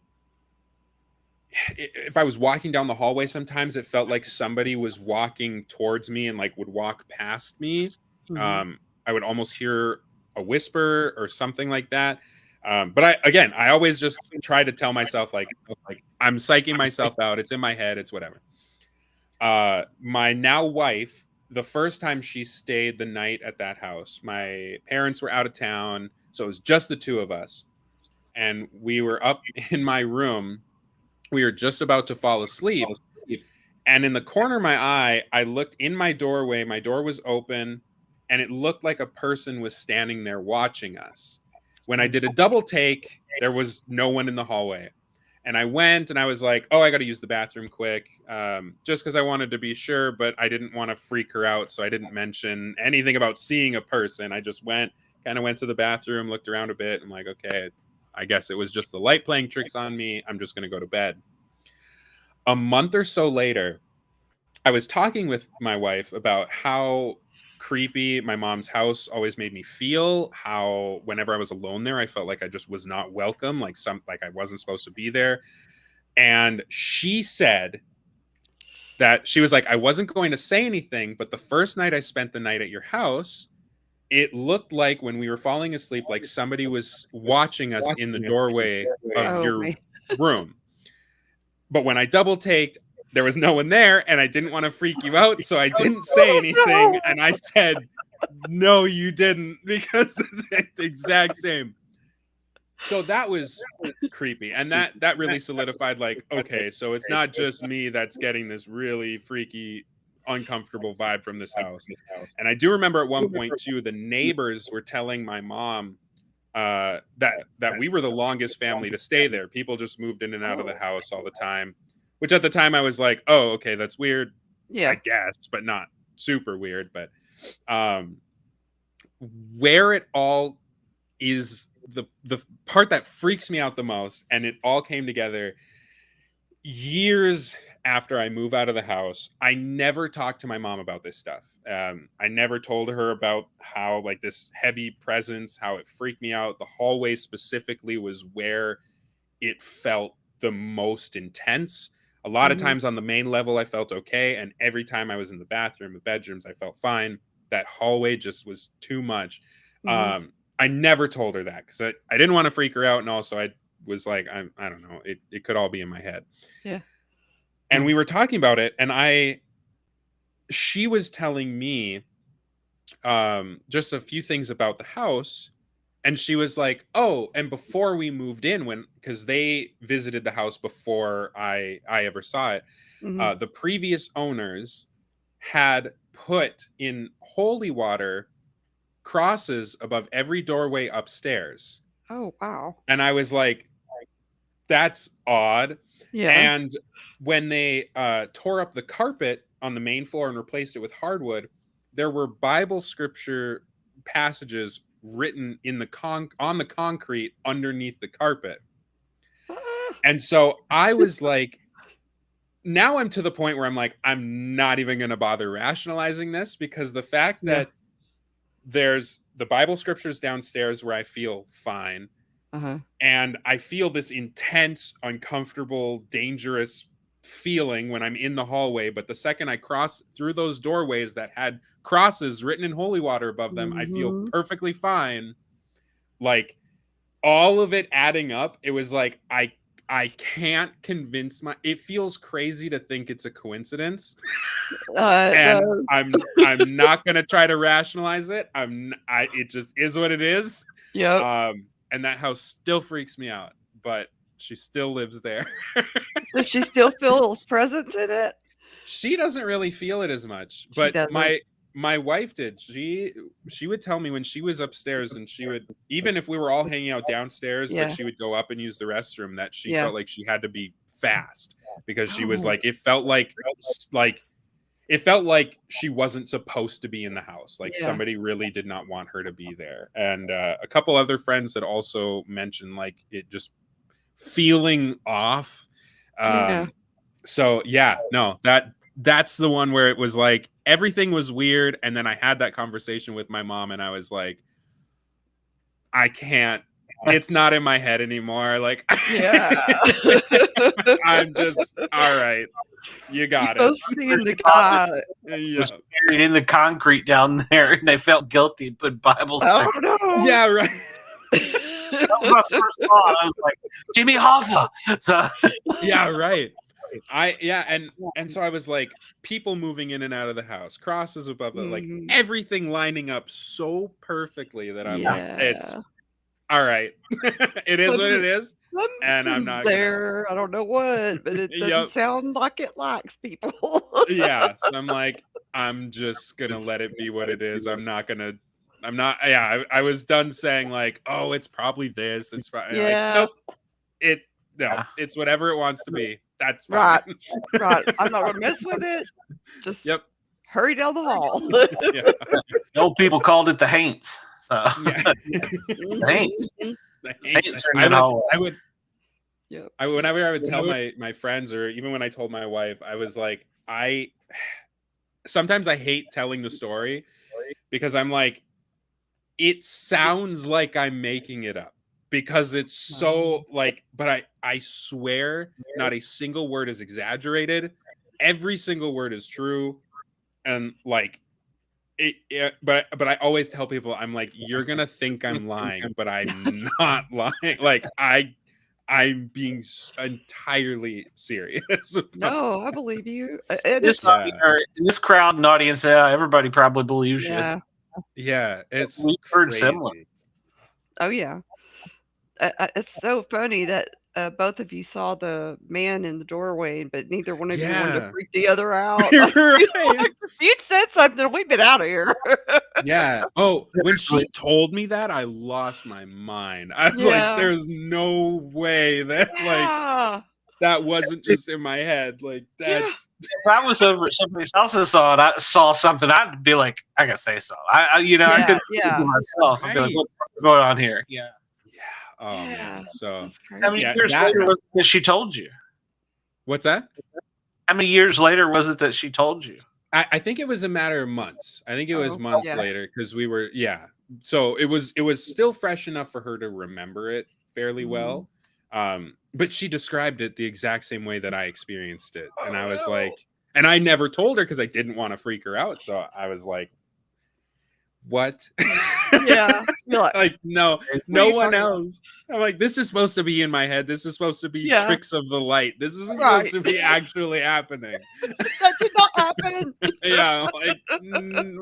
if I was walking down the hallway, sometimes it felt like somebody was walking towards me and like would walk past me. Mm-hmm. I would almost hear a whisper or something like that. But I always just try to tell myself like I'm psyching myself out. It's in my head. It's whatever. My now wife, the first time she stayed the night at that house, my parents were out of town, so it was just the 2 of us. And we were up in my room. We were just about to fall asleep. And in the corner of my eye, I looked in my doorway. My door was open, and it looked like a person was standing there watching us. When I did a double take, there was no one in the hallway. And I went and I was like, oh, I got to use the bathroom quick, just because I wanted to be sure, but I didn't want to freak her out. So I didn't mention anything about seeing a person. I just went to the bathroom, looked around a bit. I'm like, okay, I guess it was just the light playing tricks on me. I'm just going to go to bed. A month or so later, I was talking with my wife about how creepy my mom's house always made me feel, how whenever I was alone there, I felt like I just was not welcome, like I wasn't supposed to be there. And she said that she was like, I wasn't going to say anything, but the first night I spent the night at your house, it looked like when we were falling asleep, like somebody was watching us in the doorway of your room. But when I double taked, there was no one there, and I didn't want to freak you out, so I didn't say anything. And I said, "No, you didn't," because it's the exact same. So that was creepy, and that really solidified, like, okay, so it's not just me that's getting this really freaky, uncomfortable vibe from this house. And I do remember at one point too, the neighbors were telling my mom that we were the longest family to stay there. People just moved in and out of the house all the time, which at the time I was like, oh, okay, that's weird, I guess, but not super weird. But where it all is, the part that freaks me out the most, and it all came together years after I move out of the house. I never talked to my mom about this stuff. I never told her about how, like, this heavy presence, how it freaked me out. The hallway specifically was where it felt the most intense. A lot of times on the main level, I felt okay. And every time I was in the bathroom, the bedrooms, I felt fine. That hallway just was too much. I never told her that because I didn't want to freak her out. And also I was like, I don't know, it could all be in my head. Yeah. And we were talking about it, and she was telling me just a few things about the house. And she was like, oh, and before we moved in, because they visited the house before I ever saw it, the previous owners had put in holy water crosses above every doorway upstairs. Oh, wow. And I was like, that's odd. Yeah. And when they tore up the carpet on the main floor and replaced it with hardwood, there were Bible scripture passages written in on the concrete underneath the carpet. And so I was like, now I'm to the point where I'm like, I'm not even going to bother rationalizing this, because the fact that there's the Bible scriptures downstairs where I feel fine. And I feel this intense, uncomfortable, dangerous feeling when I'm in the hallway. But the second I cross through those doorways that had crosses written in holy water above them, I feel perfectly fine. Like, all of it adding up, it was like, I can't convince it feels crazy to think it's a coincidence. And I'm not going to try to rationalize it. It just is what it is. Yeah. And that house still freaks me out, but she still lives there. Does she still feel presence in it? She doesn't really feel it as much, but my wife did. She would tell me when she was upstairs, and she would, even if we were all hanging out downstairs, but she would go up and use the restroom, that she felt like she had to be fast, because she was like, it felt like she wasn't supposed to be in the house. Like somebody really did not want her to be there. And a couple other friends had also mentioned, like, it just feeling off. So that's the one where it was like everything was weird. And then I had that conversation with my mom, and I was like, I can't, it's not in my head anymore. Like, I'm just, all right, you got it. Seeing the guy was buried in the concrete down there, and they felt guilty and put Bible scripture. Oh, no. Yeah, right. That was my first thought. I was like, Jimmy Hoffa. So yeah, right. And so I was like, people moving in and out of the house, crosses above it, like everything lining up so perfectly that I'm like, it's all right. It is what it is. And I'm not there. I don't know what, but it doesn't sound like it likes people. So I'm like, I'm just gonna let it be what it is. I was done saying like, oh, it's probably this. It's probably like, nope. It's whatever it wants to be. That's fine. Right. I'm not gonna mess with it. Just hurry down the hall. The old people called it the Haints. So the Haints. Whenever I would tell my friends, or even when I told my wife, I was like, sometimes I hate telling the story, because I'm like, it sounds like I'm making it up, because it's so like, but I swear not a single word is exaggerated. Every single word is true. And like, But I always tell people, I'm like, you're gonna think I'm lying, but I'm not lying. Like I'm being entirely serious. No, I believe you. This crowd and audience, everybody probably believes you. Yeah, it's heard similar. Oh yeah, it's so funny that both of you saw the man in the doorway, but neither one of you wanted to freak the other out. Right. Like, if you'd said something, we'd been out of here. Yeah. Oh, when she told me that, I lost my mind. I was like, "There's no way that like that wasn't just in my head." Like that's. If I was over at somebody else's saw and I saw something, I'd be like, "I gotta say so." I couldn't think of myself. I'd be like, "What's going on here?" Yeah. Oh man. So how many years later was it that she told you? What's that? How many years later was it that she told you? I think it was a matter of months. I think it was months later because we were So it was still fresh enough for her to remember it fairly well. But she described it the exact same way that I experienced it. And I was like, and I never told her because I didn't want to freak her out. So I was like, what? Yeah. Like, no one else. I'm like, this is supposed to be in my head. This is supposed to be tricks of the light. This isn't supposed to be actually happening. That did not happen. Yeah. Like,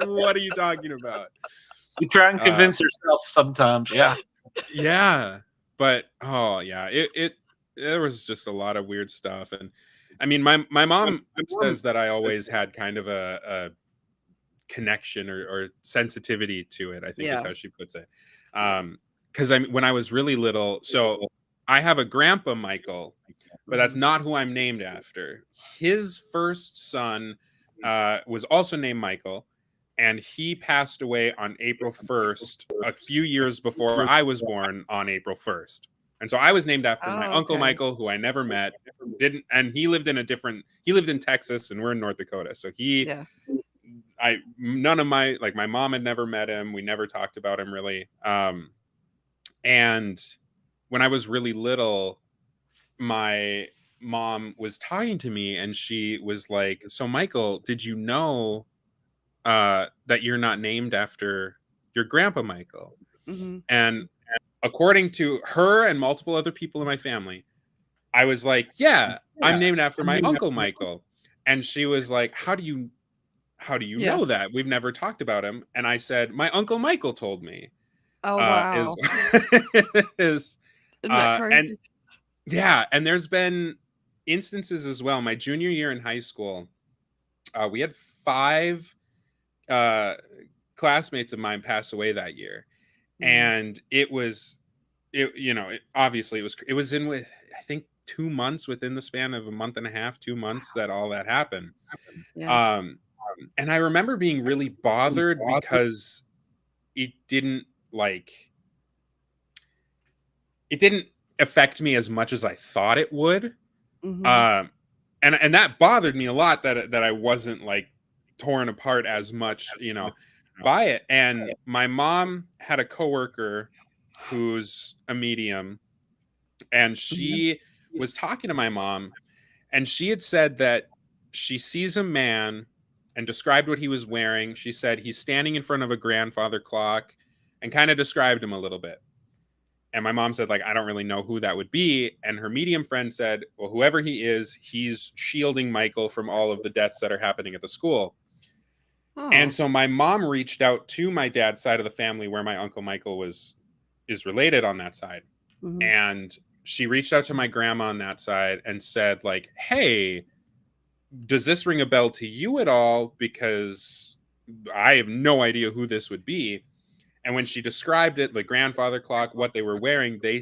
what are you talking about? You try and convince yourself sometimes. Yeah. Yeah. But there was just a lot of weird stuff. And I mean, my mom says that I always had kind of a connection or sensitivity to it, I think is how she puts it. Because when I was really little, so I have a grandpa Michael, but that's not who I'm named after. His first son was also named Michael, and he passed away on April 1st, a few years before I was born on April 1st. And so I was named after my uncle Michael, who I never met, and he lived in Texas, and we're in North Dakota. So none of my mom had never met him. We never talked about him really. And when I was really little, my mom was talking to me and she was like, "So Michael, did you know that you're not named after your grandpa Michael?" Mm-hmm. And according to her and multiple other people in my family, I was like, yeah, I'm named after my uncle Michael. And she was like, how do you know that? We've never talked about him. And I said, my uncle Michael told me. Oh, wow. Isn't that crazy? And there's been instances as well. My junior year in high school, we had 5 classmates of mine pass away that year. And it was in with, I think, 2 months, within the span of a month and a half, 2 months, that all that happened. Yeah. And I remember being really bothered because it didn't affect me as much as I thought it would. Mm-hmm. And that bothered me a lot, that I wasn't like torn apart as much, by it. And my mom had a coworker who's a medium, and she was talking to my mom, and she had said that she sees a man and described what he was wearing. She said he's standing in front of a grandfather clock, and kind of described him a little bit. And my mom said, I don't really know who that would be. And her medium friend said, well, whoever he is, he's shielding Michael from all of the deaths that are happening at the school. Oh. And so my mom reached out to my dad's side of the family, where my uncle Michael is related on that side. Mm-hmm. And she reached out to my grandma on that side and said, hey, does this ring a bell to you at all? Because I have no idea who this would be. And when she described it, the grandfather clock, what they were wearing, they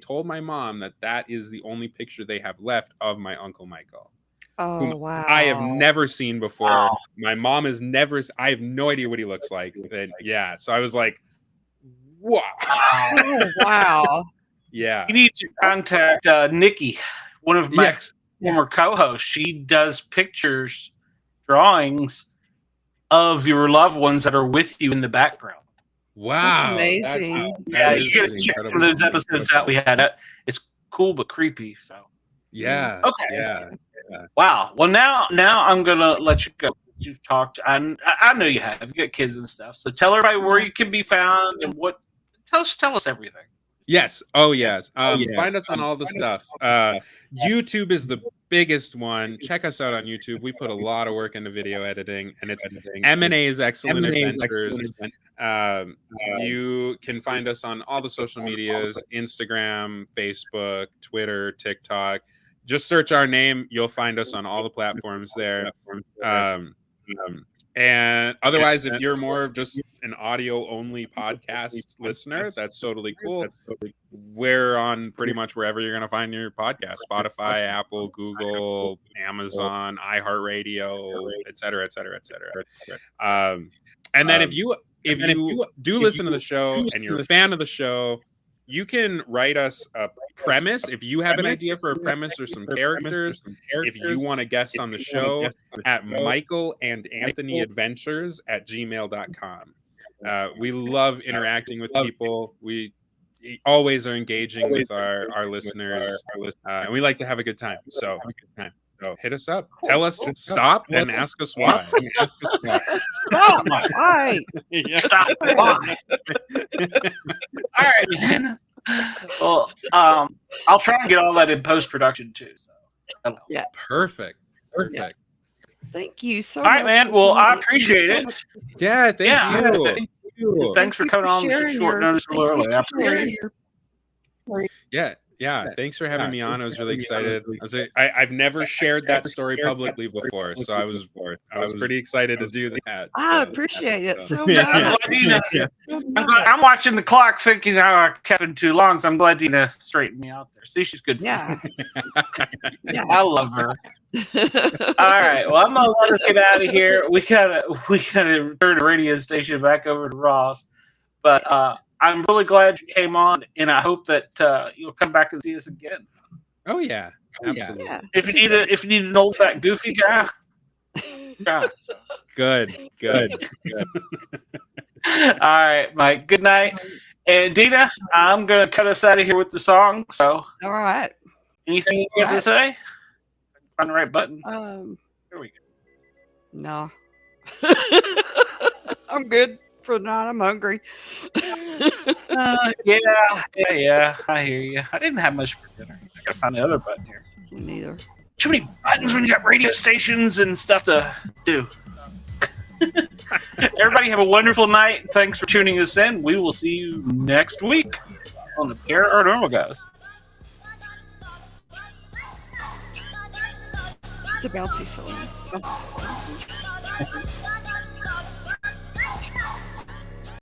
told my mom that is the only picture they have left of my uncle Michael. Oh, wow. I have never seen before. Wow. My mom has never, I have no idea what he looks like. And so I was like, wow. Oh, wow. Yeah. You need to contact Nikki, one of my former co-hosts. She does pictures, drawings of your loved ones that are with you in the background. Wow. That's amazing. You gotta check some of those episodes out we had. It's cool but creepy. So yeah. Okay. Yeah. Wow. Well, now I'm gonna let you go. you've talked. I know you have. You got kids and stuff. So tell everybody where you can be found and what. Tell us everything. Yes. Oh, yes. Find us on all the stuff. YouTube is the biggest one. Check us out on YouTube. We put a lot of work into video editing, and it's M&A's Excellent Adventures. You can find us on all the social medias: Instagram, Facebook, Twitter, TikTok. Just search our name. You'll find us on all the platforms there. And otherwise, if you're more of just an audio-only podcast listener, that's totally cool. We're on pretty much wherever you're going to find your podcast: Spotify, Apple, Google, Amazon, iHeartRadio, et cetera, et cetera, et cetera. And then if you do listen to the show and you're a fan of the show, you can write us a premise. If you have an idea for a premise or some characters, if you want to guest on the show, at michaelandthonyadventures@gmail.com. We love interacting with people. We always are engaging with our listeners, and we like to have a good time. So hit us up. Tell us stop and ask us why. Stop. Why? Stop. Why? All right, man. Well, I'll try and get all that in post-production too. So. Yeah. Perfect. Yeah. Thank you so much. All right, man. Well, I appreciate it. Yeah, thank you. Thanks for coming on short notice a little early. I appreciate it. Yeah. Thanks for having me on. I was really excited. I've never shared that story publicly before, so I was pretty excited to do that. I appreciate it so much. I'm watching the clock, thinking how I kept him too long. So I'm glad Dina straightened me out there. See, she's good. Yeah. I love her. All right. Well, I'm gonna let us get out of here. We gotta turn the radio station back over to Ross, but I'm really glad you came on, and I hope that you'll come back and see us again. Oh yeah, absolutely. Yeah. If you need an old fat goofy guy, good. All right, Mike. Good night, and Dina. I'm gonna cut us out of here with the song. So, all right. Anything you have to say? Find the right button. Here we go. No, I'm good. For the night. I'm hungry. Yeah. I hear you. I didn't have much for dinner. I gotta find the other button here. Neither. Too many buttons when you got radio stations and stuff to do. Everybody have a wonderful night. Thanks for tuning us in. We will see you next week on the Paranormal Guys. It's a bouncy song.